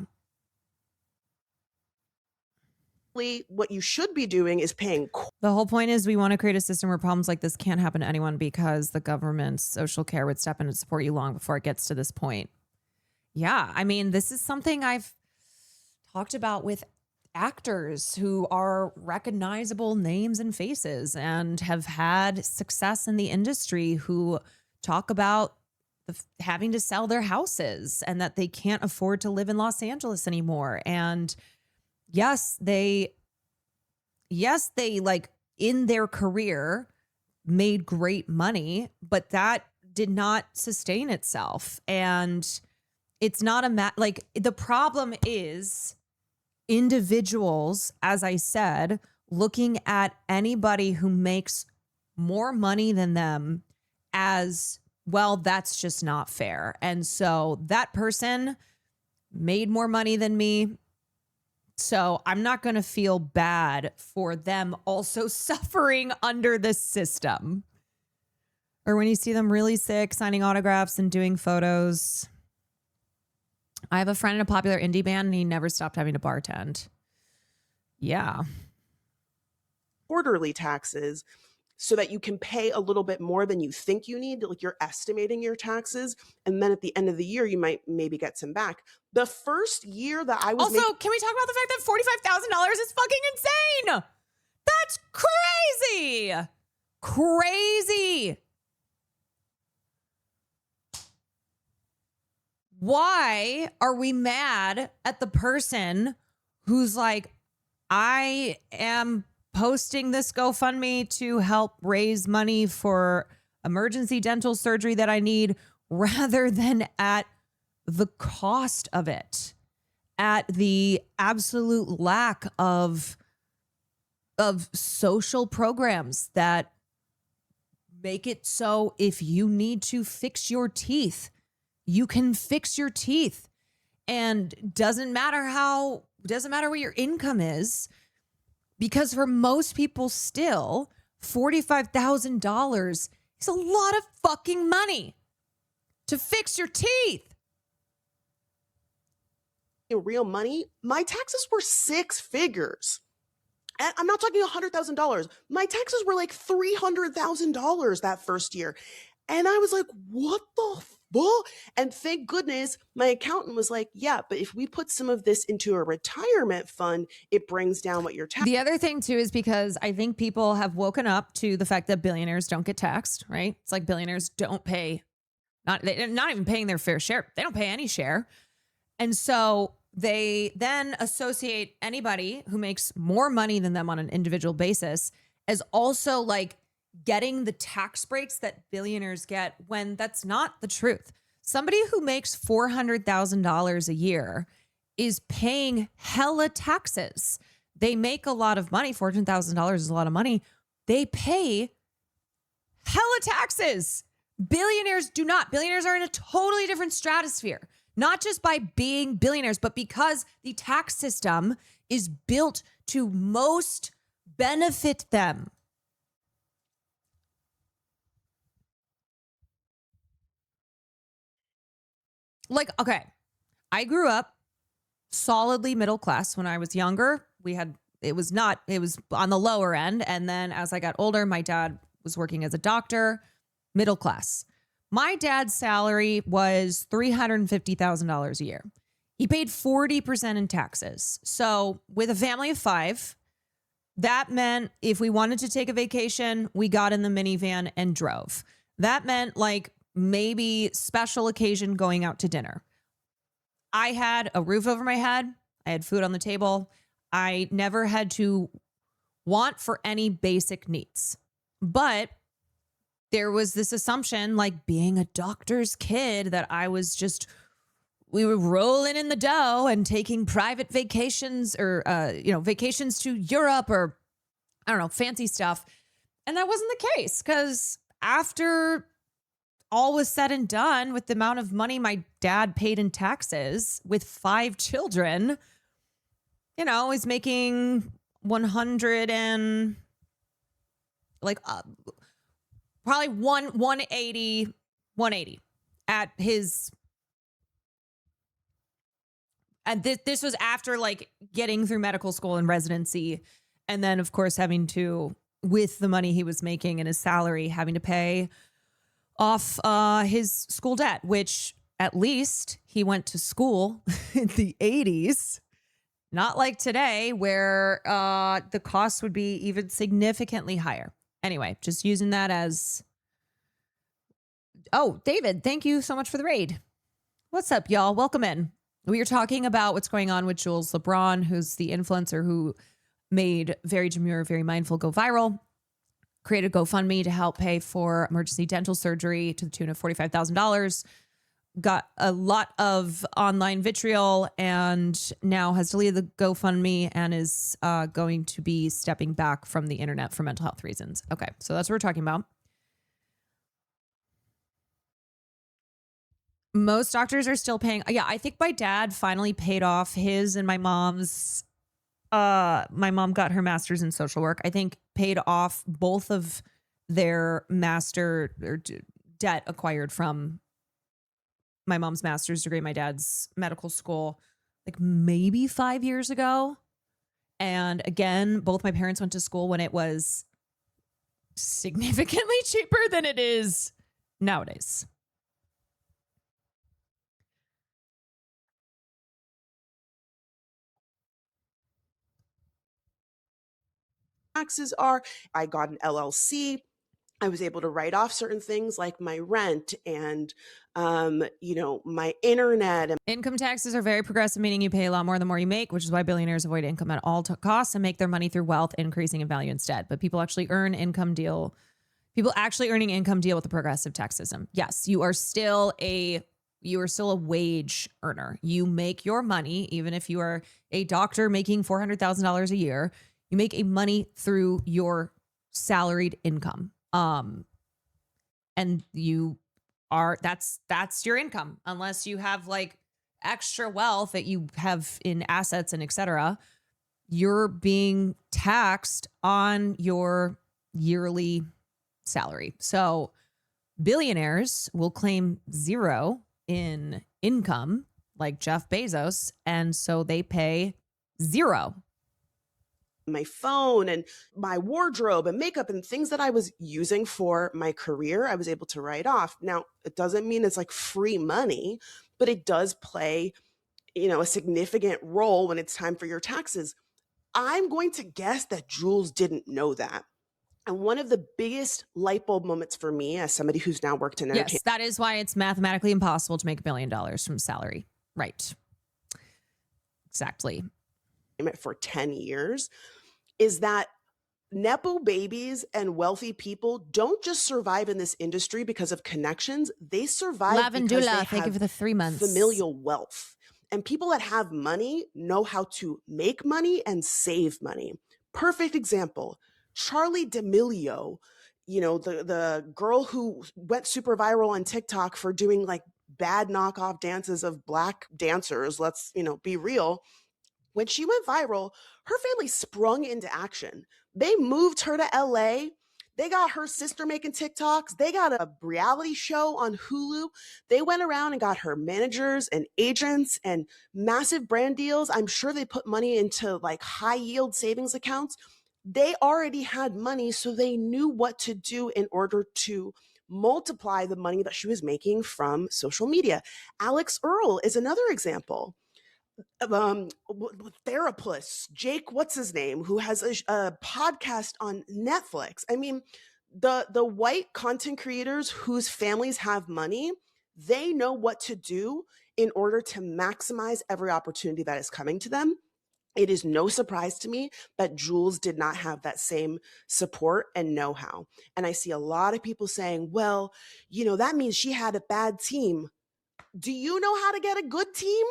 What you should be doing is paying. The whole point is we want to create a system where problems like this can't happen to anyone because the government's social care would step in and support you long before it gets to this point. Yeah, I mean, this is something I've talked about with actors who are recognizable names and faces and have had success in the industry who talk about having to sell their houses and that they can't afford to live in Los Angeles anymore. And yes, they like in their career made great money, but that did not sustain itself. And it's not like the problem is individuals, as I said, looking at anybody who makes more money than them as, well, that's just not fair. And so that person made more money than me, so I'm not going to feel bad for them also suffering under the system. Or when you see them really sick, signing autographs and doing photos. I have a friend in a popular indie band and he never stopped having to bartend. Yeah. Quarterly taxes so that you can pay a little bit more than you think you need. Like you're estimating your taxes. And then at the end of the year, you might maybe get some back. The first year that I was also, can we talk about the fact that $45,000 is fucking insane? That's crazy. Crazy. Why are we mad at the person who's like, I am posting this GoFundMe to help raise money for emergency dental surgery that I need, rather than at the cost of it, at the absolute lack of social programs that make it so if you need to fix your teeth, you can fix your teeth. And doesn't matter what your income is, because for most people still, $45,000 is a lot of fucking money to fix your teeth. Real money, my taxes were 6 figures. And I'm not talking $100,000. My taxes were like $300,000 that first year. And I was like, what the fuck? And thank goodness my accountant was like, yeah, but if we put some of this into a retirement fund, it brings down what your tax. The other thing too is because I think people have woken up to the fact that billionaires don't get taxed, right? It's like billionaires don't pay, they're not even paying their fair share. They don't pay any share. And so they then associate anybody who makes more money than them on an individual basis as also like getting the tax breaks that billionaires get, when that's not the truth. Somebody who makes $400,000 a year is paying hella taxes. They make a lot of money. $14,000 is a lot of money. They pay hella taxes. Billionaires do not. Billionaires are in a totally different stratosphere, not just by being billionaires, but because the tax system is built to most benefit them. Like, okay, I grew up solidly middle class when I was younger. It was on the lower end. And then as I got older, my dad was working as a doctor, middle class. My dad's salary was $350,000 a year. He paid 40% in taxes. So with a family of 5, that meant if we wanted to take a vacation, we got in the minivan and drove. That meant like maybe special occasion going out to dinner. I had a roof over my head. I had food on the table. I never had to want for any basic needs. But there was this assumption, like being a doctor's kid, that I was just, we were rolling in the dough and taking private vacations or, vacations to Europe or, I don't know, fancy stuff. And that wasn't the case, because after all was said and done, with the amount of money my dad paid in taxes with 5 children, he's making 100 and probably 180 at his. And this was after like getting through medical school and residency. And then, of course, having to, with the money he was making and his salary, having to pay off his school debt, which at least he went to school in the 80s. Not like today, where the costs would be even significantly higher. Anyway, just using that as... Oh, David, thank you so much for the raid. What's up, y'all? Welcome in. We are talking about what's going on with Jools Lebron, who's the influencer who made Very Demure, Very Mindful go viral, created GoFundMe to help pay for emergency dental surgery to the tune of $45,000, got a lot of online vitriol, and now has deleted the GoFundMe and is going to be stepping back from the internet for mental health reasons. Okay, so that's what we're talking about. Most doctors are still paying. Yeah, I think my dad finally paid off his and my mom's. My mom got her master's in social work. I think paid off both of their master or debt acquired from my mom's master's degree, my dad's medical school, like maybe 5 years ago. And again, both my parents went to school when it was significantly cheaper than it is nowadays. Taxes are. I got an LLC. I was able to write off certain things like my rent and, my internet. And income taxes are very progressive, meaning you pay a lot more the more you make, which is why billionaires avoid income at all costs and make their money through wealth increasing in value instead. But people actually earn income deal. People actually earning income deal with the progressive tax system. Yes, you are still a wage earner. You make your money, even if you are a doctor making $400,000 a year. You make a money through your salaried income. And you are, that's your income, unless you have like extra wealth that you have in assets and et cetera. You're being taxed on your yearly salary. So billionaires will claim 0 in income, like Jeff Bezos. And so they pay 0. My phone and my wardrobe and makeup and things that I was using for my career, I was able to write off. Now, it doesn't mean it's like free money, but it does play, a significant role when it's time for your taxes. I'm going to guess that Jools didn't know that. And one of the biggest light bulb moments for me as somebody who's now worked in entertainment. Yes, that is why it's mathematically impossible to make $1 billion from salary. Right. Exactly. For 10 years is that Nepo babies and wealthy people don't just survive in this industry because of connections. They survive because they have thank you for the 3 months. Familial wealth. And people that have money know how to make money and save money. Perfect example, Charli D'Amelio, the girl who went super viral on TikTok for doing like bad knockoff dances of Black dancers. Let's, be real. When she went viral, her family sprung into action. They moved her to LA. They got her sister making TikToks. They got a reality show on Hulu. They went around and got her managers and agents and massive brand deals. I'm sure they put money into like high yield savings accounts. They already had money, so they knew what to do in order to multiply the money that she was making from social media. Alex Earl is another example. Therapist Jake, what's his name, who has a podcast on Netflix. I mean, the white content creators whose families have money, they know what to do in order to maximize every opportunity that is coming to them. It is no surprise to me that Jules did not have that same support and know-how. And I see a lot of people saying, well, that means she had a bad team. Do you know how to get a good team?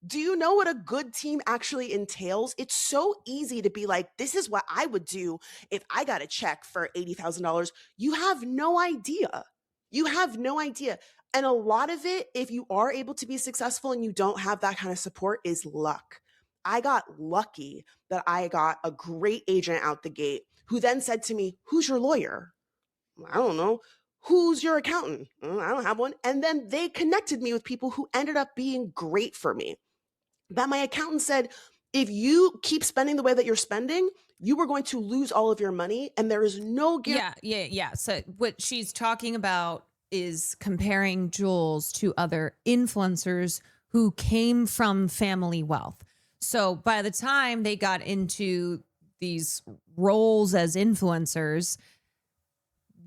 Do you know what a good team actually entails? It's so easy to be like, this is what I would do if I got a check for $80,000. You have no idea. You have no idea. And a lot of it, if you are able to be successful and you don't have that kind of support, is luck. I got lucky that I got a great agent out the gate who then said to me, who's your lawyer? I don't know. Who's your accountant? I don't have one. And then they connected me with people who ended up being great for me. That my accountant said, if you keep spending the way that you're spending, you are going to lose all of your money. And there is no guarantee. Yeah. So what she's talking about is comparing Jules to other influencers who came from family wealth. So by the time they got into these roles as influencers,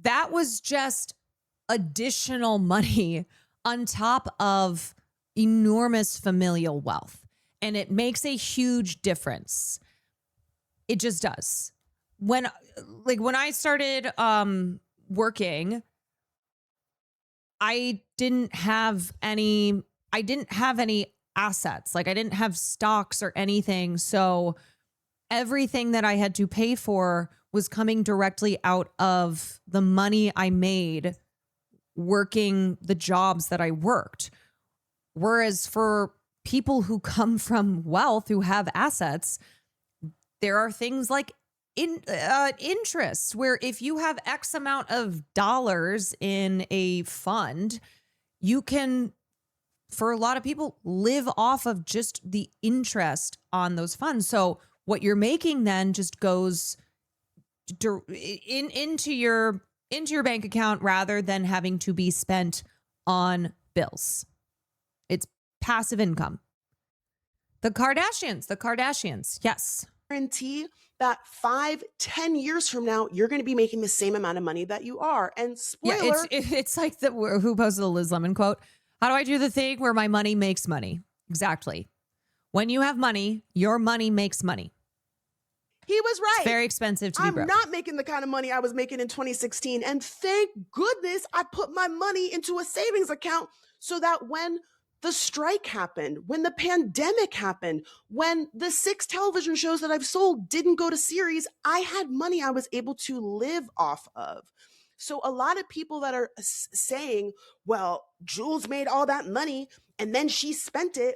that was just additional money on top of enormous familial wealth. And it makes a huge difference. It just does. When I started working, I didn't have any assets. Like, I didn't have stocks or anything. So everything that I had to pay for was coming directly out of the money I made working the jobs that I worked. Whereas for people who come from wealth, who have assets, there are things like interest, where if you have X amount of dollars in a fund, you can, for a lot of people, live off of just the interest on those funds. So what you're making then just goes into your bank account rather than having to be spent on bills. It's passive income. The Kardashians, yes. Guarantee that 5-10 years from now, you're going to be making the same amount of money that you are. And spoiler, yeah, it's like who posted the Liz Lemon quote? How do I do the thing where my money makes money? Exactly. When you have money, your money makes money. He was right. It's very expensive to be broke. I'm not making the kind of money I was making in 2016. And thank goodness I put my money into a savings account so that when the strike happened, when the pandemic happened, when the 6 television shows that I've sold didn't go to series, I had money I was able to live off of. So a lot of people that are saying, well, Jules made all that money and then she spent it.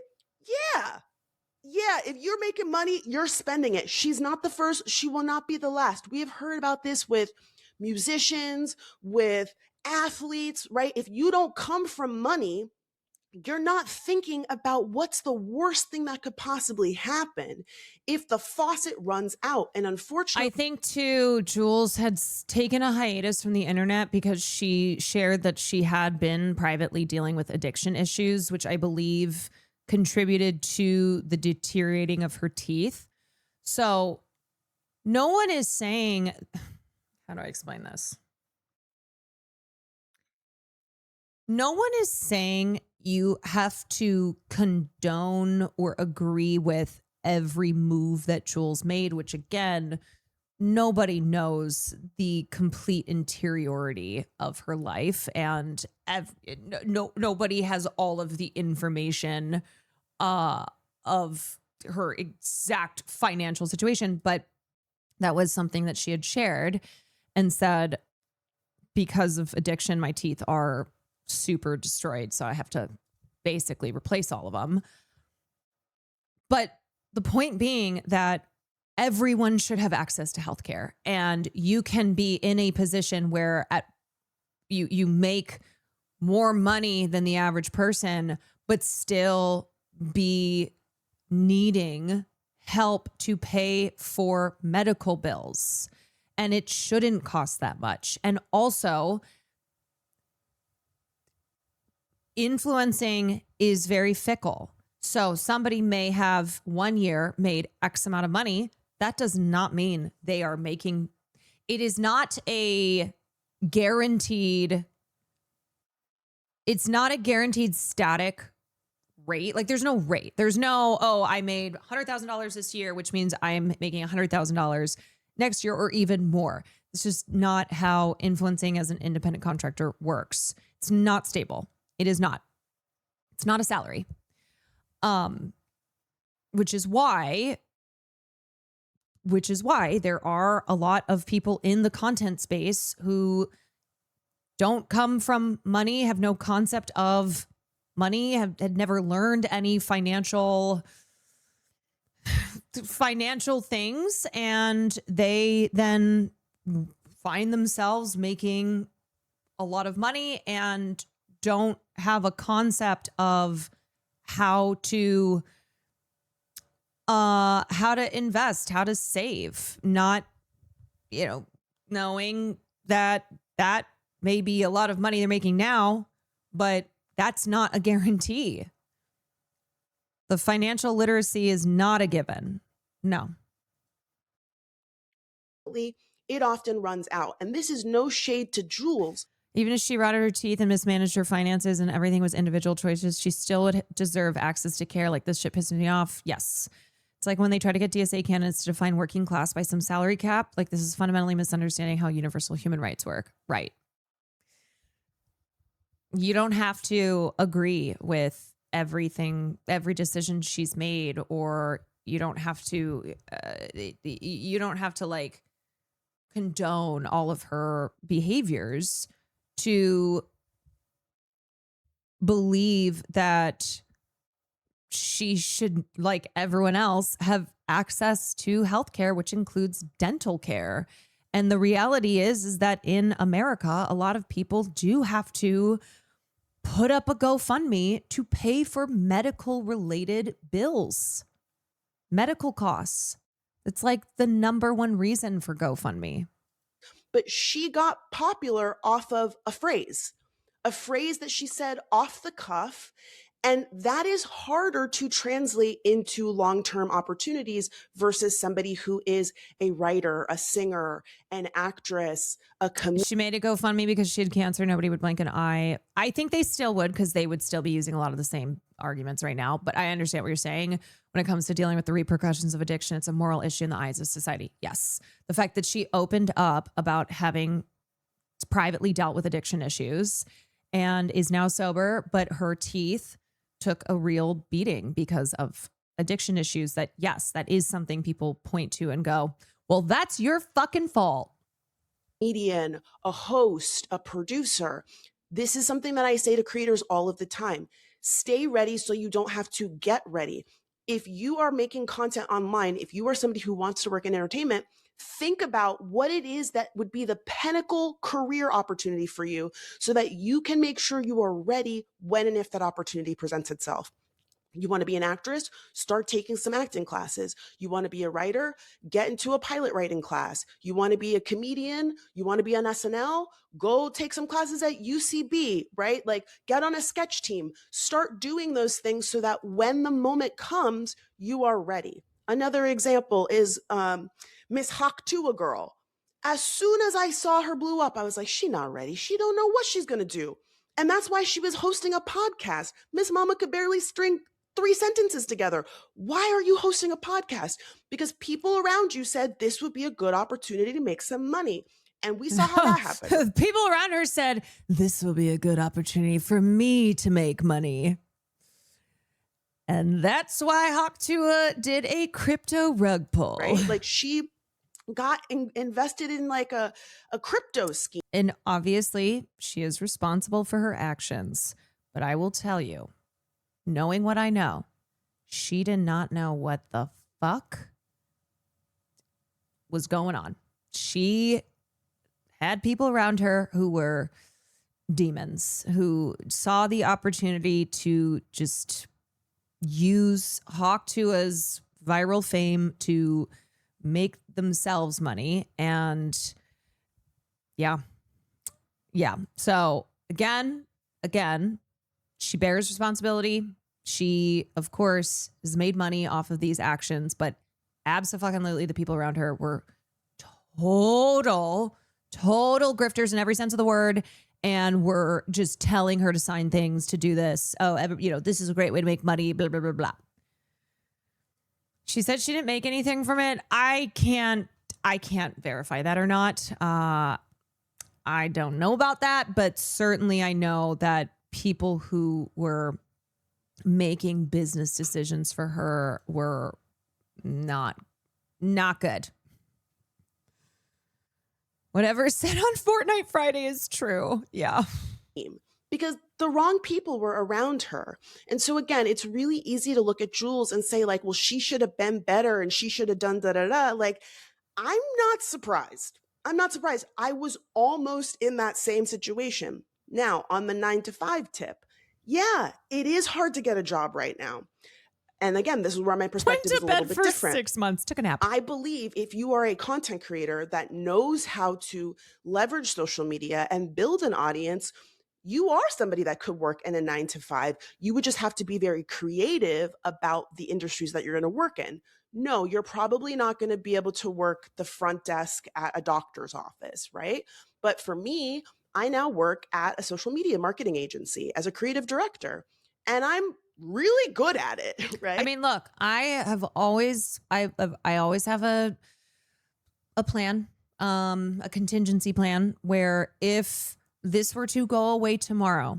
Yeah, if you're making money, you're spending it. She's not the first. She will not be the last. We have heard about this with musicians, with athletes, right? If you don't come from money, you're not thinking about what's the worst thing that could possibly happen if the faucet runs out. And unfortunately, I think too, Jules had taken a hiatus from the internet because she shared that she had been privately dealing with addiction issues, which I believe contributed to the deteriorating of her teeth. So no one is saying, how do I explain this? No one is saying you have to condone or agree with every move that Jules made, which again, nobody knows the complete interiority of her life, and nobody has all of the information of her exact financial situation. But that was something that she had shared and said, because of addiction, my teeth are super destroyed, so I have to basically replace all of them. But the point being that everyone should have access to healthcare, and you can be in a position where you make more money than the average person, but still be needing help to pay for medical bills. And it shouldn't cost that much. And also, influencing is very fickle. So somebody may have 1 year made X amount of money. That does not mean they are making, it is not a guaranteed, it's not a guaranteed static rate. Like there's no rate. There's no, oh, I made $100,000 this year, which means I'm making $100,000 next year or even more. It's just not how influencing as an independent contractor works. It's not stable. It is not. It's not a salary. Which is why there are a lot of people in the content space who don't come from money, have no concept of money, had never learned any financial things, and they then find themselves making a lot of money and don't have a concept of how to invest, how to save, not, knowing that may be a lot of money they're making now, but that's not a guarantee. The financial literacy is not a given. No. It often runs out. And this is no shade to Jools. Even if she rotted her teeth and mismanaged her finances and everything was individual choices, she still would deserve access to care. Like, this shit pisses me off. Yes. It's like when they try to get DSA candidates to define working class by some salary cap. Like, this is fundamentally misunderstanding how universal human rights work. Right. You don't have to agree with everything, every decision she's made, or you don't have to like condone all of her behaviors to believe that she should, like everyone else, have access to healthcare, which includes dental care. And the reality is that in America, a lot of people do have to put up a GoFundMe to pay for medical related bills, medical costs. It's like the number one reason for GoFundMe. But she got popular off of a phrase that she said off the cuff. And that is harder to translate into long-term opportunities versus somebody who is a writer, a singer, an actress, a comedian. She made a GoFundMe because she had cancer. Nobody would blink an eye. I think they still would, because they would still be using a lot of the same arguments right now. But I understand what you're saying. When it comes to dealing with the repercussions of addiction, it's a moral issue in the eyes of society. Yes. The fact that she opened up about having privately dealt with addiction issues and is now sober, but her teeth took a real beating because of addiction issues, that yes, that is something people point to and go, well, that's your fucking fault. Comedian, a host, a producer. This is something that I say to creators all of the time. Stay ready so you don't have to get ready. If you are making content online, if you are somebody who wants to work in entertainment, think about what it is that would be the pinnacle career opportunity for you so that you can make sure you are ready when and if that opportunity presents itself. You want to be an actress? Start taking some acting classes. You want to be a writer? Get into a pilot writing class. You want to be a comedian? You want to be on SNL? Go take some classes at UCB, right? Like, get on a sketch team. Start doing those things so that when the moment comes, you are ready. Another example is Miss Haktua Girl. As soon as I saw her blew up, I was like, she not ready. She don't know what she's going to do. And that's why she was hosting a podcast. Miss Mama could barely string 3 sentences together. Why are you hosting a podcast? Because people around you said this would be a good opportunity to make some money. And we saw how that happened. People around her said, this will be a good opportunity for me to make money. And that's why Haktua did a crypto rug pull. Right? Like, she got invested in like a crypto scheme. And obviously, she is responsible for her actions. But I will tell you, knowing what I know, she did not know what the fuck was going on. She had people around her who were demons, who saw the opportunity to just use Haktua's viral fame to make themselves money. And yeah. So again, she bears responsibility. She, of course, has made money off of these actions, but abso-fucking-lutely the people around her were total grifters in every sense of the word, and were just telling her to sign things to do this. Oh, this is a great way to make money, blah, blah, blah, blah. She said she didn't make anything from it. I can't verify that or not. I don't know about that, but certainly I know that people who were making business decisions for her were not good. Whatever is said on Fortnite Friday is true. Yeah. Because the wrong people were around her. And so again, it's really easy to look at Jools and say like, well, she should have been better and she should have done da-da-da. Like, I'm not surprised. I was almost in that same situation. Now, on the 9-to-5 tip, yeah, it is hard to get a job right now. And again, this is where my perspective is a little bit different. For 6 months, took a nap. I believe if you are a content creator that knows how to leverage social media and build an audience, you are somebody that could work in a 9-to-5. You would just have to be very creative about the industries that you're going to work in. No, you're probably not going to be able to work the front desk at a doctor's office, right? But for me, I now work at a social media marketing agency as a creative director, and I'm really good at it, right? I mean, look, I always have a plan, a contingency plan where if this were to go away tomorrow,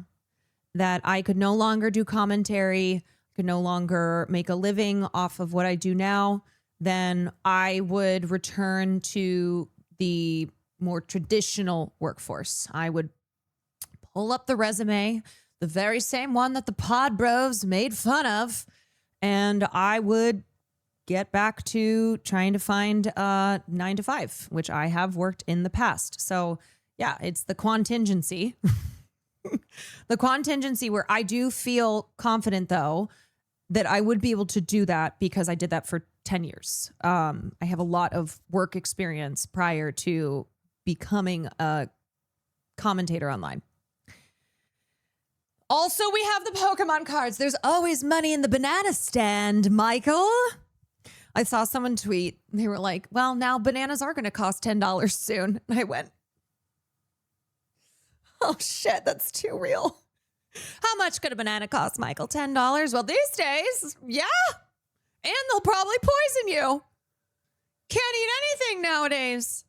that I could no longer do commentary, could no longer make a living off of what I do now, then I would return to the more traditional workforce. I would pull up the resume, the very same one that the pod bros made fun of, and I would get back to trying to find 9-to-5, which I have worked in the past. So yeah, it's the contingency. The contingency where I do feel confident, though, that I would be able to do that because I did that for 10 years. I have a lot of work experience prior to becoming a commentator online. Also, we have the Pokemon cards. There's always money in the banana stand, Michael. I saw someone tweet. They were like, well, now bananas are going to cost $10 soon. And I went, oh, shit, that's too real. How much could a banana cost, Michael? $10? Well, these days, yeah. And they'll probably poison you. Can't eat anything nowadays.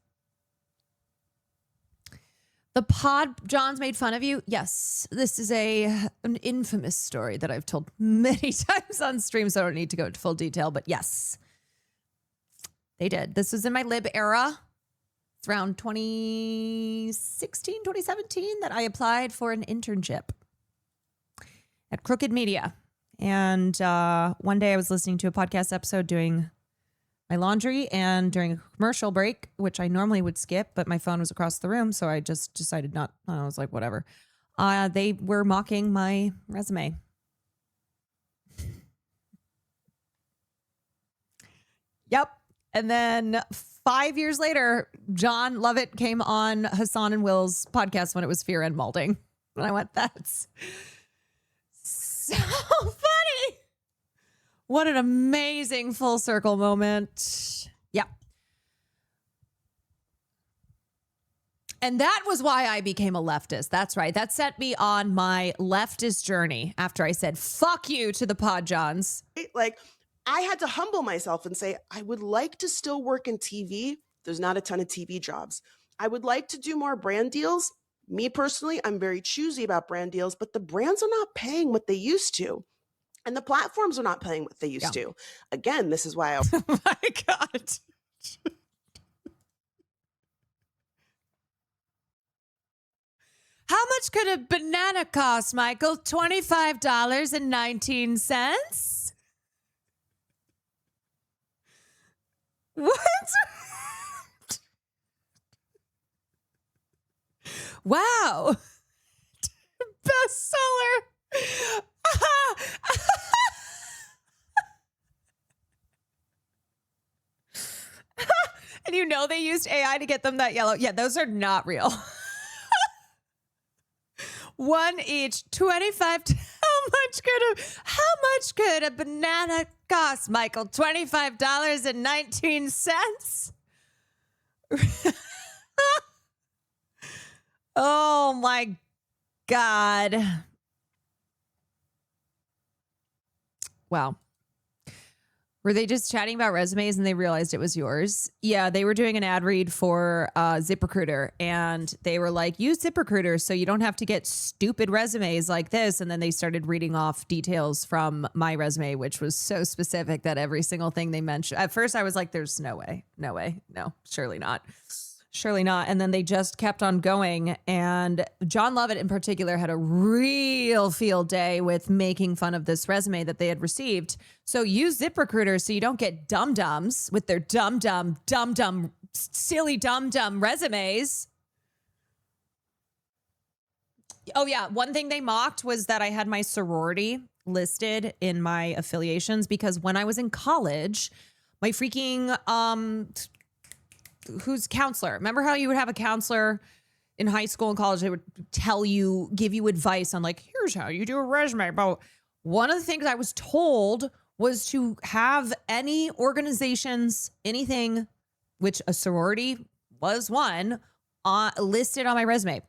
The pod John's made fun of you. Yes, this is an infamous story that I've told many times on stream, so I don't need to go into full detail, but yes, they did. This was in my lib era. It's around 2016, 2017 that I applied for an internship at Crooked Media. And one day I was listening to a podcast episode doing my laundry, and during a commercial break, which I normally would skip, but my phone was across the room, so I just decided not. I was like, whatever. They were mocking my resume. Yep. And then 5 years later, John Lovett came on Hassan and Will's podcast when it was Fear and Molding. And I went, that's so funny. What an amazing full circle moment. Yeah. And that was why I became a leftist. That's right. That set me on my leftist journey after I said, fuck you to the Pod Johns. Like, I had to humble myself and say, I would like to still work in TV. There's not a ton of TV jobs. I would like to do more brand deals. Me personally, I'm very choosy about brand deals, but the brands are not paying what they used to. And the platforms are not paying what they used to. Again, this is why Oh my God. How much could a banana cost, Michael? $25.19? What? Wow. Bestseller. And you know they used AI to get them that yellow. Yeah, those are not real. One each, 25. Oh How much could a banana cost, Michael? $25.19? Oh my God. Wow. Were they just chatting about resumes and they realized it was yours? Yeah, they were doing an ad read for ZipRecruiter, and they were like, use ZipRecruiter so you don't have to get stupid resumes like this. And then they started reading off details from my resume, which was so specific that every single thing they mentioned. At first, I was like, there's no way. No, surely not. Surely not. And then they just kept on going. And John Lovett in particular had a real field day with making fun of this resume that they had received. So use ZipRecruiter so you don't get dum-dums with their dumb, silly dumb resumes. Oh yeah. One thing they mocked was that I had my sorority listed in my affiliations because when I was in college, my freaking, who's counselor? Remember how you would have a counselor in high school and college? They would give you advice on like, here's how you do a resume. But one of the things I was told was to have any organizations, anything, which a sorority was one, listed on my resume.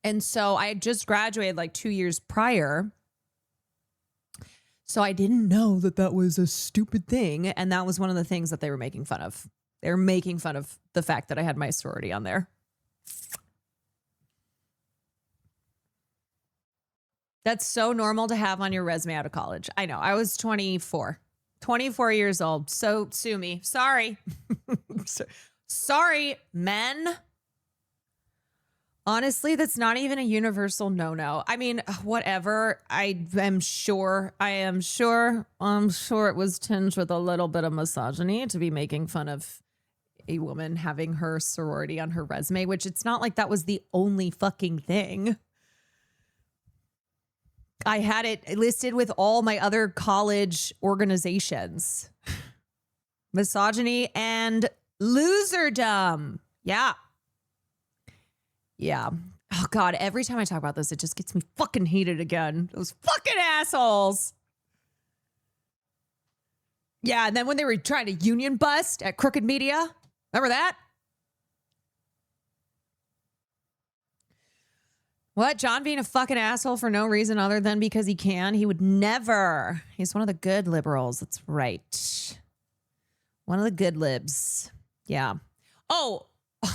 And so I had just graduated like 2 years prior. So I didn't know that that was a stupid thing. And that was one of the things that they were making fun of. They were making fun of the fact that I had my sorority on there. That's so normal to have on your resume out of college. I know. I was 24 years old. So sue me. Sorry. Sorry, men. Honestly, that's not even a universal no-no. I mean, whatever. I'm sure it was tinged with a little bit of misogyny to be making fun of a woman having her sorority on her resume, which it's not like that was the only fucking thing. I had it listed with all my other college organizations. Misogyny and loserdom. Yeah. Yeah. Oh God, every time I talk about this, it just gets me fucking heated again. Those fucking assholes. Yeah, and then when they were trying to union bust at Crooked Media, remember that? What? John being a fucking asshole for no reason other than because he can? He would never. He's one of the good liberals. That's right. One of the good libs. Yeah. Oh,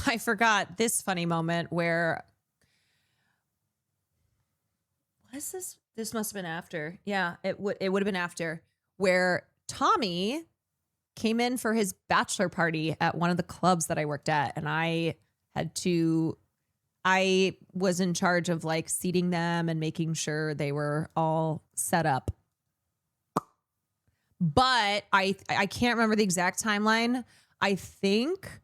I forgot this funny moment where... What is this? This must have been after. Yeah, it would have been after, where Tommy came in for his bachelor party at one of the clubs that I worked at, and I was in charge of like seating them and making sure they were all set up. But I can't remember the exact timeline. I think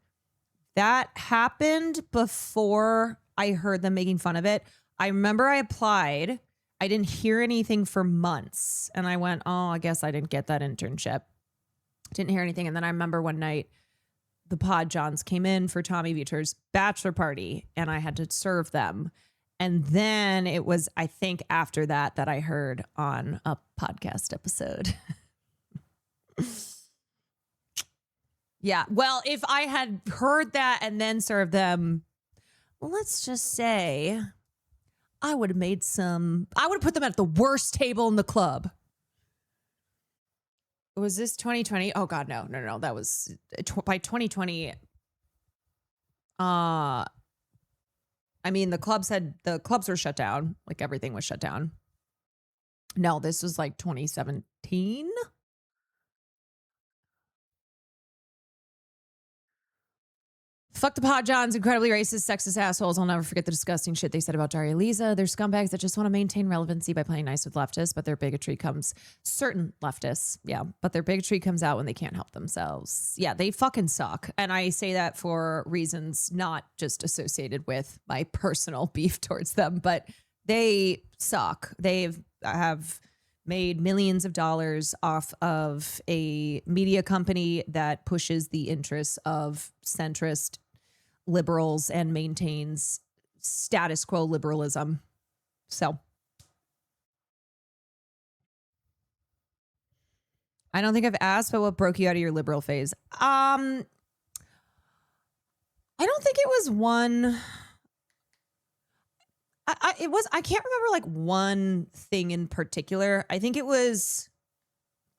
that happened before I heard them making fun of it. I remember I applied. I didn't hear anything for months. And I went, oh, I guess I didn't get that internship. Didn't hear anything. And then I remember one night the Pod Johns came in for Tommy Viter's bachelor party and I had to serve them. And then it was, I think after that I heard on a podcast episode. Yeah. Well, if I had heard that and then served them, let's just say I would have put them at the worst table in the club. Was this 2020? Oh God, no. That was by 2020. I mean, the clubs were shut down. Like everything was shut down. No, this was like 2017. Fuck the Pod Johns, incredibly racist, sexist assholes. I'll never forget the disgusting shit they said about Daria Lisa. They're scumbags that just want to maintain relevancy by playing nice with leftists, but their bigotry comes, certain leftists, yeah, but their bigotry comes out when they can't help themselves. Yeah, they fucking suck. And I say that for reasons not just associated with my personal beef towards them, but they suck. They have made millions of dollars off of a media company that pushes the interests of centrist liberals and maintains status quo liberalism. So I don't think I've asked, but what broke you out of your liberal phase? I don't think it was one. I can't remember like one thing in particular. I think it was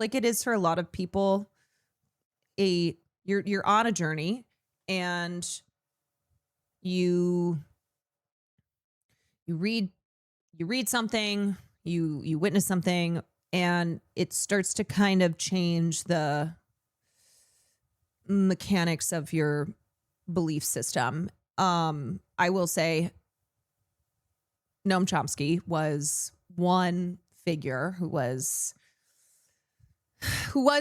like it is for a lot of people. You're on a journey and you read something, you witness something, and it starts to kind of change the mechanics of your belief system. I will say Noam Chomsky was one figure who was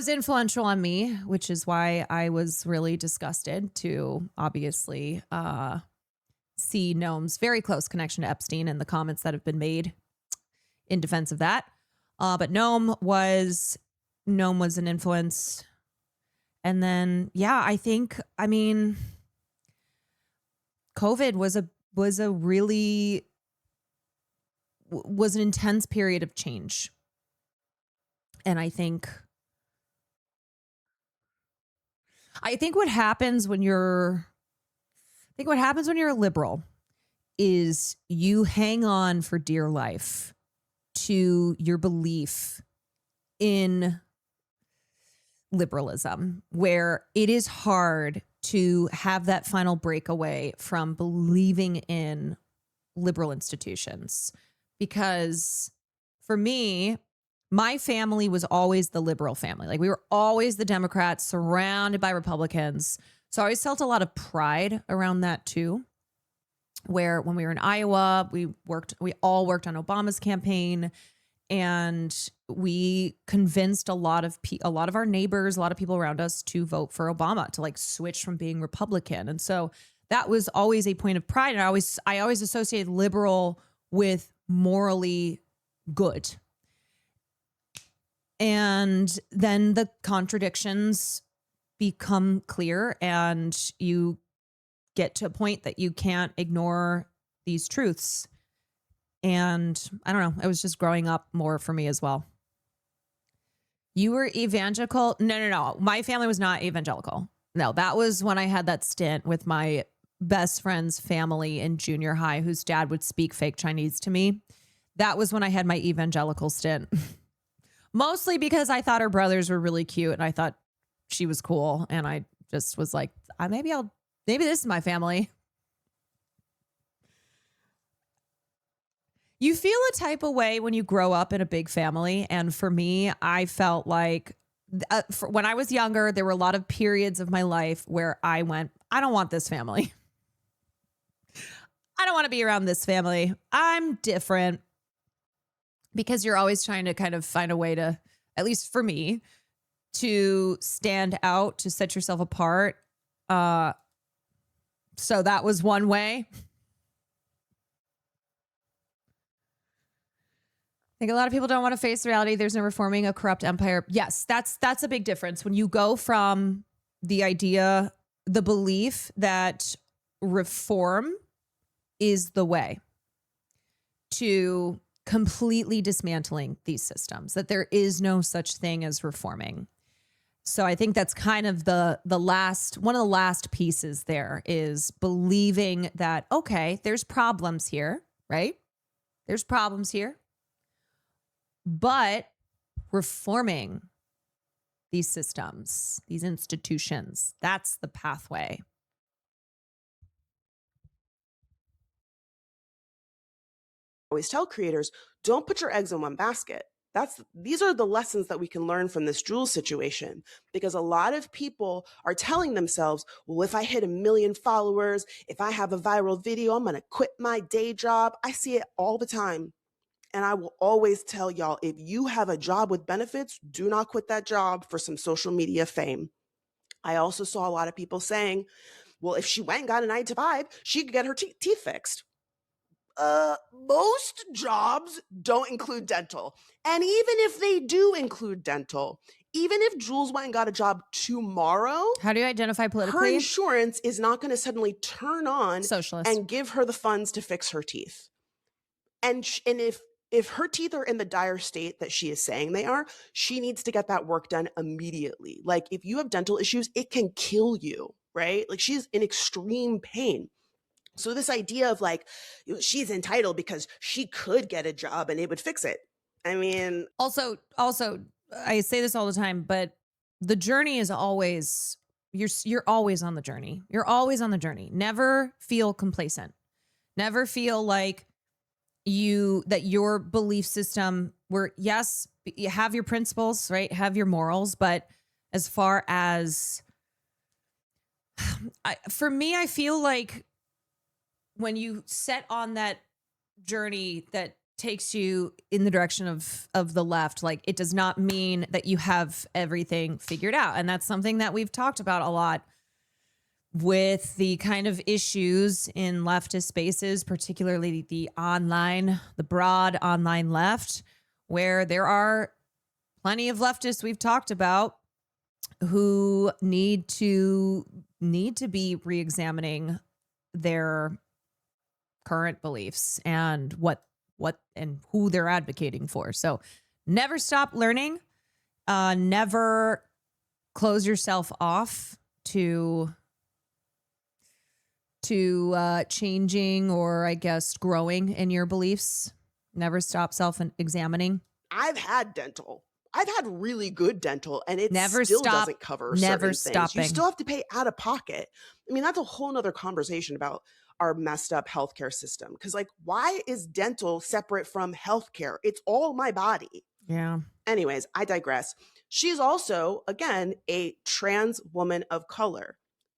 influential on me, which is why I was really disgusted to obviously see Noam's very close connection to Epstein and the comments that have been made in defense of that. But Noam was an influence. And then, yeah, I mean, COVID was an intense period of change. And I think what happens when you're a liberal is you hang on for dear life to your belief in liberalism, where it is hard to have that final breakaway from believing in liberal institutions. Because for me, my family was always the liberal family. Like we were always the Democrats surrounded by Republicans. So I always felt a lot of pride around that too. Where when we were in Iowa, we all worked on Obama's campaign, and we convinced a lot of our neighbors, a lot of people around us to vote for Obama, to like switch from being Republican. And so that was always a point of pride. And I always associated liberal with morally good. And then the contradictions become clear, and you get to a point that you can't ignore these truths. And I don't know, it was just growing up more for me as well. You were evangelical? No. My family was not evangelical. No, that was when I had that stint with my best friend's family in junior high, whose dad would speak fake Chinese to me. That was when I had my evangelical stint. Mostly because I thought her brothers were really cute and I thought she was cool. And I just was like, maybe this is my family. You feel a type of way when you grow up in a big family. And for me, I felt like when I was younger, there were a lot of periods of my life where I went, I don't want this family. I don't want to be around this family. I'm different. Because you're always trying to kind of find a way to, at least for me, to stand out, to set yourself apart. So that was one way. I think a lot of people don't want to face reality. There's no reforming a corrupt empire. Yes, that's a big difference. When you go from the belief that reform is the way, to completely dismantling these systems, that there is no such thing as reforming. So I think that's kind of one of the last pieces there is believing that, okay, there's problems here, right? There's problems here, but reforming these systems, these institutions, that's the pathway. Always tell creators, don't put your eggs in one basket. These are the lessons that we can learn from this Jools situation, because a lot of people are telling themselves, well, if I hit 1 million followers, if I have a viral video, I'm going to quit my day job. I see it all the time. And I will always tell y'all, if you have a job with benefits, do not quit that job for some social media fame. I also saw a lot of people saying, well, if she went and got a 9 to 5, she could get her teeth fixed. Most jobs don't include dental. And even if they do include dental, even if Jools went and got a job tomorrow, how do you identify politically? Her insurance is not going to suddenly turn on socialist and give her the funds to fix her teeth. And if if her teeth are in the dire state that she is saying they are, she needs to get that work done immediately. Like, if you have dental issues, it can kill you, right? Like, she's in extreme pain. So this idea of like, she's entitled because she could get a job and it would fix it. I mean, Also, I say this all the time, but the journey is always, you're always on the journey. You're always on the journey. Never feel complacent. Never feel like that your belief system, where yes, you have your principles, right? Have your morals, but as far as for me, I feel like when you set on that journey that takes you in the direction of the left, like, it does not mean that you have everything figured out. And that's something that we've talked about a lot with the kind of issues in leftist spaces, particularly the broad online left, where there are plenty of leftists we've talked about who need to be re-examining their current beliefs and what and who they're advocating for. So never stop learning. Never close yourself off to changing, or I guess growing in your beliefs. Never stop self-examining. I've had dental. I've had really good dental, and it Never still stop. doesn't cover Never certain things. You stopping. still have to pay out of pocket. I mean, that's a whole nother conversation about our messed up healthcare system. Because, like, why is dental separate from healthcare? It's all my body. Yeah. Anyways, I digress. She's also, again, a trans woman of color.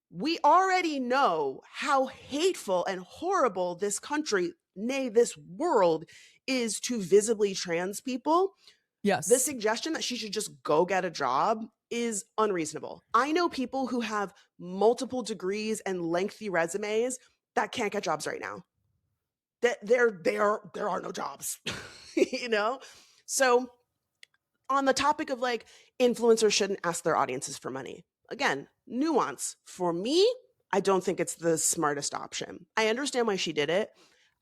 We already know how hateful and horrible this country, nay, this world, is to visibly trans people. Yes. The suggestion that she should just go get a job is unreasonable. I know people who have multiple degrees and lengthy resumes that can't get jobs right now. That there are no jobs, you know? So on the topic of like, influencers shouldn't ask their audiences for money. Again, nuance. For me, I don't think it's the smartest option. I understand why she did it.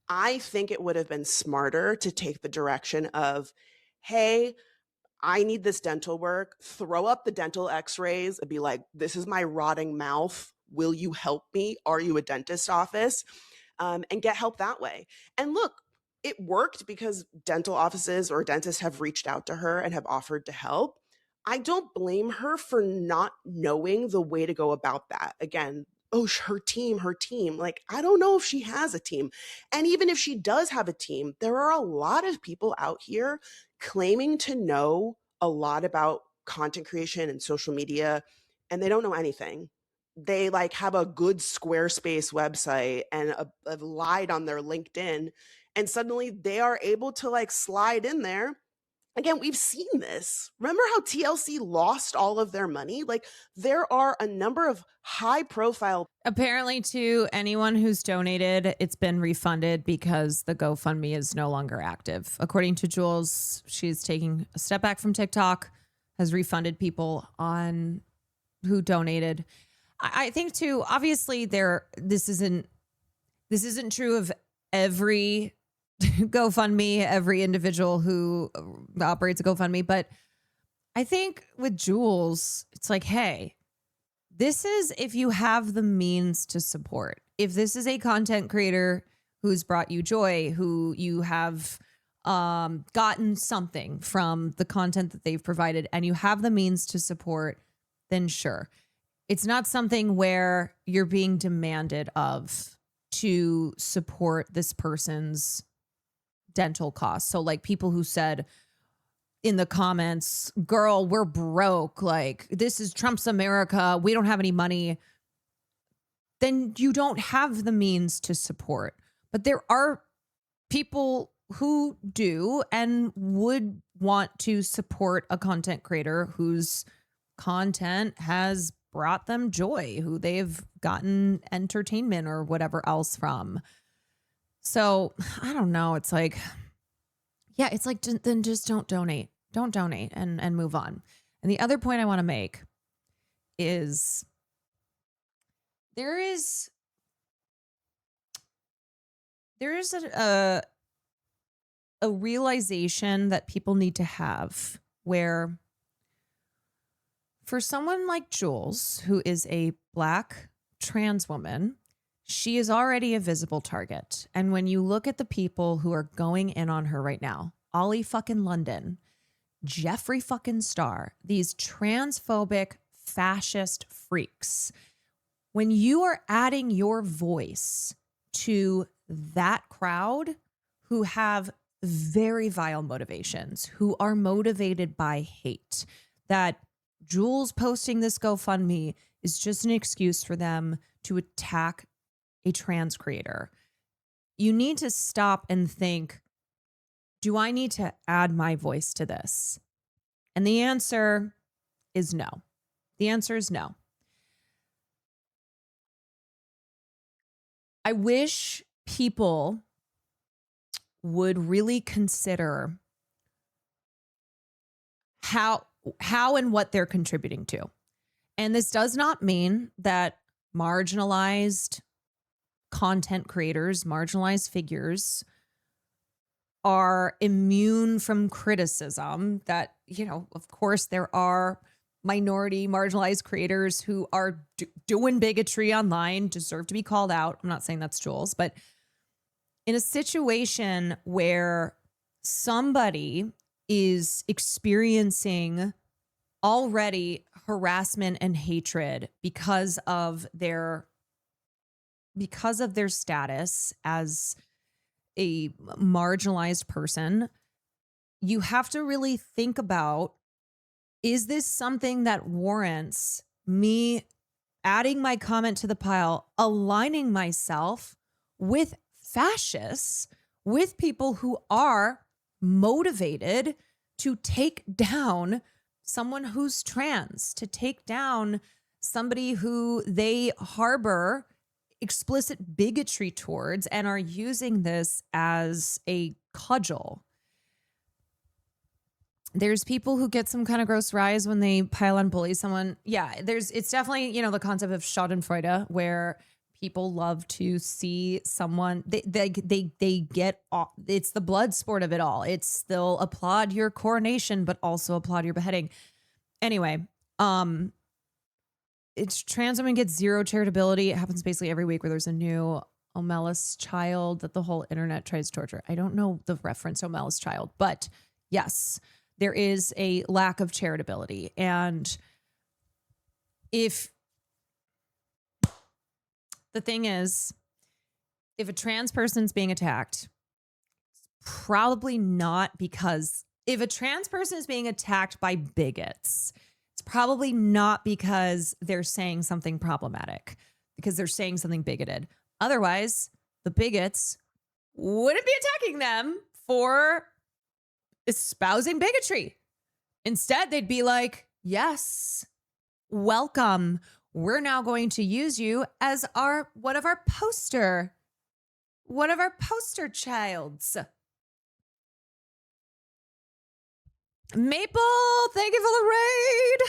I think it would have been smarter to take the direction of, hey, I need this dental work. Throw up the dental x-rays and be like, this is my rotting mouth. Will you help me? Are you a dentist office? And get help that way. And look, it worked because dental offices or dentists have reached out to her and have offered to help. I don't blame her for not knowing the way to go about that. Again, her team. Like, I don't know if she has a team. And even if she does have a team, there are a lot of people out here claiming to know a lot about content creation and social media, and they don't know anything. They like have a good Squarespace website and have lied on their LinkedIn, and suddenly they are able to like slide in there. Again, we've seen this. Remember how TLC lost all of their money? Like, there are a number of high profile. Apparently, to anyone who's donated, it's been refunded because the GoFundMe is no longer active. According to Jules, she's taking a step back from TikTok, has refunded people on who donated. I think too, obviously this isn't true of every GoFundMe, every individual who operates a GoFundMe. But I think with Jules, it's like, hey, this is if you have the means to support. If this is a content creator who's brought you joy, who you have gotten something from the content that they've provided, and you have the means to support, then sure. It's not something where you're being demanded of to support this person's dental costs. So like people who said in the comments, girl, we're broke. Like, this is Trump's America. We don't have any money. Then you don't have the means to support. But there are people who do and would want to support a content creator whose content has brought them joy, who they've gotten entertainment or whatever else from. So I don't know. It's like, yeah, it's like, then just don't donate. Don't donate and move on. And the other point I want to make is there is a realization that people need to have where for someone like Jules, who is a Black trans woman, she is already a visible target. And when you look at the people who are going in on her right now, Ollie fucking London, Jeffree fucking Star, these transphobic fascist freaks, when you are adding your voice to that crowd who have very vile motivations, who are motivated by hate, that Jules posting this GoFundMe is just an excuse for them to attack a trans creator. You need to stop and think, do I need to add my voice to this? And the answer is no. The answer is no. I wish people would really consider how and what they're contributing to. And this does not mean that marginalized content creators, marginalized figures are immune from criticism. That, you know, of course, there are minority marginalized creators who are doing bigotry online, deserve to be called out. I'm not saying that's Jules, but in a situation where somebody is experiencing already harassment and hatred because of their status as a marginalized person, you have to really think about, is this something that warrants me adding my comment to the pile, aligning myself with fascists, with people who are motivated to take down someone who's trans, to take down somebody who they harbor explicit bigotry towards and are using this as a cudgel. There's people who get some kind of gross rise when they pile on bully someone. Yeah, it's definitely, you know, the concept of Schadenfreude, where people love to see someone, they get off. It's the blood sport of it all. It's, they'll applaud your coronation, but also applaud your beheading. Anyway, it's trans women get zero charitability. It happens basically every week where there's a new Omelis child that the whole internet tries to torture. I don't know the reference to Omelis child, but yes, there is a lack of charitability. And if the thing is, if a trans person's being attacked, it's probably not because, if a trans person is being attacked by bigots, it's probably not because they're saying something problematic, because they're saying something bigoted. Otherwise, the bigots wouldn't be attacking them for espousing bigotry. Instead, they'd be like, yes, welcome. We're now going to use you as one of our poster childs. Maple, thank you for the raid.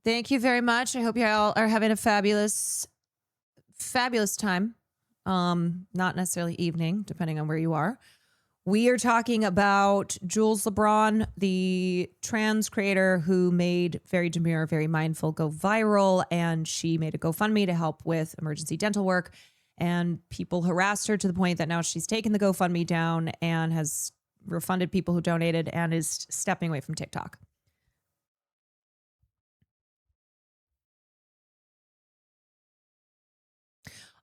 Thank you very much. I hope you all are having a fabulous time. Not necessarily evening, depending on where you are. We are talking about Jools Lebron, the trans creator who made Very Demure, Very Mindful go viral, and she made a GoFundMe to help with emergency dental work. And people harassed her to the point that now she's taken the GoFundMe down and has refunded people who donated and is stepping away from TikTok.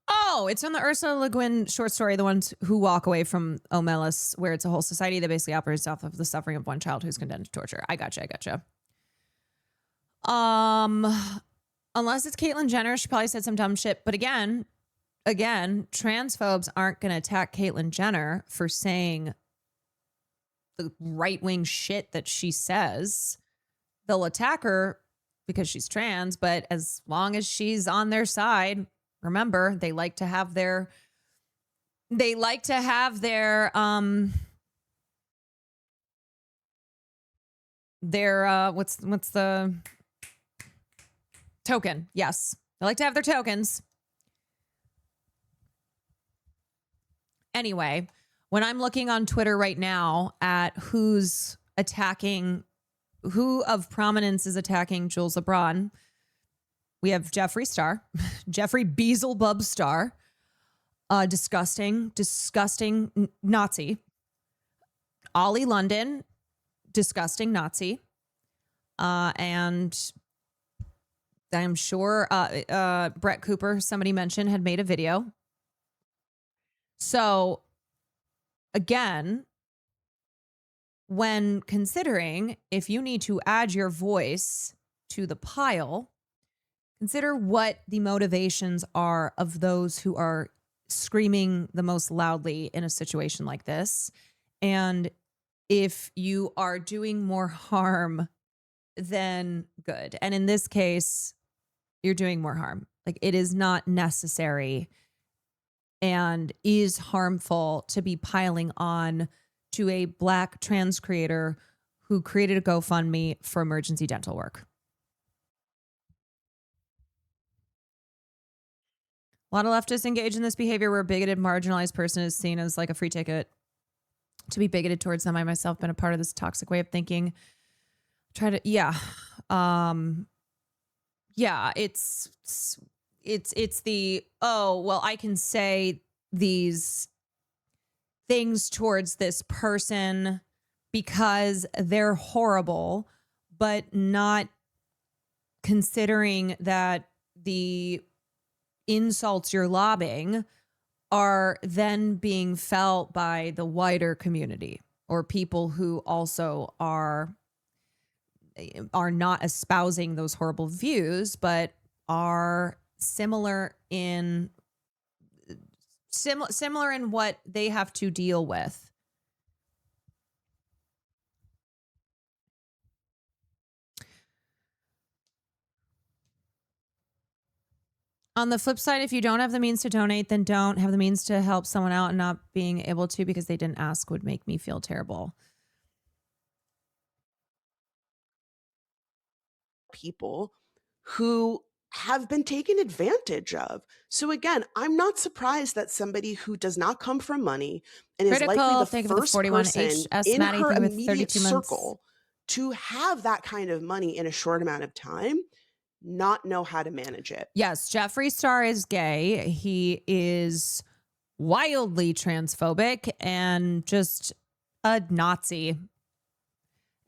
Oh, it's from the Ursula Le Guin short story, The Ones Who Walk Away from Omelis, where it's a whole society that basically operates off of the suffering of one child who's condemned to torture. I gotcha. Unless it's Caitlyn Jenner, she probably said some dumb shit. But again, transphobes aren't going to attack Caitlyn Jenner for saying the right-wing shit that she says. They'll attack her because she's trans, but as long as she's on their side, remember, they like to have their what's the token? Yes. They like to have their tokens. Anyway, When I'm looking on Twitter right now at who's attacking, who of prominence is attacking Jools Lebron, we have Jeffree Star, Jeffrey Beelzebub Star, disgusting Nazi. Ollie London, disgusting Nazi. And I'm sure Brett Cooper, somebody mentioned, had made a video. So again, when considering if you need to add your voice to the pile, consider what the motivations are of those who are screaming the most loudly in a situation like this. And if you are doing more harm than good. And in this case, you're doing more harm. Like, it is not necessary and is harmful to be piling on to a Black trans creator who created a GoFundMe for emergency dental work. A lot of leftists engage in this behavior where a bigoted, marginalized person is seen as like a free ticket to be bigoted towards them. I myself been a part of this toxic way of thinking. It's the, oh, well, I can say these things towards this person because they're horrible, but not considering that the insults you're lobbing are then being felt by the wider community or people who also are not espousing those horrible views, but are similar in what they have to deal with. On the flip side, if you don't have the means to donate, then don't have the means to help someone out, and not being able to because they didn't ask would make me feel terrible. People who have been taken advantage of. So again, I'm not surprised that somebody who does not come from money and is likely the first person in her immediate circle to have that kind of money in a short amount of time not know how to manage it. Yes, Jeffree Star is gay. He is wildly transphobic and just a Nazi.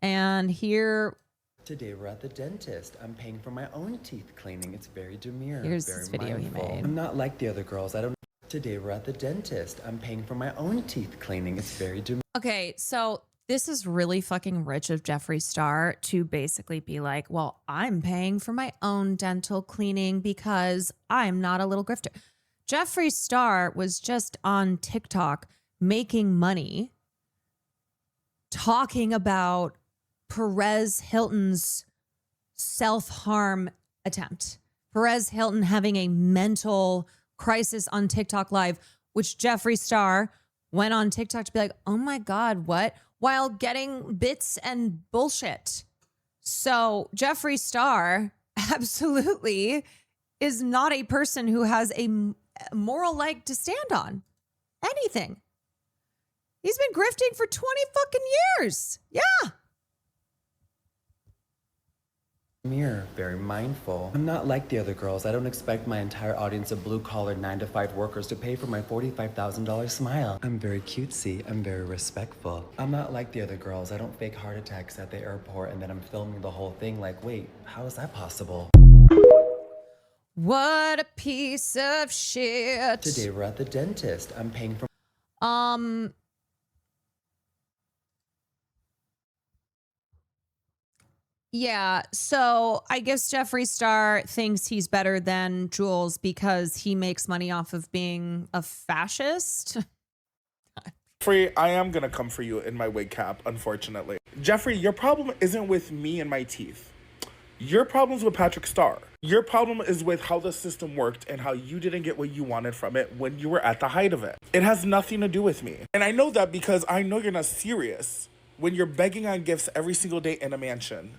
And here... Today we're at the dentist. I'm paying for my own teeth cleaning. It's very demure. Here's very this video mindful. he made. I'm not like the other girls. I don't... Today we're at the dentist. I'm paying for my own teeth cleaning. It's very demure. Okay, so this is really fucking rich of Jeffree Star to basically be like, well, I'm paying for my own dental cleaning because I'm not a little grifter. Jeffree Star was just on TikTok making money talking about Perez Hilton's self-harm attempt. Perez Hilton having a mental crisis on TikTok Live, which Jeffree Star went on TikTok to be like, oh my God, what? While getting bits and bullshit. So Jeffree Star absolutely is not a person who has a moral leg to stand on. Anything. He's been grifting for 20 fucking years. Yeah. Demure, very mindful. I'm not like the other girls. I don't expect my entire audience of blue-collar 9-to-5 workers to pay for my $45,000 smile. I'm very cutesy. I'm very respectful. I'm not like the other girls. I don't fake heart attacks at the airport and then I'm filming the whole thing like, wait, how is that possible? What a piece of shit. Today we're at the dentist. I'm paying for... Yeah, so I guess Jeffree Star thinks he's better than Jools because he makes money off of being a fascist. Jeffree, I am gonna come for you in my wig cap, unfortunately. Jeffree, your problem isn't with me and my teeth. Your problem's with Patrick Star. Your problem is with how the system worked and how you didn't get what you wanted from it when you were at the height of it. It has nothing to do with me. And I know that because I know you're not serious when you're begging on gifts every single day in a mansion.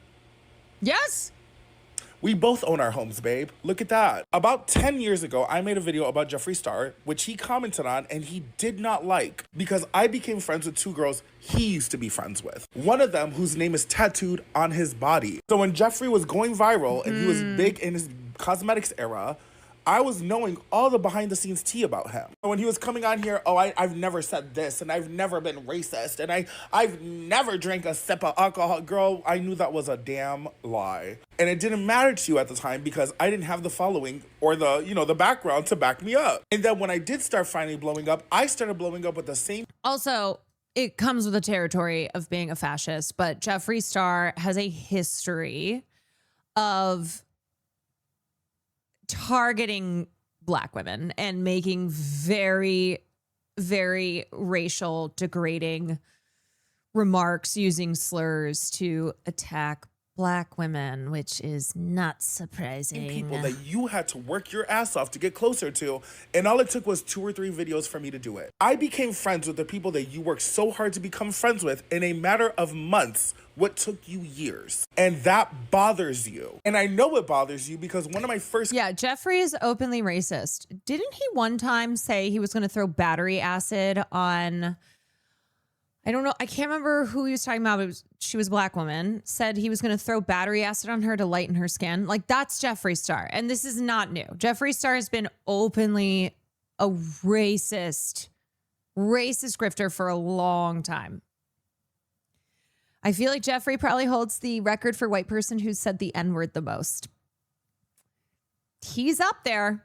Yes. We both own our homes, babe. Look at that. About 10 years ago, I made a video about Jeffree Star, which he commented on and he did not like because I became friends with 2 girls he used to be friends with. One of them whose name is tattooed on his body. So when Jeffree was going viral and he was big in his cosmetics era, I was knowing all the behind the scenes tea about him. When he was coming on here, I've never said this and I've never been racist and I've never drank a sip of alcohol. Girl, I knew that was a damn lie. And it didn't matter to you at the time because I didn't have the following or the background to back me up. And then when I did start finally blowing up, I started blowing up with the same. Also, it comes with the territory of being a fascist, but Jeffree Star has a history of targeting Black women and making very, very racial degrading remarks using slurs to attack Black women, which is not surprising. People that you had to work your ass off to get closer to, and all it took was 2 or 3 videos for me to do it. I became friends with the people that you worked so hard to become friends with in a matter of months, what took you years. And that bothers you. And I know it bothers you because one of my first... Yeah, Jeffree is openly racist. Didn't he one time say he was going to throw battery acid on... I don't know. I can't remember who he was talking about. She was a Black woman. Said he was going to throw battery acid on her to lighten her skin. Like, that's Jeffree Star. And this is not new. Jeffree Star has been openly a racist grifter for a long time. I feel like Jeffree probably holds the record for white person who said the N-word the most. He's up there.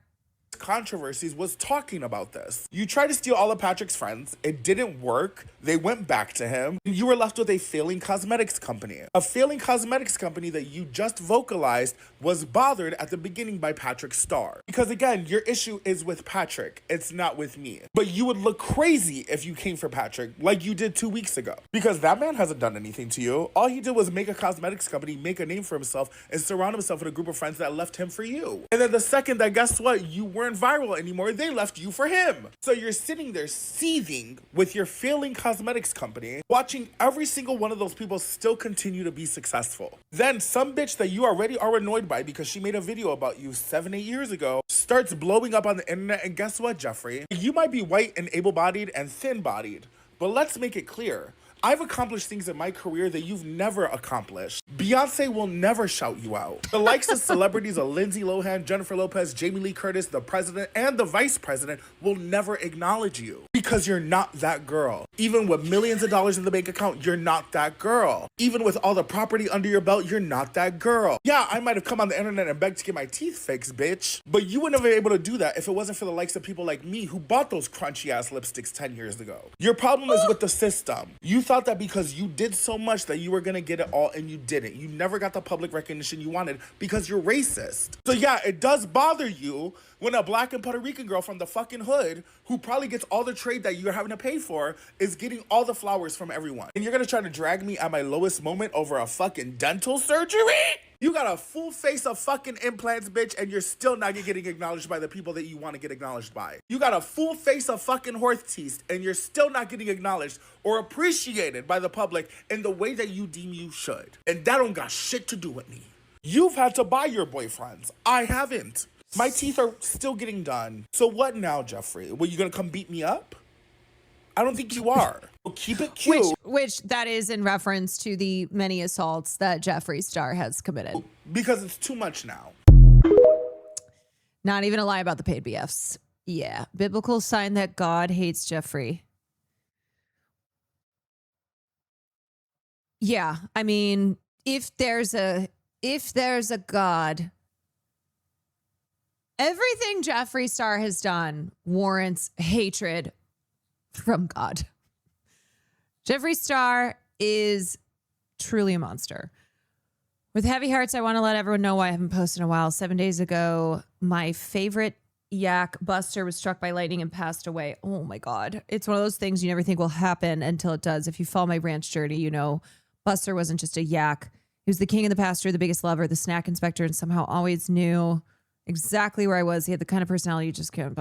Controversies was talking about this. You tried to steal all of Patrick's friends. It didn't work. They went back to him. You were left with a failing cosmetics company. A failing cosmetics company that you just vocalized was bothered at the beginning by Patrick Star. Because again, your issue is with Patrick. It's not with me. But you would look crazy if you came for Patrick like you did 2 weeks ago. Because that man hasn't done anything to you. All he did was make a cosmetics company, make a name for himself, and surround himself with a group of friends that left him for you. And then the second that, guess what, you weren't viral anymore, they left you for him. So you're sitting there seething with your failing cosmetics company, watching every single one of those people still continue to be successful. Then some bitch that you already are annoyed by because she made a video about you 7-8 years ago starts blowing up on the internet, and guess what, Jeffree? You might be white and able-bodied and thin-bodied, but let's make it clear. I've accomplished things in my career that you've never accomplished. Beyonce will never shout you out. The likes of celebrities of Lindsay Lohan, Jennifer Lopez, Jamie Lee Curtis, the president, and the vice president will never acknowledge you because you're not that girl. Even with millions of dollars in the bank account, you're not that girl. Even with all the property under your belt, you're not that girl. Yeah, I might have come on the internet and begged to get my teeth fixed, bitch, but you would never be able to do that if it wasn't for the likes of people like me who bought those crunchy ass lipsticks 10 years ago. Your problem is with the system. You thought that because you did so much that you were gonna get it all, and you didn't. You never got the public recognition you wanted because you're racist. So yeah, it does bother you when a Black and Puerto Rican girl from the fucking hood who probably gets all the trade that you're having to pay for is getting all the flowers from everyone. And you're gonna try to drag me at my lowest moment over a fucking dental surgery? You got a full face of fucking implants, bitch, and you're still not getting acknowledged by the people that you want to get acknowledged by. You got a full face of fucking horse teeth, and you're still not getting acknowledged or appreciated by the public in the way that you deem you should. And that don't got shit to do with me. You've had to buy your boyfriends. I haven't. My teeth are still getting done. So what now, Jeffree? Were you gonna come beat me up? I don't think you are. Well, keep it cute. Which that is in reference to the many assaults that Jeffree Star has committed. Because it's too much now. Not even a lie about the paid BFs. Yeah. Biblical sign that God hates Jeffree. Yeah. I mean, if there's a God, everything Jeffree Star has done warrants hatred from God. Jeffree Star is truly a monster. With heavy hearts, I want to let everyone know why I haven't posted in a while. 7 days ago, my favorite yak, Buster, was struck by lightning and passed away. Oh my God. It's one of those things you never think will happen until it does. If you follow my ranch journey, you know Buster wasn't just a yak. He was the king of the pasture, the biggest lover, the snack inspector, and somehow always knew exactly where I was. He had the kind of personality you just can't...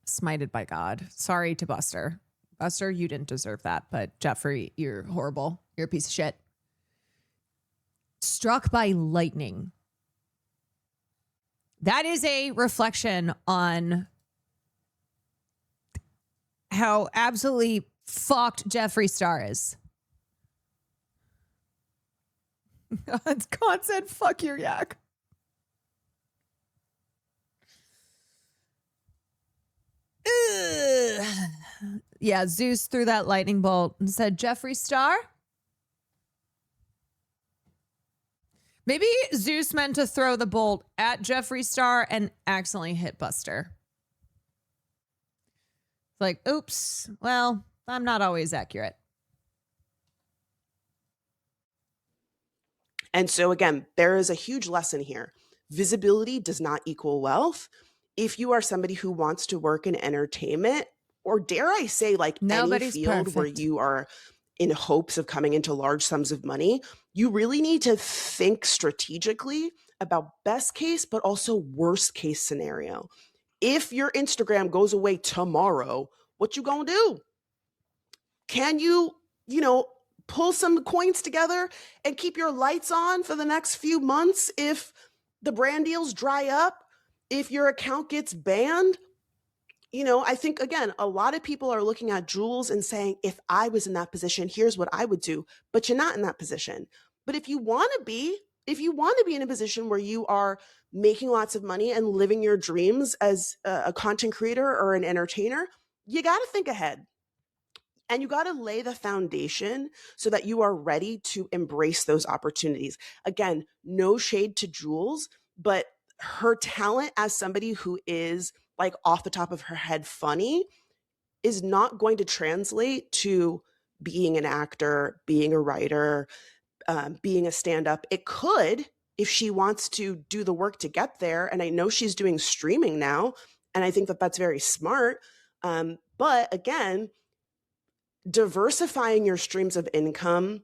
Smited by God. Sorry to Buster. Buster, you didn't deserve that, but Jeffree, you're horrible. You're a piece of shit. struck by lightning. That is a reflection on how absolutely fucked Jeffree Star is. God said, fuck your yak. Ugh. Yeah, Zeus threw that lightning bolt and said, Jeffree Star? Maybe Zeus meant to throw the bolt at Jeffree Star and accidentally hit Buster. Like, oops, well, I'm not always accurate. And so again, there is a huge lesson here. Visibility does not equal wealth. If you are somebody who wants to work in entertainment, or dare I say, like Nobody's any field where perfect. you are in hopes of coming into large sums of money, you really need to think strategically about best case, but also worst case scenario. If your Instagram goes away tomorrow, what you gonna do? Can you pull some coins together and keep your lights on for the next few months if the brand deals dry up, if your account gets banned? I think, again, a lot of people are looking at Jools and saying, if I was in that position, here's what I would do. But you're not in that position. But if you want to be in a position where you are making lots of money and living your dreams as a content creator or an entertainer, you got to think ahead. And you got to lay the foundation so that you are ready to embrace those opportunities. Again, no shade to Jools, but her talent as somebody who is like off the top of her head funny is not going to translate to being an actor, being a writer, being a stand-up. It could if she wants to do the work to get there. And I know she's doing streaming now, and I think that that's very smart. But again, diversifying your streams of income,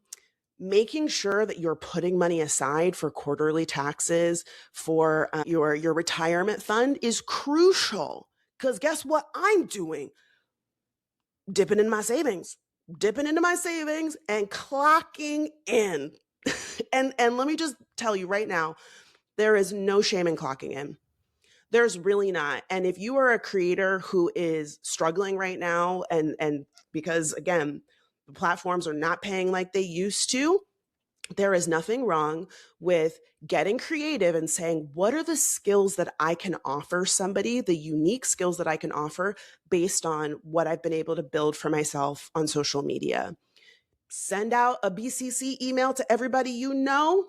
making sure that you're putting money aside for quarterly taxes, for your retirement fund is crucial. Because guess what I'm doing? Dipping into my savings and clocking in. and let me just tell you right now, there is no shame in clocking in. There's really not. And if you are a creator who is struggling right now, and because again, the platforms are not paying like they used to, there is nothing wrong with getting creative and saying, what are the skills that I can offer somebody, the unique skills that I can offer based on what I've been able to build for myself on social media? Send out a BCC email to everybody you know,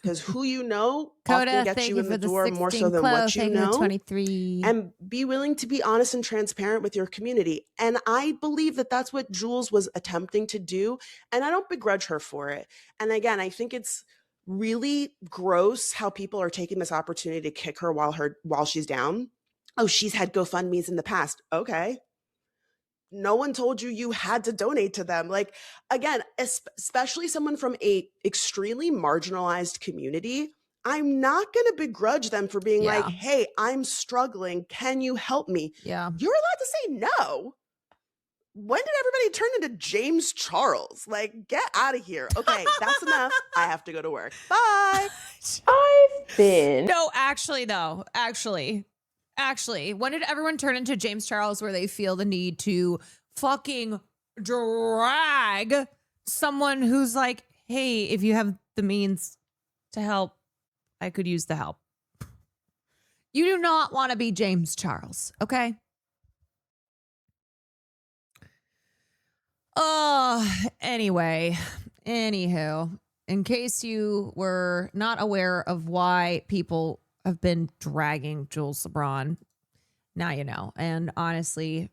because who you know Coda, often gets thank you you in for the the door more 16 so than close. what you Thank you for know. 23. And be willing to be honest and transparent with your community. And I believe that that's what Jools was attempting to do. And I don't begrudge her for it. And again, I think it's really gross how people are taking this opportunity to kick her while she's down. Oh, she's had GoFundMes in the past. Okay. No one told you had to donate to them. Like, again, especially someone from a extremely marginalized community, I'm not going to begrudge them for being like, hey, I'm struggling. Can you help me? Yeah. You're allowed to say no. When did everybody turn into James Charles? Like, get out of here. Okay, that's enough. I have to go to work. Bye. I've been. No, actually, though. Actually, when did everyone turn into James Charles where they feel the need to fucking drag someone who's like, hey, if you have the means to help, I could use the help. You do not want to be James Charles, okay? Anywho, in case you were not aware of why people have been dragging Jools Lebron, now you know. And honestly,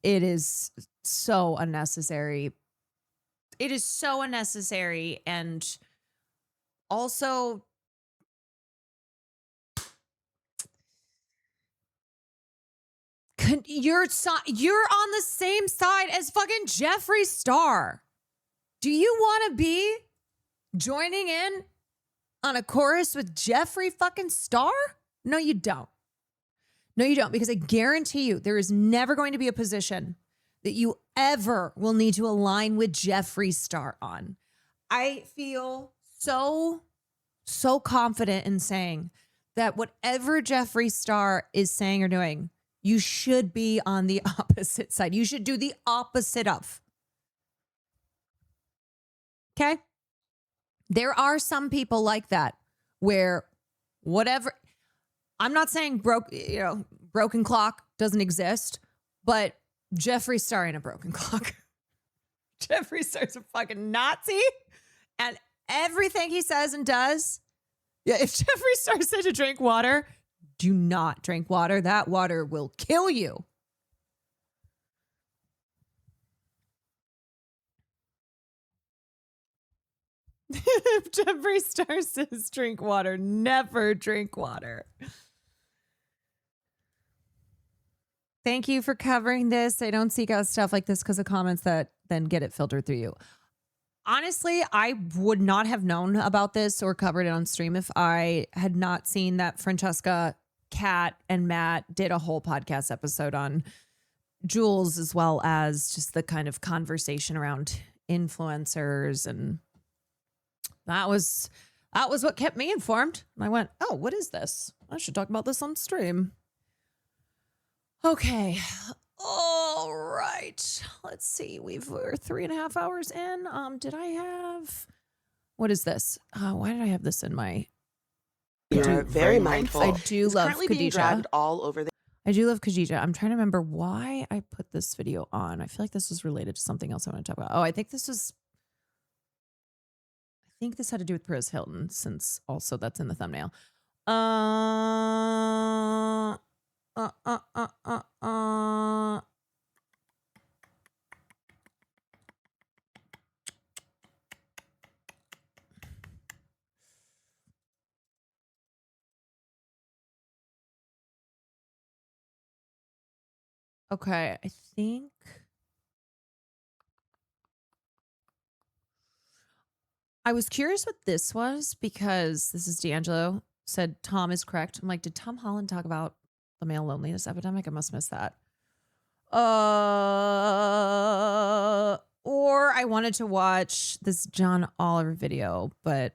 it is so unnecessary. It is so unnecessary, and also you're on the same side as fucking Jeffree Star. Do you want to be joining in on a chorus with Jeffree fucking Star? No, you don't. No, you don't, because I guarantee you there is never going to be a position that you ever will need to align with Jeffree Star on. I feel so confident in saying that whatever Jeffree Star is saying or doing, you should be on the opposite side. You should do the opposite of. Okay? There are some people like that where whatever, I'm not saying broken clock doesn't exist, but Jeffree Star ain't a broken clock. Jeffree Star's a fucking Nazi, and everything he says and does. Yeah, if Jeffree Star said to drink water, do not drink water. That water will kill you. If Jeffree Star says drink water, never drink water. Thank you for covering this. I don't seek out stuff like this because of comments that then get it filtered through you. Honestly, I would not have known about this or covered it on stream if I had not seen that Francesca, Kat, and Matt did a whole podcast episode on Jules, as well as just the kind of conversation around influencers. And that was what kept me informed. And I went, oh, what is this? I should talk about this on stream. Okay. All right. Let's see. We're 3.5 hours in. Did I have, what is this? Why did I have this in my? You're very mindful. I do It's love currently being Khadijah. dragged all over the. I do love Khadijah. I'm trying to remember why I put this video on. I feel like this was related to something else I want to talk about. Oh, I think this had to do with Perez Hilton, since also that's in the thumbnail. Okay, I think I was curious what this was because this is D'Angelo said Tom is correct. I'm like, did Tom Holland talk about the male loneliness epidemic? I must miss that. Or I wanted to watch this John Oliver video, but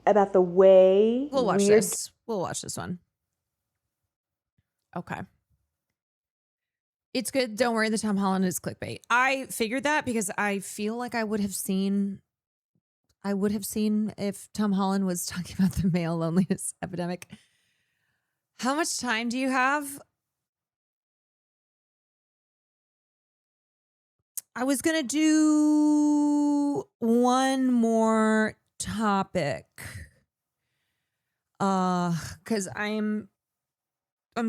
about the way we'll watch weird this. We'll watch this one. Okay. It's good. Don't worry, the Tom Holland is clickbait. I figured that because I feel like I would have seen if Tom Holland was talking about the male loneliness epidemic. How much time do you have? I was going to do one more topic. Cuz I'm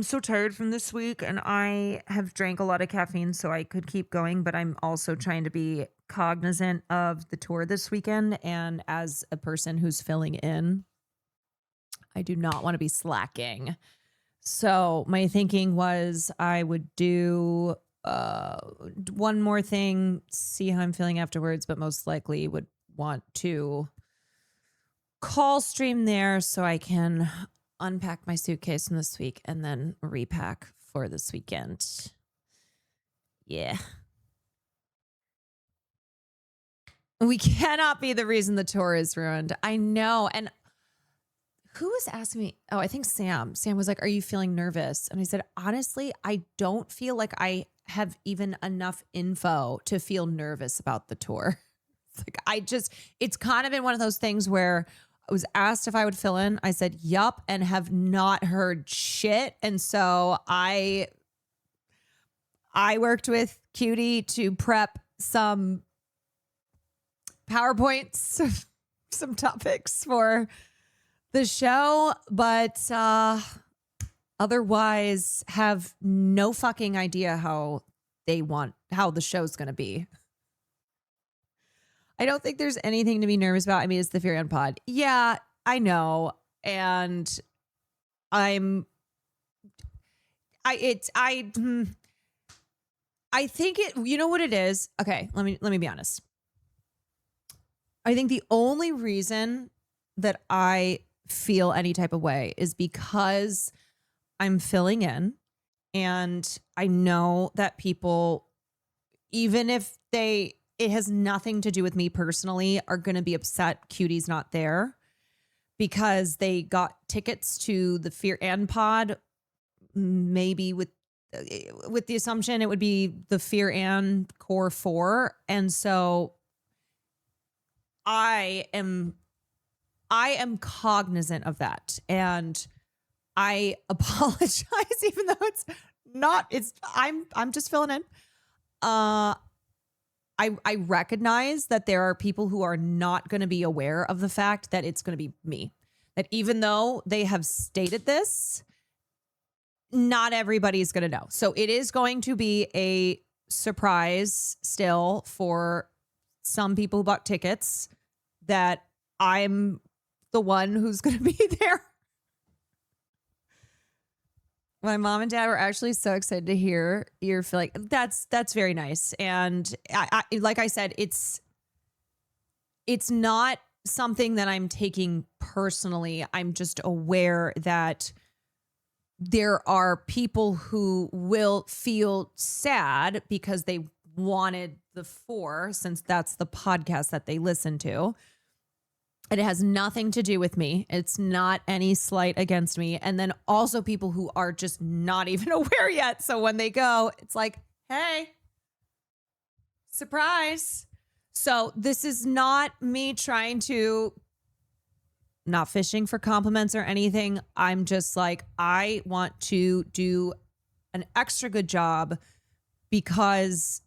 so tired from this week and I have drank a lot of caffeine so I could keep going, but I'm also trying to be cognizant of the tour this weekend, and as a person who's filling in, I do not want to be slacking. So my thinking was I would do one more thing, see how I'm feeling afterwards, but most likely would want to call stream there so I can unpack my suitcase from this week and then repack for this weekend. Yeah. We cannot be the reason the tour is ruined. I know. And who was asking me? Oh, I think Sam. Sam was like, are you feeling nervous? And I said, honestly, I don't feel like I have even enough info to feel nervous about the tour. It's kind of been one of those things where I was asked if I would fill in. I said, yup, and have not heard shit. And so I worked with Cutie to prep some PowerPoints, some topics for the show, but otherwise have no fucking idea how the show's going to be. I don't think there's anything to be nervous about. I mean, it's the Furion Pod. Yeah, I know. And I think you know what it is? Okay, let me be honest. I think the only reason that I feel any type of way is because I'm filling in And I know that people, even if it has nothing to do with me personally, are going to be upset Cutie's not there because they got tickets to the Fear and Pod, maybe with the assumption it would be the Fear and Core 4. And so I am cognizant of that. And I apologize, even though I'm just filling in. I recognize that there are people who are not going to be aware of the fact that it's going to be me. That even though they have stated this, not everybody's going to know. So it is going to be a surprise still for some people who bought tickets that I'm the one who's going to be there. My mom and dad were actually so excited to hear you're feeling. That's very nice. And I like I said, it's not something that I'm taking personally. I'm just aware that there are people who will feel sad because they wanted the 4, since that's the podcast that they listen to. It has nothing to do with me. It's not any slight against me. And then also people who are just not even aware yet. So when they go, it's like, hey, surprise. So this is not me trying to, not fishing for compliments or anything. I'm just like, I want to do an extra good job because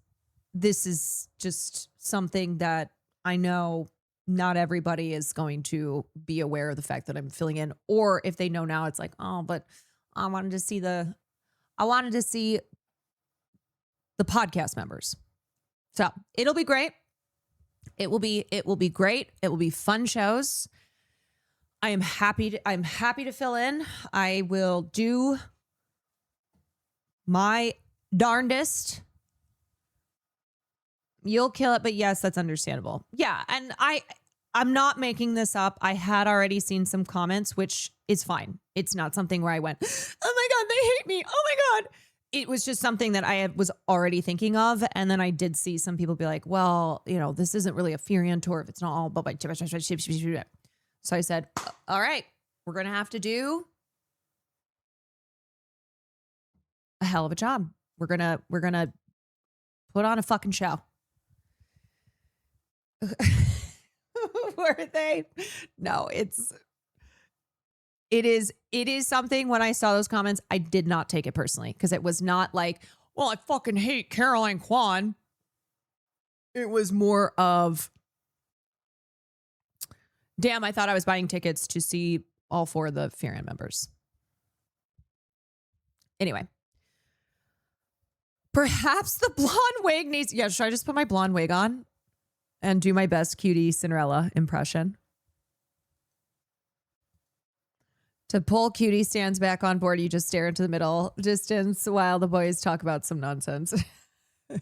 this is just something that I know not everybody is going to be aware of the fact that I'm filling in. Or if they know now, it's like, oh, but I wanted to see the podcast members. So it'll be great. It will be great. It will be fun shows. I'm happy to fill in. I will do my darndest. You'll kill it, but yes, that's understandable. Yeah, and I'm not making this up. I had already seen some comments, which is fine. It's not something where I went, oh my God, they hate me. Oh my God. It was just something that I was already thinking of. And then I did see some people be like, well, this isn't really a Furion tour if it's not all but by. So I said, all right, we're going to have to do a hell of a job. We're going to put on a fucking show. Were they? No, it is something. When I saw those comments, I did not take it personally because it was not like, well, I fucking hate Caroline Kwan. It was more of, damn, I thought I was buying tickets to see all 4 of the Furion members. Anyway, perhaps the blonde wig needs, should I just put my blonde wig on and do my best cutie Cinderella impression? To pull Cutie stands back on board, you just stare into the middle distance while the boys talk about some nonsense. I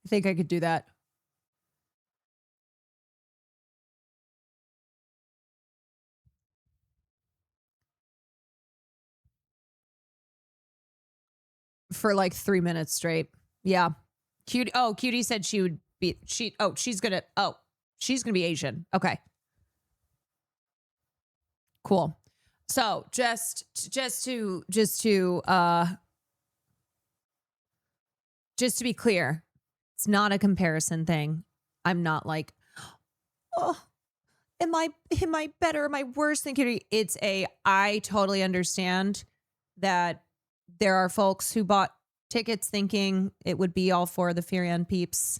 think I could do that. For like 3 minutes straight. Yeah. Cutie said she would be, she's going to be Asian. Okay. Cool. So just to be clear, it's not a comparison thing. I'm not like, oh, am I better? Am I worse than Cutie? I totally understand that there are folks who bought tickets thinking it would be all for the Furion peeps,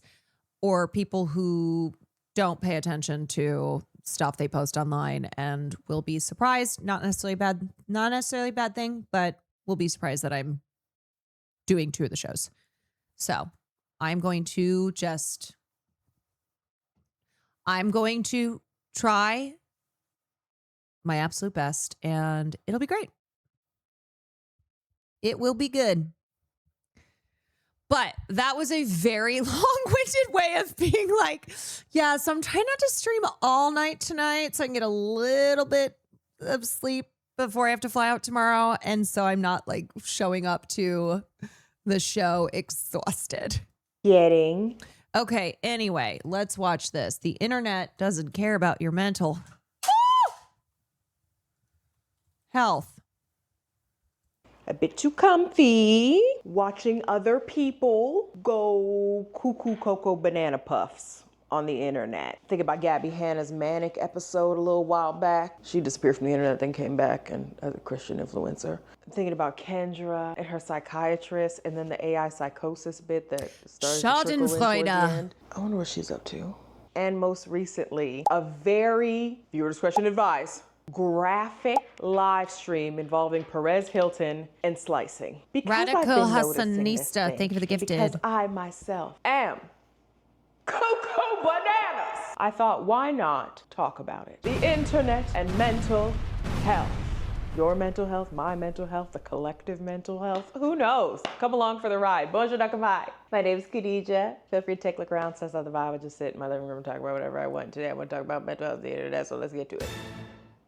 or people who don't pay attention to stuff they post online and will be surprised. Not necessarily a bad thing, but will be surprised that I'm doing 2 of the shows. So I'm going to try my absolute best, and it'll be great. It will be good. But that was a very long-winded way of being like, so I'm trying not to stream all night tonight so I can get a little bit of sleep before I have to fly out tomorrow. And so I'm not like showing up to the show exhausted. Getting. Okay, anyway, let's watch this. The internet doesn't care about your mental health. A bit too comfy. Watching other people go cuckoo cocoa banana puffs on the internet. Think about Gabby Hanna's Manic episode a little while back. She disappeared from the internet, then came back and as a Christian influencer. Thinking about Kendra and her psychiatrist, and then the AI psychosis bit that started to trickle in towards the end. I wonder what she's up to. And most recently, a very, viewer discretion advised, graphic live stream involving Perez Hilton and slicing. Because I've Radical been noticing this Hassanista, thing, thank you for the and gifted. because I myself am cocoa bananas, I thought, why not talk about it? The internet and mental health. Your mental health, my mental health, the collective mental health. Who knows? Come along for the ride. Bonjour, Dakavai. My name is Khadija. Feel free to take a look around. Since the vibe, I just sit in my living room and talk about whatever I want. Today, I want to talk about mental health and the internet, so let's get to it.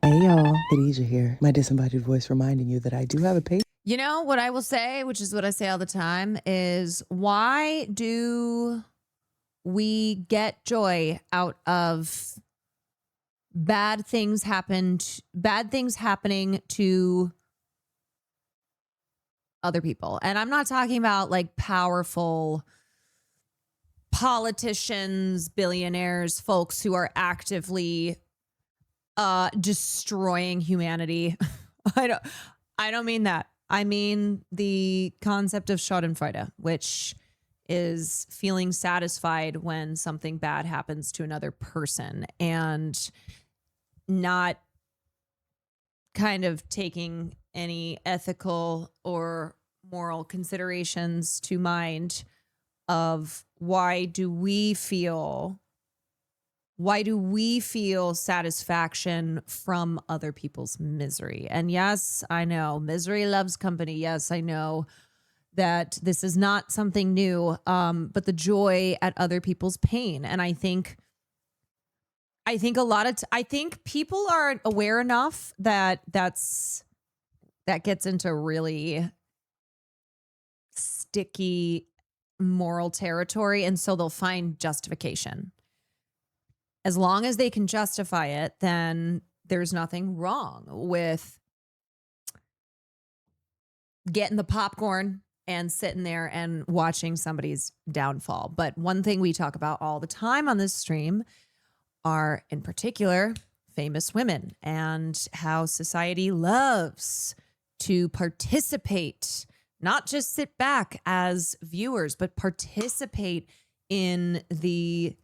Hey y'all, Khadija here. My disembodied voice reminding you that I do have a page. You know what I will say, which is what I say all the time, is why do we get joy out of bad things happening to other people? And I'm not talking about like powerful politicians, billionaires, folks who are actively destroying humanity. I don't mean that. I mean the concept of Schadenfreude, which is feeling satisfied when something bad happens to another person and not kind of taking any ethical or moral considerations to mind of why do we feel satisfaction from other people's misery? And yes, I know misery loves company. Yes, I know that this is not something new, but the joy at other people's pain. And I think I think people aren't aware enough that that gets into really sticky moral territory. And so they'll find justification. As long as they can justify it, then there's nothing wrong with getting the popcorn and sitting there and watching somebody's downfall. But one thing we talk about all the time on this stream are, in particular, famous women and how society loves to participate, not just sit back as viewers, but participate in the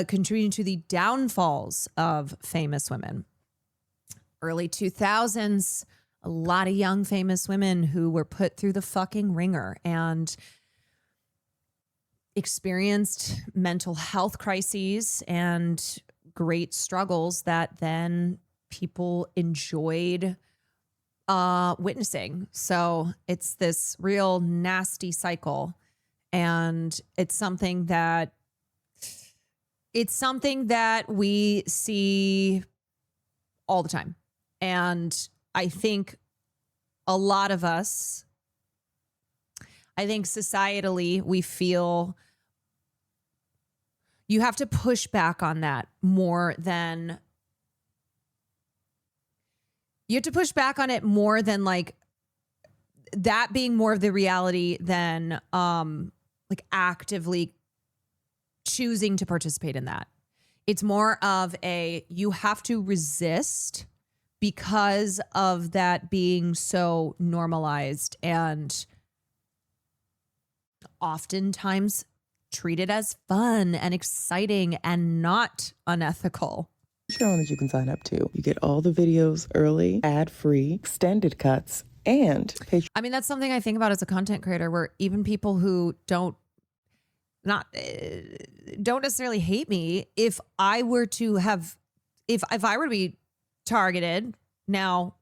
contributing to the downfalls of famous women. Early 2000s, a lot of young famous women who were put through the fucking ringer and experienced mental health crises and great struggles that then people enjoyed witnessing. So it's this real nasty cycle. And it's something that we see all the time. And I think a lot of us, I think societally, we feel you have to push back on that more than like that being more of the reality than like actively choosing to participate in that. It's more of you have to resist because of that being so normalized and oftentimes treated as fun and exciting and not unethical. Patreon that you can sign up to. You get all the videos early, ad-free, extended cuts, and Patreon. I mean, that's something I think about as a content creator, where even people who don't necessarily hate me, if I were to be targeted now,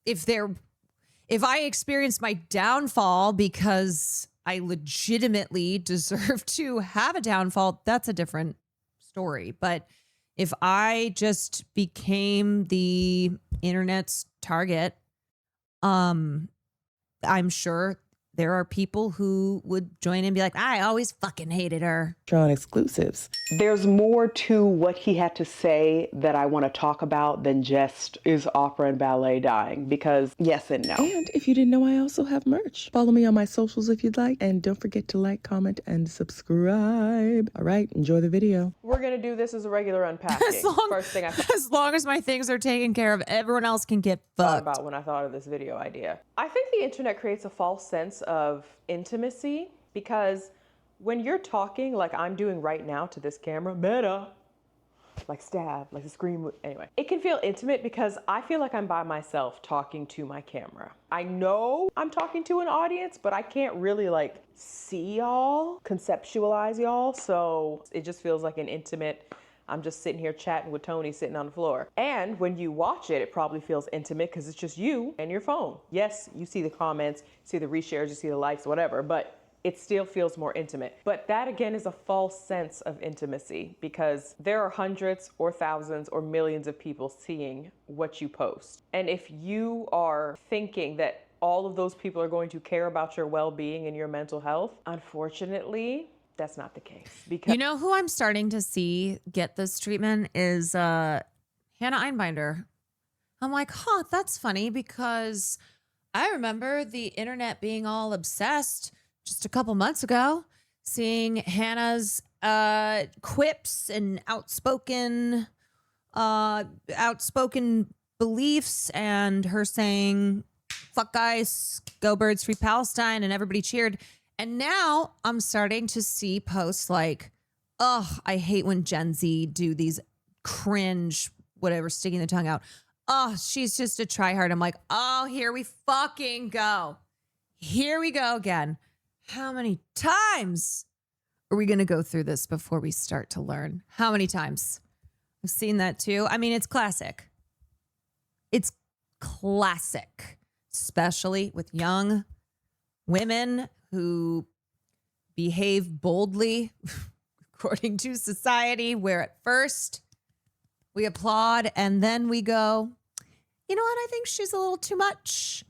if I experienced my downfall because I legitimately deserve to have a downfall, that's a different story. But if I just became the internet's target. I'm sure there are people who would join in and be like, I always fucking hated her. On exclusives. There's more to what he had to say that I want to talk about than just is opera and ballet dying, because yes and no. And if you didn't know, I also have merch. Follow me on my socials if you'd like. And don't forget to like, comment, and subscribe. All right, enjoy the video. We're going to do this as a regular unpacking. First thing I As long as my things are taken care of, everyone else can get thought fucked. about when I thought of this video idea. I think the internet creates a false sense of intimacy, because when you're talking like I'm doing right now to this camera, meta, like stab, like the screen, anyway, it can feel intimate because I feel like I'm by myself talking to my camera. I know I'm talking to an audience, but I can't really like see y'all, conceptualize y'all, so it just feels like an intimate, I'm just sitting here chatting with Tony sitting on the floor. And when you watch it, it probably feels intimate because it's just you and your phone. Yes, you see the comments, you see the reshares, you see the likes, whatever, but it still feels more intimate. But that again is a false sense of intimacy, because there are hundreds or thousands or millions of people seeing what you post. And if you are thinking that all of those people are going to care about your well-being and your mental health, unfortunately, that's not the case. Because You know who I'm starting to see get this treatment is Hannah Einbinder. I'm like, huh, that's funny, because I remember the internet being all obsessed just a couple months ago, seeing Hannah's quips and outspoken beliefs, and her saying, fuck guys, go birds, free Palestine, and everybody cheered. And now I'm starting to see posts like, oh, I hate when Gen Z do these cringe, whatever, sticking the tongue out. Oh, she's just a tryhard. I'm like, oh, here we fucking go. Here we go again. How many times are we going to go through this before we start to learn? How many times? I've seen that too. I mean, it's classic. It's classic, especially with young women who behave boldly according to society, where at first we applaud and then we go, you know what? I think she's a little too much.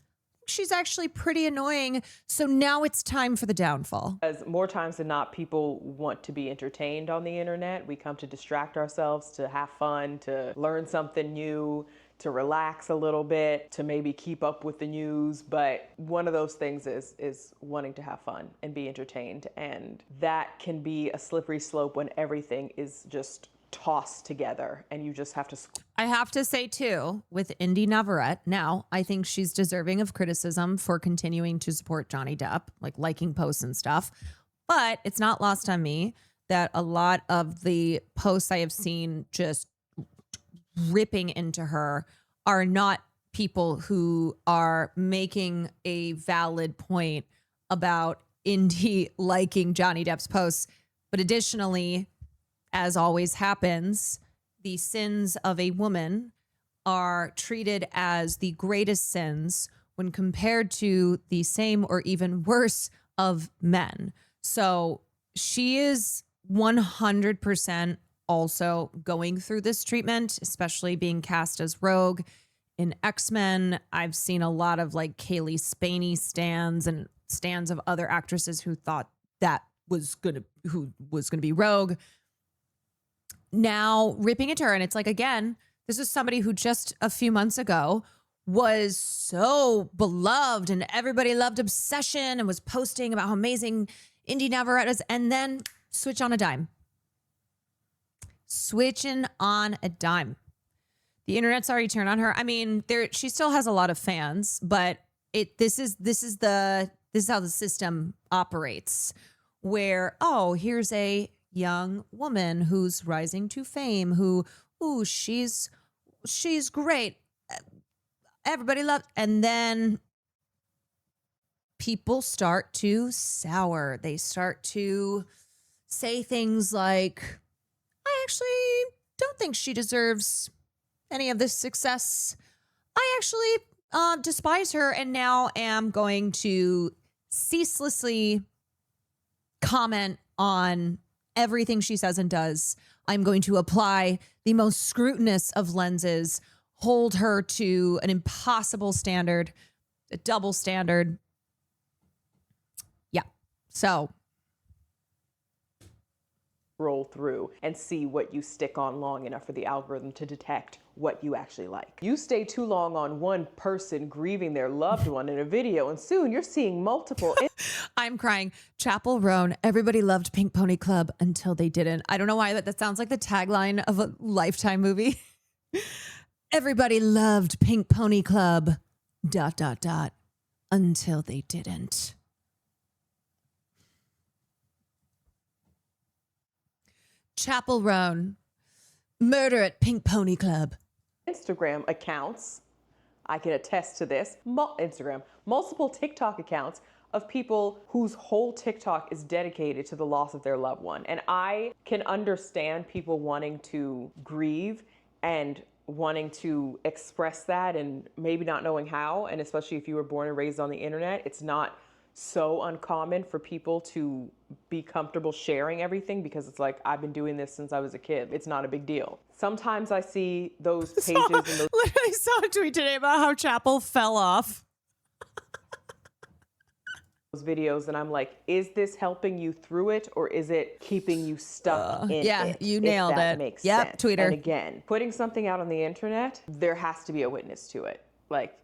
She's actually pretty annoying. So now it's time for the downfall. As more times than not, people want to be entertained on the internet. We come to distract ourselves, to have fun, to learn something new, to relax a little bit, to maybe keep up with the news. But one of those things is wanting to have fun and be entertained. And that can be a slippery slope when everything is just tossed together and you just have to. I have to say too, with Indy Navarrete, now I think she's deserving of criticism for continuing to support Johnny Depp, like liking posts and stuff. But it's not lost on me that a lot of the posts I have seen just ripping into her are not people who are making a valid point about Indy liking Johnny Depp's posts. But additionally, as always happens, the sins of a woman are treated as the greatest sins when compared to the same or even worse of men. So she is 100% also going through this treatment, especially being cast as Rogue in X-Men. I've seen a lot of like Kaylee Spaney stans and stans of other actresses who thought that was gonna be Rogue. Now ripping into her. And it's like, again, this is somebody who just a few months ago was so beloved and everybody loved Obsession and was posting about how amazing Indy Navarrete is, and then switch on a dime. Switching on a dime. The internet's already turned on her. I mean, she still has a lot of fans, but this is how the system operates, where, oh, here's a young woman who's rising to fame, who, ooh, she's great. Everybody loves, and then people start to sour. They start to say things like, I actually don't think she deserves any of this success. I actually despise her and now am going to ceaselessly comment on everything she says and does. I'm going to apply the most scrutinous of lenses, hold her to an impossible standard, a double standard. Yeah. So roll through and see what you stick on long enough for the algorithm to detect what you actually like. You stay too long on one person grieving their loved one in a video, and soon you're seeing multiple. I'm crying. Chapel Roan, everybody loved Pink Pony Club until they didn't. I don't know why, but that sounds like the tagline of a Lifetime movie. Everybody loved Pink Pony Club, ... until they didn't. Chapel Roan, murder at Pink Pony Club. Instagram accounts, I can attest to this, multiple TikTok accounts of people whose whole TikTok is dedicated to the loss of their loved one. And I can understand people wanting to grieve and wanting to express that and maybe not knowing how. And especially if you were born and raised on the internet, it's not so uncommon for people to be comfortable sharing everything because it's like, I've been doing this since I was a kid. It's not a big deal. Sometimes I see those pages and those Literally saw a tweet today about how Chapel fell off. those videos and I'm like, is this helping you through it or is it keeping you stuck in yeah, it? you nailed if that it. Makes Yep, sense. tweeter. And again, putting something out on the internet, there has to be a witness to it. Like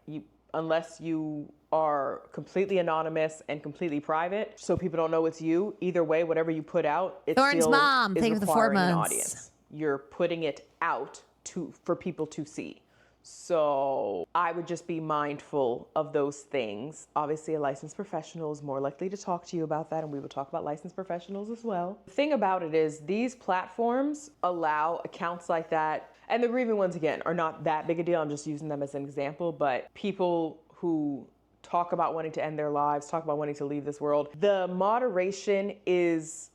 unless you are completely anonymous and completely private, so people don't know it's you. Either way, whatever you put out, it Thorne's still mom, is thank you for the 4 requiring an months. audience. You're putting it out for people to see. So I would just be mindful of those things. Obviously, a licensed professional is more likely to talk to you about that, and we will talk about licensed professionals as well. The thing about it is these platforms allow accounts like that, and the grieving ones, again, are not that big a deal. I'm just using them as an example, but people who talk about wanting to end their lives, talk about wanting to leave this world, the moderation is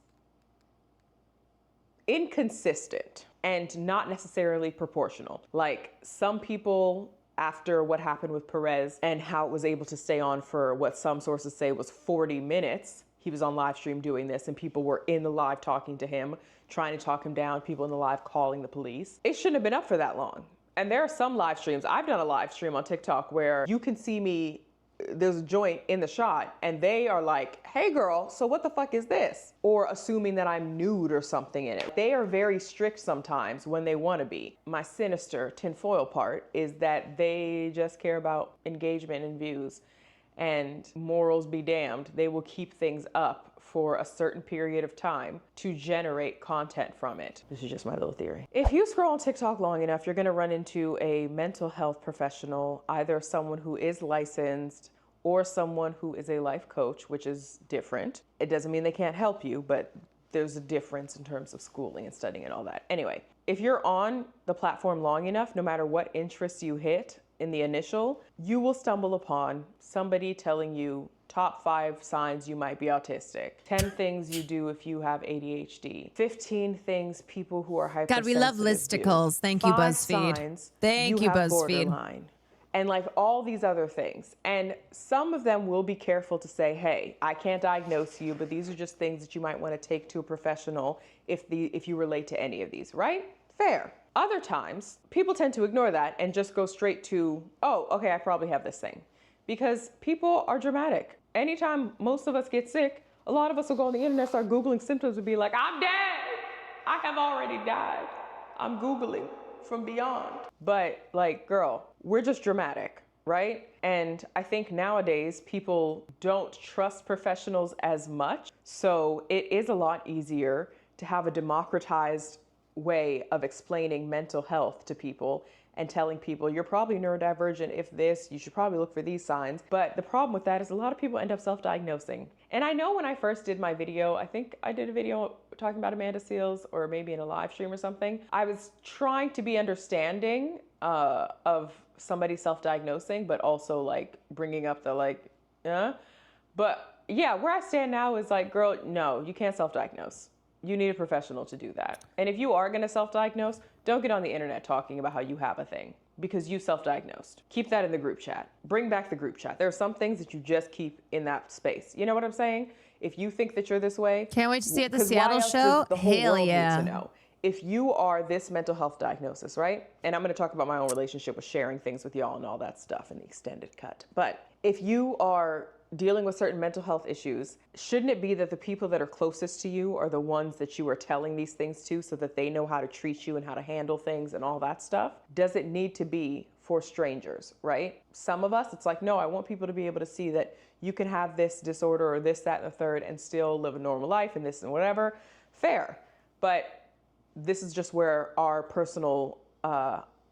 inconsistent and not necessarily proportional. Like some people, after what happened with Perez and how it was able to stay on for what some sources say was 40 minutes, he was on live stream doing this and people were in the live talking to him, trying to talk him down, people in the live calling the police. It shouldn't have been up for that long. And there are some live streams, I've done a live stream on TikTok where you can see me, there's a joint in the shot and they are like, hey girl, so what the fuck is this? Or assuming that I'm nude or something in it. They are very strict sometimes when they want to be. My sinister tinfoil part is that they just care about engagement and views, and morals be damned. They will keep things up for a certain period of time to generate content from it. This is just my little theory. If you scroll on TikTok long enough, you're gonna run into a mental health professional, either someone who is licensed or someone who is a life coach, which is different. It doesn't mean they can't help you, but there's a difference in terms of schooling and studying and all that. Anyway, if you're on the platform long enough, no matter what interests you hit in the initial, you will stumble upon somebody telling you top 5 signs you might be autistic, 10 things you do if you have ADHD, 15 things people who are hypersensitive God, we love listicles. Thank you, 5 BuzzFeed. signs Thank you, have BuzzFeed. borderline. And like all these other things. And some of them will be careful to say, hey, I can't diagnose you, but these are just things that you might want to take to a professional if you relate to any of these, right? Fair. Other times, people tend to ignore that and just go straight to, oh, okay, I probably have this thing. Because people are dramatic. Anytime most of us get sick, a lot of us will go on the internet, start Googling symptoms and be like, I'm dead. I have already died. I'm Googling from beyond. But like, girl, we're just dramatic, right? And I think nowadays people don't trust professionals as much. So it is a lot easier to have a democratized way of explaining mental health to people and telling people you're probably neurodivergent if this, you should probably look for these signs. But the problem with that is a lot of people end up self-diagnosing. And I know when I first did my video, I think I did a video talking about Amanda Seales or maybe in a live stream or something, I was trying to be understanding of somebody self-diagnosing, but also like bringing up the like, But yeah, where I stand now is like, girl, no, you can't self-diagnose. You need a professional to do that. And if you are gonna self-diagnose, don't get on the internet talking about how you have a thing because you self-diagnosed. Keep that in the group chat. Bring back the group chat. There are some things that you just keep in that space. You know what I'm saying? If you think that you're this way. Can't wait to see it at the 'cause why Seattle else show. does the whole Hell world yeah. need to know? if you are this mental health diagnosis, right? And I'm going to talk about my own relationship with sharing things with y'all and all that stuff in the extended cut. But if you are dealing with certain mental health issues, shouldn't it be that the people that are closest to you are the ones that you are telling these things to so that they know how to treat you and how to handle things and all that stuff? Does it need to be for strangers, right? Some of us, it's like, no, I want people to be able to see that you can have this disorder or this, that, and the third and still live a normal life and this and whatever. Fair. But this is just where our personal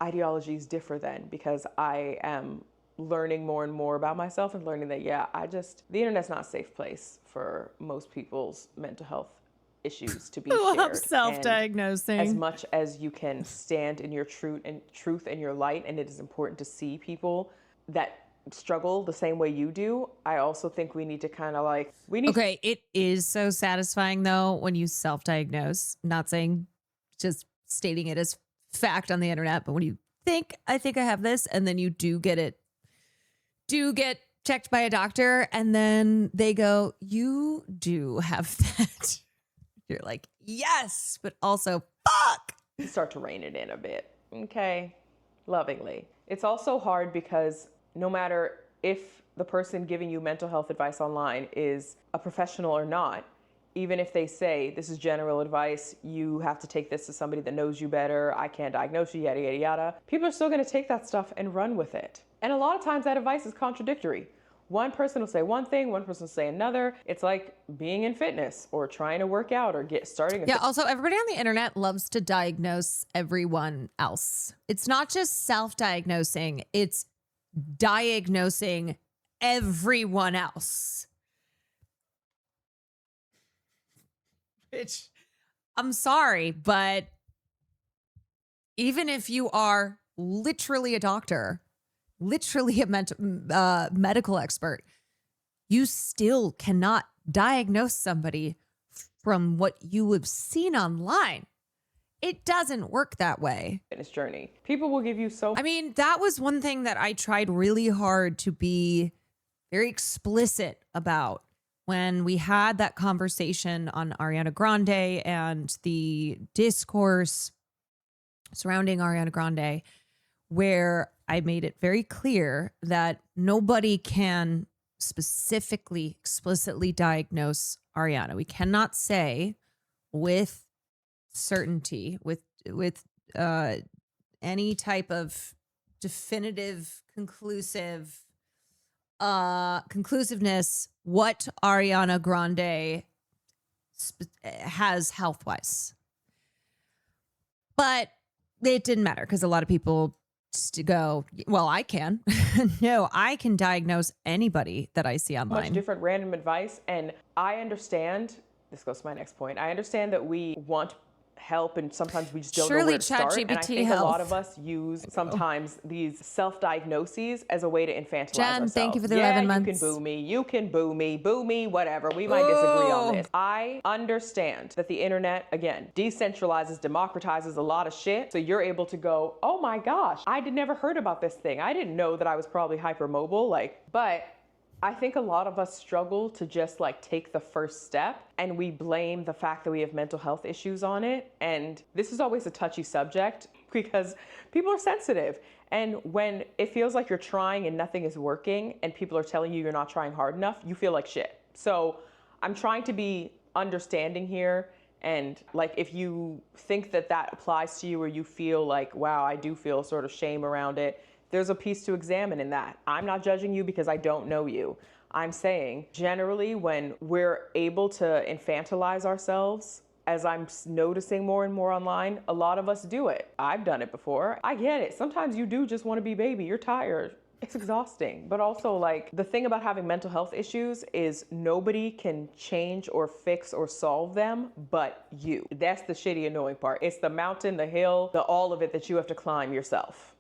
ideologies differ then, because I am learning more and more about myself and learning that, yeah, the internet's not a safe place for most people's mental health issues to be shared. I'm self-diagnosing. And as much as you can stand in your truth and your light, and it is important to see people that struggle the same way you do, I also think we need to kind of like, Okay, it is so satisfying though when you self-diagnose, not saying, just stating it as fact on the internet, but when you think, I think I have this, and then you do get checked by a doctor, and then they go, you do have that. You're like, yes, but also fuck. You start to rein it in a bit, okay? Lovingly. It's also hard because no matter if the person giving you mental health advice online is a professional or not, even if they say this is general advice, you have to take this to somebody that knows you better, I can't diagnose you, yada, yada, yada, people are still gonna take that stuff and run with it. And a lot of times that advice is contradictory. One person will say one thing, one person will say another. It's like being in fitness or trying to work out or starting. Yeah, also everybody on the internet loves to diagnose everyone else. It's not just self-diagnosing, it's diagnosing everyone else. Which, I'm sorry, but even if you are literally a doctor, literally a medical expert, you still cannot diagnose somebody from what you have seen online. It doesn't work that way. Fitness journey. People will give you I mean, that was one thing that I tried really hard to be very explicit about when we had that conversation on Ariana Grande and the discourse surrounding Ariana Grande, where I made it very clear that nobody can specifically, explicitly diagnose Ariana. We cannot say with certainty, with any type of definitive, conclusiveness what Ariana Grande has health-wise. But it didn't matter because a lot of people just go, well, I can. No, I can diagnose anybody that I see online. Much different random advice. And I understand, this goes to my next point, I understand that we want help and sometimes we just don't know where to start. And I think a lot of us use sometimes these self-diagnoses as a way to infantilize ourselves. Thank you for the 11 months. You can boo me, whatever. We might disagree on this. I understand that the internet, again, decentralizes, democratizes a lot of shit. So you're able to go, oh my gosh, I never heard about this thing. I didn't know that I was probably hypermobile. But I think a lot of us struggle to just take the first step, and we blame the fact that we have mental health issues on it. And this is always a touchy subject because people are sensitive. And when it feels like you're trying and nothing is working and people are telling you you're not trying hard enough, you feel like shit. So I'm trying to be understanding here. And if you think that applies to you or you feel like, wow, I do feel sort of shame around it, there's a piece to examine in that. I'm not judging you because I don't know you. I'm saying generally when we're able to infantilize ourselves, as I'm noticing more and more online, a lot of us do it. I've done it before. I get it. Sometimes you do just want to be baby. You're tired. It's exhausting. But also the thing about having mental health issues is nobody can change or fix or solve them but you. That's the shitty annoying part. It's the mountain, the hill, all of it that you have to climb yourself.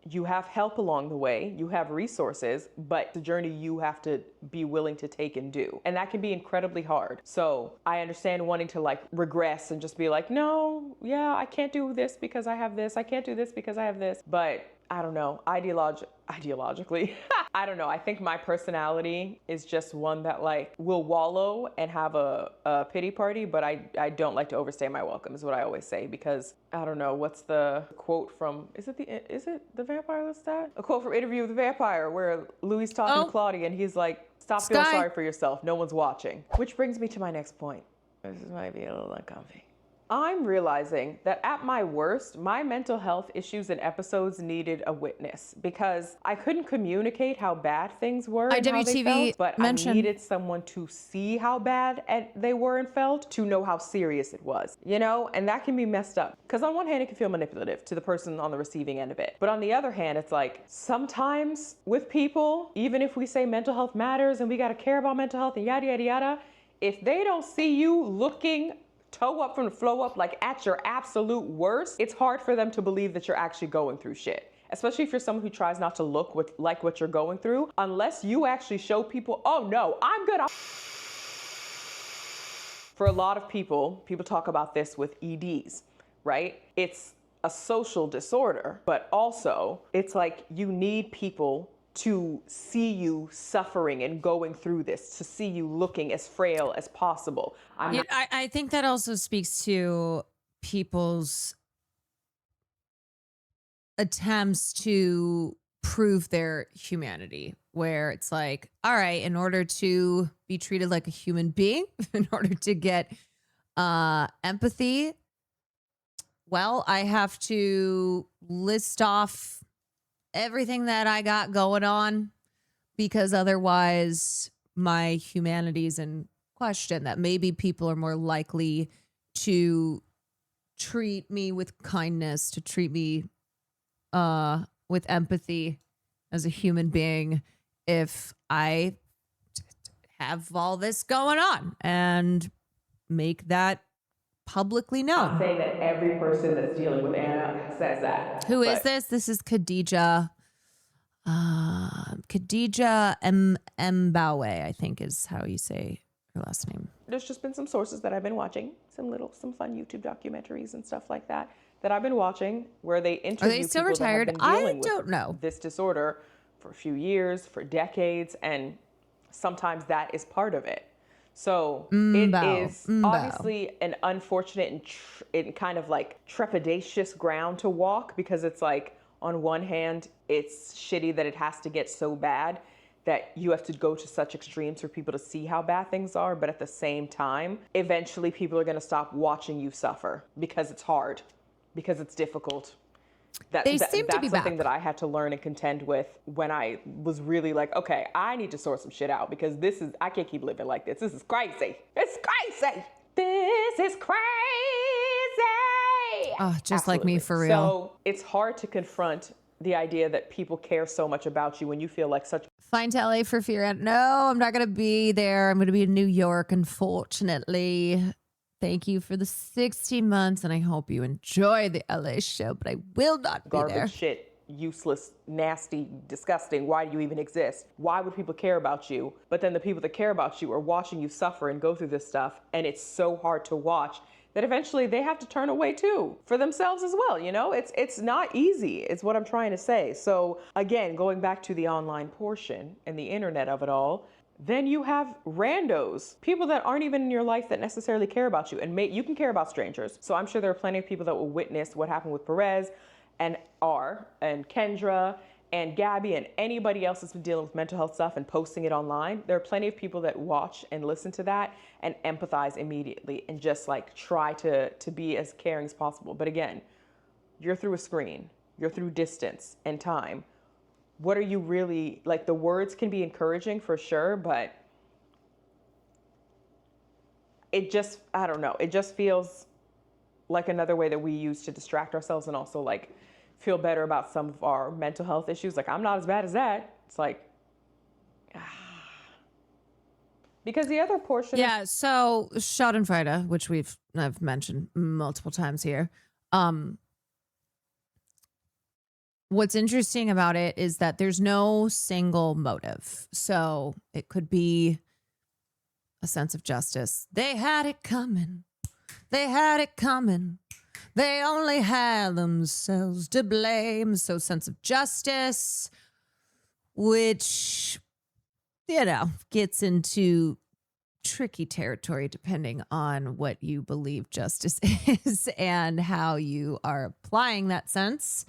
You have help along the way, you have resources, but the journey you have to be willing to take and do. And that can be incredibly hard. So I understand wanting to regress and just be like, no, yeah, I can't do this because I have this. I can't do this because I have this. But I don't know, ideologically, I don't know. I think my personality is just one that like will wallow and have a pity party, but I don't like to overstay my welcome is what I always say, because I don't know, what's the quote from, is it the Vampire Lestat? A quote from Interview with the Vampire where Louis talking to Claudia and he's like, stop feeling sorry for yourself. No one's watching. Which brings me to my next point. This might be a little uncomfy. I'm realizing that at my worst, my mental health issues and episodes needed a witness, because I couldn't communicate how bad things were and how they felt, but I needed someone to see how bad they were and felt to know how serious it was, you know? And that can be messed up, because on one hand, it can feel manipulative to the person on the receiving end of it. But on the other hand, it's like sometimes with people, even if we say mental health matters and we got to care about mental health and yada, yada, yada, if they don't see you looking toe up from the flow up, like at your absolute worst, it's hard for them to believe that you're actually going through shit. Especially if you're someone who tries not to look like what you're going through, unless you actually show people, oh no, I'm good. For a lot of people talk about this with EDs, right? It's a social disorder, but also it's like you need people to see you suffering and going through this, to see you looking as frail as possible. I think that also speaks to people's attempts to prove their humanity, where it's like, all right, in order to be treated like a human being, in order to get empathy, well, I have to list off everything that I got going on, because otherwise my humanity is in question. That maybe people are more likely to treat me with kindness, to treat me with empathy as a human being if I have all this going on and make that publicly known. I'm saying that every person that's dealing with Anna says that. Who is this? This is Khadija. Khadija Mbawe, I think is how you say her last name. There's just been some sources that I've been watching, some fun YouTube documentaries and stuff like that I've been watching, where they interview Are they still people retired? that have been dealing I don't with know. this disorder for a few years, for decades, and sometimes that is part of it. So it is obviously an unfortunate and kind of like trepidatious ground to walk, because it's like, on one hand, it's shitty that it has to get so bad that you have to go to such extremes for people to see how bad things are. But at the same time, eventually people are going to stop watching you suffer, because it's hard, because it's difficult. They seem to be that's something back. that I had to learn and contend with when I was really like, okay, I need to sort some shit out, because I can't keep living like this. This is crazy. It's crazy. This is crazy. Oh, just like me, for real. So it's hard to confront the idea that people care so much about you when you feel like such. Flying to LA for Fear. No, I'm not going to be there. I'm going to be in New York, unfortunately. Thank you for the 60 months, and I hope you enjoy the LA show, but I will not be Garbage there. shit, useless, nasty, disgusting. Why do you even exist? Why would people care about you? But then the people that care about you are watching you suffer and go through this stuff, and it's so hard to watch that eventually they have to turn away too, for themselves as well. You know, it's not easy, is what I'm trying to say. So again, going back to the online portion and the internet of it all, then you have randos, people that aren't even in your life that necessarily care about you. And you can care about strangers. So I'm sure there are plenty of people that will witness what happened with Perez and Kendra and Gabby and anybody else that's been dealing with mental health stuff and posting it online. There are plenty of people that watch and listen to that and empathize immediately and just like try to be as caring as possible. But again, you're through a screen, you're through distance and time. What are you really, like, the words can be encouraging for sure, but it just, I don't know, it just feels like another way that we use to distract ourselves and also like feel better about some of our mental health issues. Like, I'm not as bad as that. It's like, because the other portion. Yeah, so Schadenfreude, which I've mentioned multiple times here. What's interesting about it is that there's no single motive. So it could be a sense of justice. They had it coming. They had it coming. They only had themselves to blame. So sense of justice, which, gets into tricky territory depending on what you believe justice is and how you are applying that sense.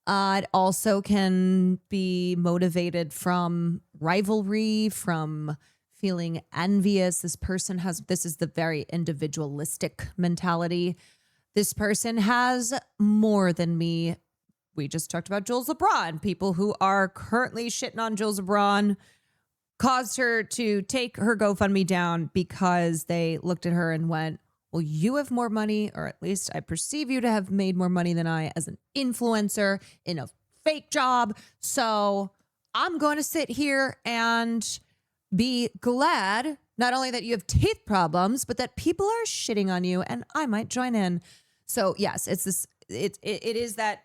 It also can be motivated from rivalry, from feeling envious. This is the very individualistic mentality. This person has more than me. We just talked about Jools Lebron. People who are currently shitting on Jools Lebron caused her to take her GoFundMe down because they looked at her and went, well, you have more money, or at least I perceive you to have made more money than I as an influencer in a fake job. So I'm going to sit here and be glad not only that you have teeth problems, but that people are shitting on you and I might join in. So yes, it is that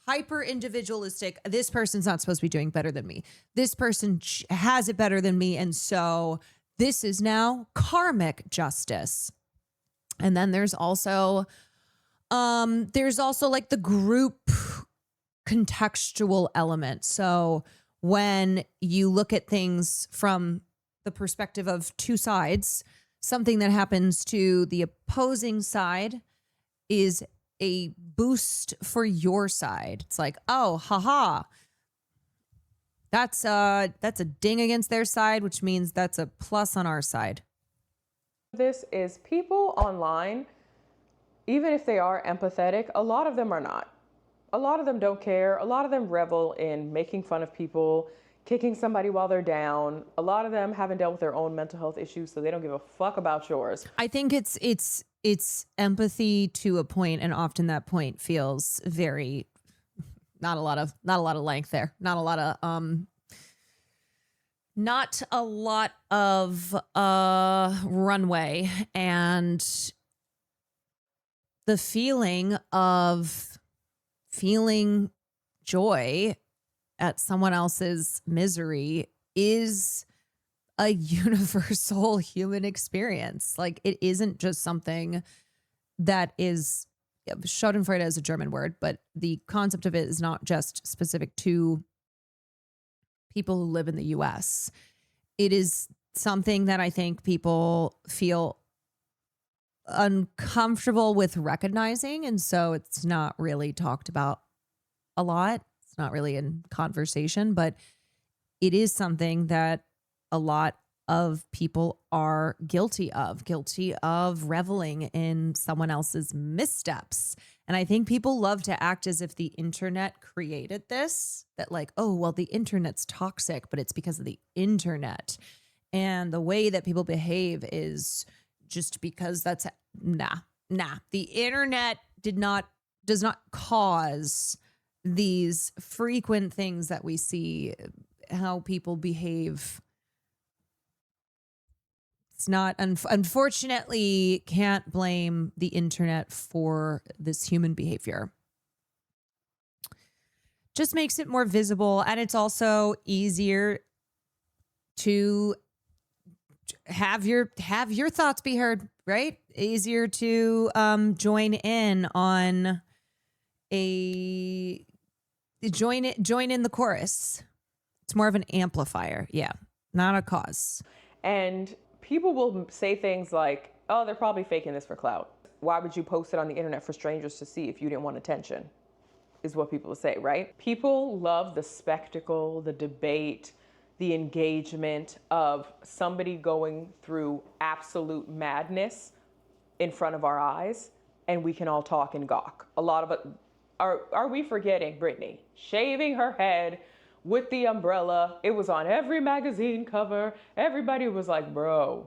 hyper individualistic. This person's not supposed to be doing better than me. This person has it better than me. And so this is now karmic justice. And then there's also like the group contextual element. So when you look at things from the perspective of two sides, something that happens to the opposing side is a boost for your side. It's like, oh, haha, that's a ding against their side, which means that's a plus on our side. This is people online, even if they are empathetic, a lot of them are not. A lot of them don't care. A lot of them revel in making fun of people, kicking somebody while they're down. A lot of them haven't dealt with their own mental health issues, so they don't give a fuck about yours. I think it's empathy to a point, and often that point feels very not a lot of length there. Not a lot of runway, and the feeling of feeling joy at someone else's misery is a universal human experience. Like, it isn't just something that is, Schadenfreude is a German word, but the concept of it is not just specific to people who live in the US. It is something that I think people feel uncomfortable with recognizing. And so it's not really talked about a lot. It's not really in conversation, but it is something that a lot of people are guilty of reveling in someone else's missteps. And I think people love to act as if the internet created this, that like, oh, well, the internet's toxic, but it's because of the internet. And the way that people behave is just because that's nah. The internet does not cause these frequent things that we see, how people behave. It's not, unfortunately, can't blame the internet for this human behavior. Just makes it more visible, and it's also easier to have your thoughts be heard, right? Easier to join in on join in the chorus. It's more of an amplifier, yeah, not a cause. And people will say things like, oh, they're probably faking this for clout. Why would you post it on the internet for strangers to see if you didn't want attention? Is what people say, right? People love the spectacle, the debate, the engagement of somebody going through absolute madness in front of our eyes, and we can all talk and gawk. A lot of it, are we forgetting Britney shaving her head with the umbrella? It was on every magazine cover. Everybody was like, bro.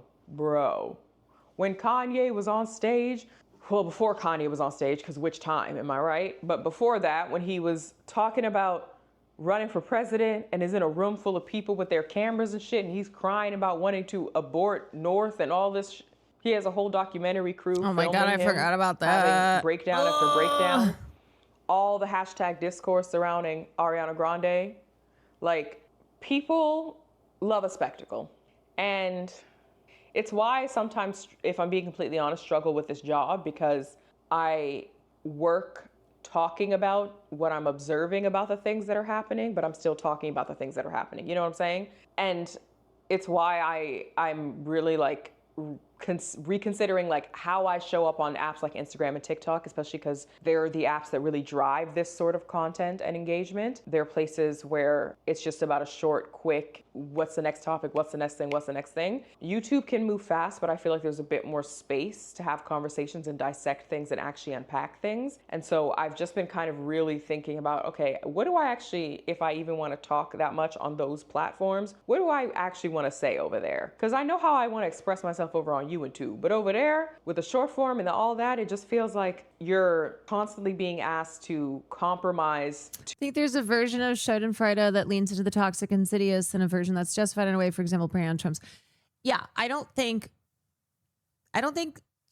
When Kanye was on stage, well, before Kanye was on stage, because which time, am I right? But before that, when he was talking about running for president and is in a room full of people with their cameras and shit, and he's crying about wanting to abort North and all this. He has a whole documentary crew. Oh my God, I forgot about that. Breakdown after breakdown. All the hashtag discourse surrounding Ariana Grande. Like, people love a spectacle. And it's why I sometimes, if I'm being completely honest, struggle with this job, because I work talking about what I'm observing about the things that are happening, but I'm still talking about the things that are happening. You know what I'm saying? And it's why I'm really like reconsidering like how I show up on apps like Instagram and TikTok, especially because they're the apps that really drive this sort of content and engagement. They're places where it's just about a short, quick, what's the next topic, what's the next thing, what's the next thing. YouTube can move fast, but I feel like there's a bit more space to have conversations and dissect things and actually unpack things. And so I've just been kind of really thinking about, okay, what do I actually, if I even want to talk that much on those platforms, what do I actually want to say over there? Because I know how I want to express myself over on YouTube, but over there with the short form and all that, it just feels like you're constantly being asked to compromise. I think there's a version of Schadenfreude that leans into the toxic insidious and a version that's justified in a way, for example, Trumps. Yeah, I don't think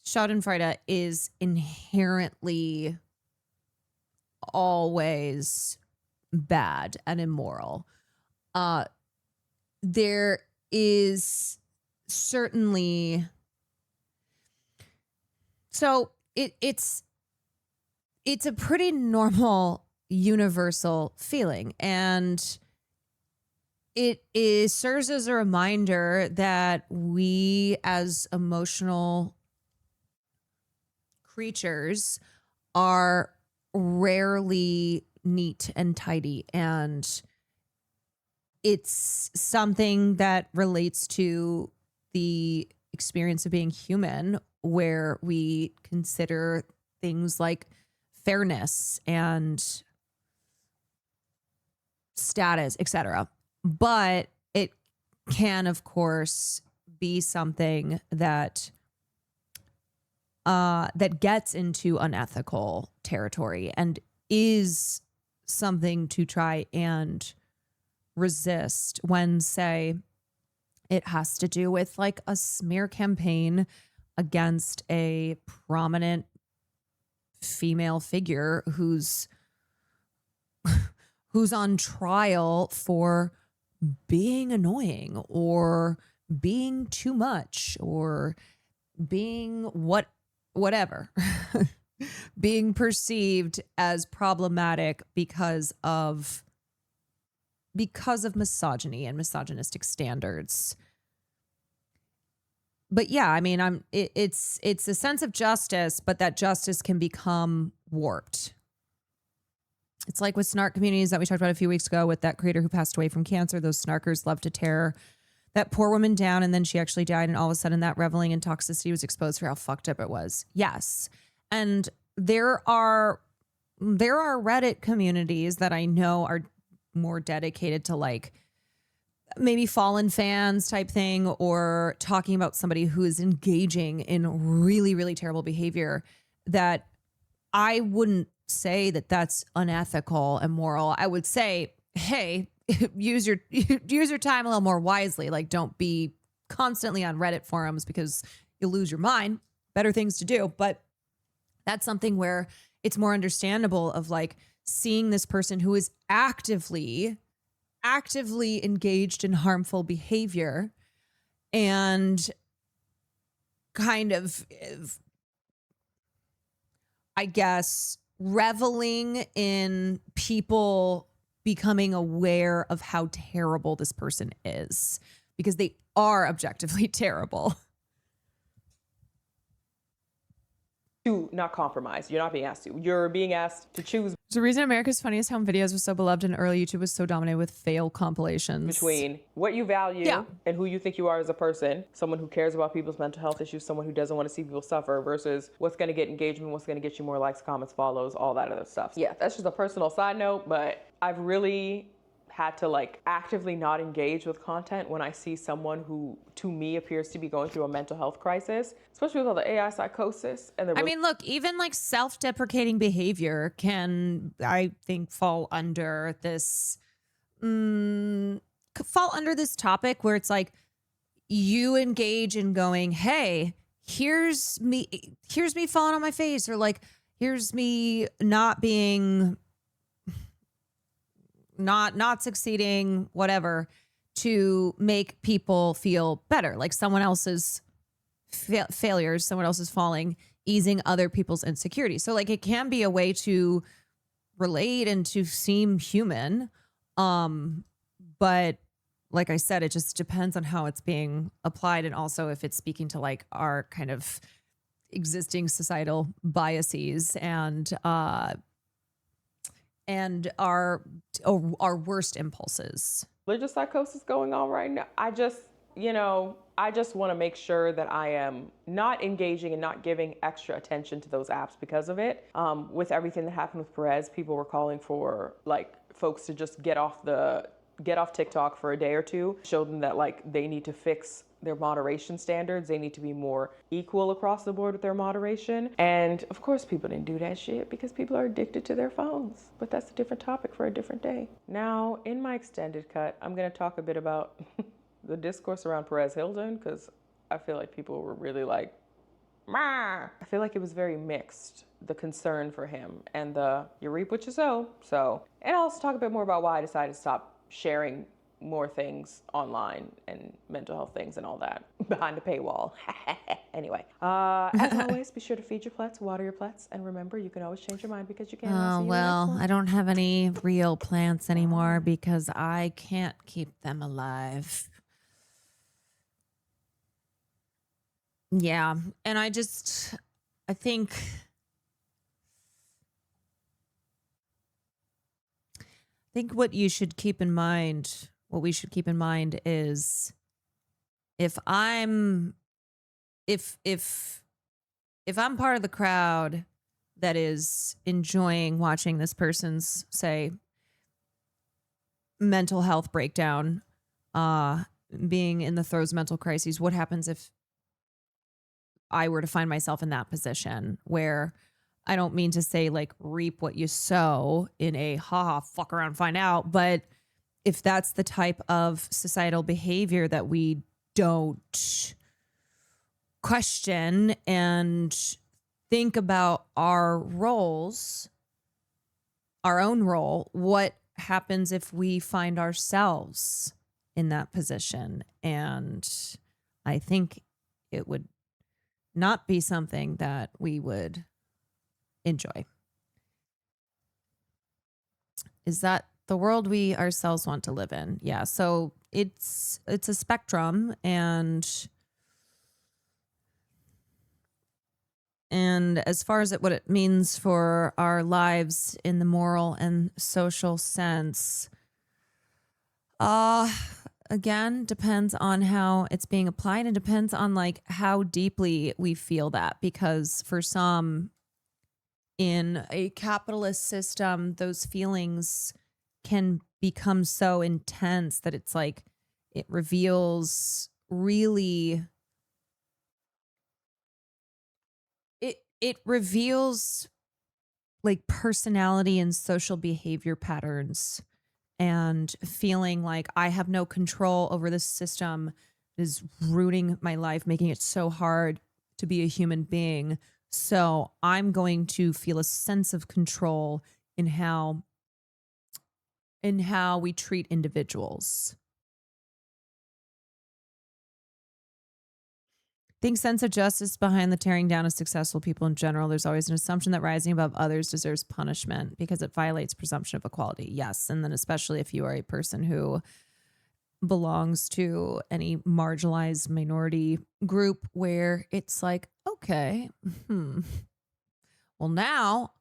Schadenfreude is inherently always bad and immoral. There is certainly, so it's a pretty normal universal feeling, and it serves as a reminder that we as emotional creatures are rarely neat and tidy, and it's something that relates to the experience of being human, where we consider things like fairness and status, etc. But it can, of course, be something that that gets into unethical territory and is something to try and resist when, say, it has to do with like a smear campaign against a prominent female figure who's on trial for being annoying or being too much or being whatever being perceived as problematic because of misogyny and misogynistic standards. But yeah, I mean, it's a sense of justice, but that justice can become warped. It's like with snark communities that we talked about a few weeks ago with that creator who passed away from cancer. Those snarkers love to tear that poor woman down, and then she actually died, and all of a sudden that reveling in toxicity was exposed for how fucked up it was. Yes. And there are Reddit communities that I know are more dedicated to like maybe fallen fans type thing, or talking about somebody who is engaging in really, really terrible behavior, that I wouldn't say that that's unethical and moral. I would say, hey, use your time a little more wisely. Like, don't be constantly on Reddit forums because you'll lose your mind. Better things to do. But that's something where it's more understandable of like seeing this person who is actively engaged in harmful behavior and kind of, I guess, reveling in people becoming aware of how terrible this person is, because they are objectively terrible. To not compromise. You're not being asked to. You're being asked to choose. The reason America's Funniest Home Videos was so beloved and early YouTube was so dominated with fail compilations. Between what you value and who you think you are as a person, someone who cares about people's mental health issues, someone who doesn't want to see people suffer, versus what's going to get engagement, what's going to get you more likes, comments, follows, all that other stuff. Yeah, that's just a personal side note, but I've really had to like actively not engage with content when I see someone who to me appears to be going through a mental health crisis, especially with all the AI psychosis. And I mean, look, even like self-deprecating behavior can, I think, fall under this topic where it's like you engage in going, hey, here's me falling on my face, or like here's me not being not succeeding, whatever, to make people feel better. Like someone else's failures, someone else's falling, easing other people's insecurities. So like it can be a way to relate and to seem human. But like I said, it just depends on how it's being applied, and also if it's speaking to like our kind of existing societal biases and our worst impulses. Religious psychosis going on right now. I just want to make sure that I am not engaging and not giving extra attention to those apps because of it. With everything that happened with Perez, people were calling for like folks to just get off TikTok for a day or two, show them that like they need to fix their moderation standards. They need to be more equal across the board with their moderation. And of course people didn't do that shit because people are addicted to their phones. But that's a different topic for a different day. Now, in my extended cut, I'm going to talk a bit about the discourse around Perez Hilton, because I feel like people were really like, "Mah." I feel like it was very mixed, the concern for him and the you reap what you sow. And I'll also talk a bit more about why I decided to stop sharing more things online and mental health things and all that behind a paywall. Anyway, as always, be sure to feed your plants, water your plants, and remember, you can always change your mind because you can. Oh, well, I don't have any real plants anymore because I can't keep them alive. Yeah, and I think what we should keep in mind is if I'm part of the crowd that is enjoying watching this person's, say, mental health breakdown, being in the throes of mental crises, what happens if I were to find myself in that position where I don't mean to say like reap what you sow in a fuck around, find out, but if that's the type of societal behavior that we don't question and think about our roles, our own role, what happens if we find ourselves in that position? And I think it would not be something that we would enjoy. Is that the world we ourselves want to live in? Yeah. So it's a spectrum, and as far as what it means for our lives in the moral and social sense, again, depends on how it's being applied, and depends on like how deeply we feel that, because for some in a capitalist system, those feelings can become so intense that it's like it reveals really it reveals like personality and social behavior patterns, and feeling like I have no control over this system is ruining my life, making it so hard to be a human being. So I'm going to feel a sense of control in how we treat individuals. I think sense of justice behind the tearing down of successful people in general. There's always an assumption that rising above others deserves punishment because it violates presumption of equality. Yes. And then especially if you are a person who belongs to any marginalized minority group where it's like, okay, well, now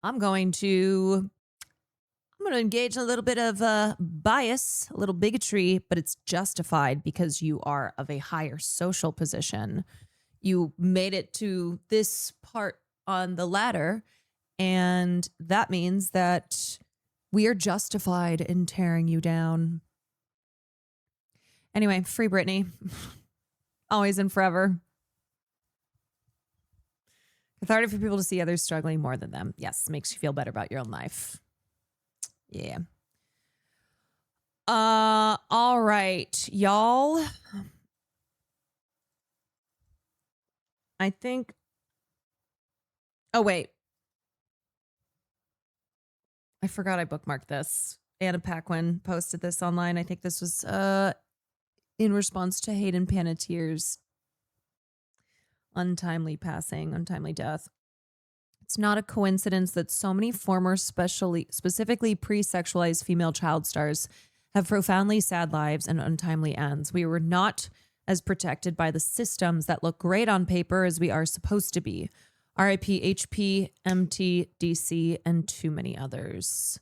I'm going to engage in a little bit of bias, a little bigotry, but it's justified because you are of a higher social position. You made it to this part on the ladder, and that means that we are justified in tearing you down. Anyway, free Britney. Always and forever. Cathartic for people to see others struggling more than them. Yes, makes you feel better about your own life. Yeah. All right, y'all. I think. Oh, wait. I forgot I bookmarked this. Anna Paquin posted this online. I think this was in response to Hayden Panettiere's untimely death. It's not a coincidence that so many former specifically pre-sexualized female child stars have profoundly sad lives and untimely ends. We were not as protected by the systems that look great on paper as we are supposed to be. RIP HP, MT, DC, and too many others.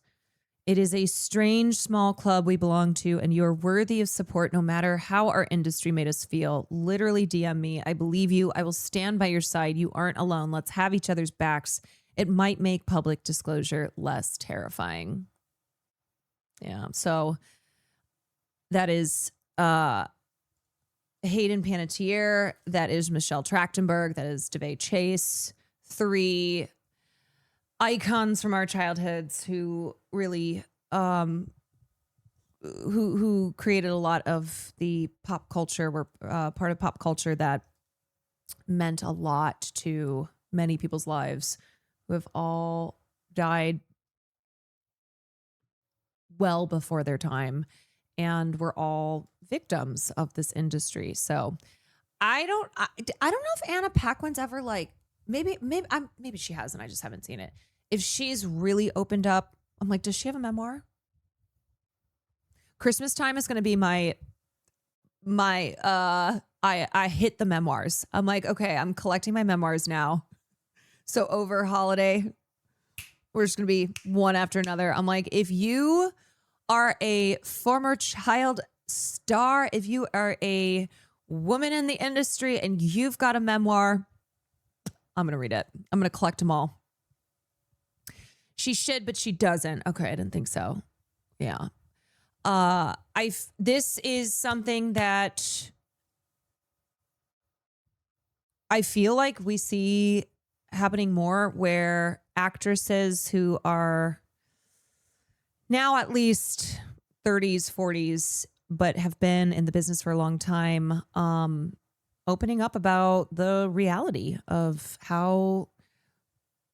It is a strange small club we belong to, and you are worthy of support no matter how our industry made us feel. Literally DM me. I believe you. I will stand by your side. You aren't alone. Let's have each other's backs. It might make public disclosure less terrifying. Yeah, so that is Hayden Panettiere. That is Michelle Trachtenberg. That is DeVay Chase. 3 icons from our childhoods who really who created a lot of the pop culture, were part of pop culture that meant a lot to many people's lives, who have all died well before their time, and we're all victims of this industry. So I don't know if Anna Paquin's ever like, maybe she has and I just haven't seen it. If she's really opened up, I'm like, does she have a memoir? Christmas time is going to be my I hit the memoirs. I'm like, okay, I'm collecting my memoirs now. So over holiday, we're just going to be one after another. I'm like, if you are a former child star, if you are a woman in the industry and you've got a memoir, I'm going to read it. I'm going to collect them all. She should, but she doesn't. Okay, I didn't think so. Yeah. This is something that I feel like we see happening more, where actresses who are now at least 30s, 40s, but have been in the business for a long time, opening up about the reality of how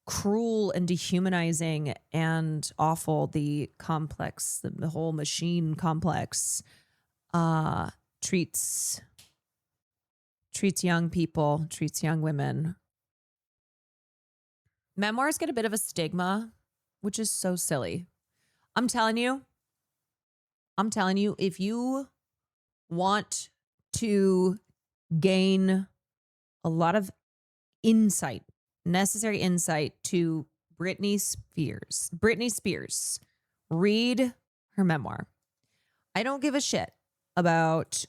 cruel and dehumanizing and awful the complex, the whole machine complex treats young people, treats young women. Memoirs get a bit of a stigma, which is so silly. I'm telling you, if you want to gain a lot of insight, necessary insight to Britney Spears, read her memoir. I don't give a shit about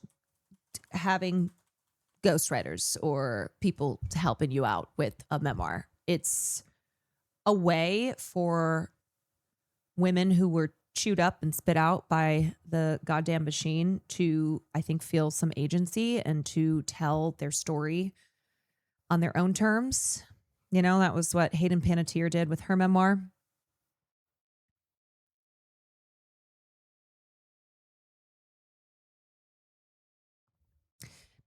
having ghostwriters or people helping you out with a memoir. It's a way for women who were chewed up and spit out by the goddamn machine to, I think, feel some agency and to tell their story on their own terms. You know, that was what Hayden Panettiere did with her memoir.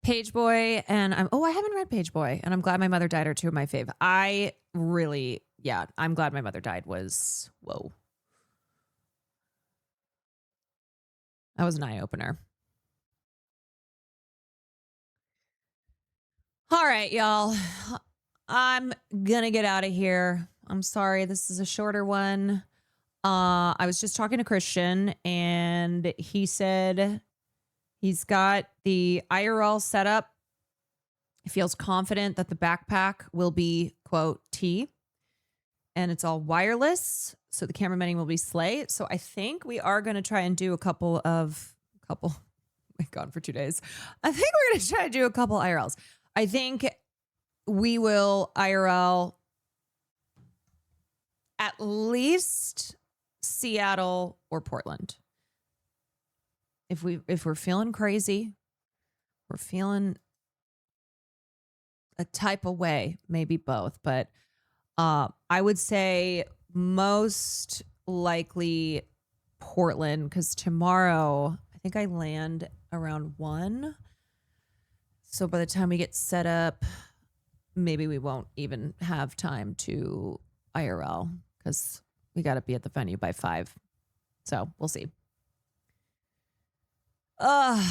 Page Boy, and I haven't read Page Boy, and I'm glad my mother died, are two of my fave. I'm glad my mother died. Whoa. That was an eye-opener. All right, y'all. I'm gonna get out of here. I'm sorry, this is a shorter one. I was just talking to Christian, and he said he's got the IRL set up. He feels confident that the backpack will be, quote, T, and it's all wireless, so the camera mounting will be slay. So I think we are going to try and do a couple. My God, for 2 days. I think we're going to try to do a couple IRLs. I think we will IRL at least Seattle or Portland. If we're feeling crazy, we're feeling a type of way, maybe both, but I would say most likely Portland, because tomorrow I think I land around 1. So by the time we get set up, maybe we won't even have time to IRL because we got to be at the venue by 5. So we'll see. All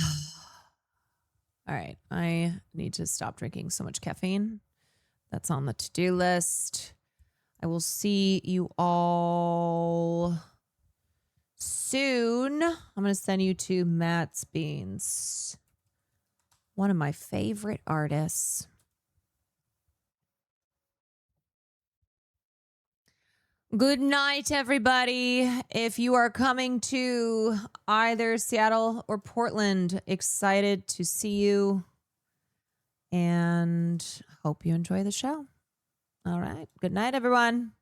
right. I need to stop drinking so much caffeine. That's on the to-do list. I will see you all soon. I'm going to send you to Matt's Beans, one of my favorite artists. Good night, everybody. If you are coming to either Seattle or Portland, excited to see you and hope you enjoy the show. All right. Good night, everyone.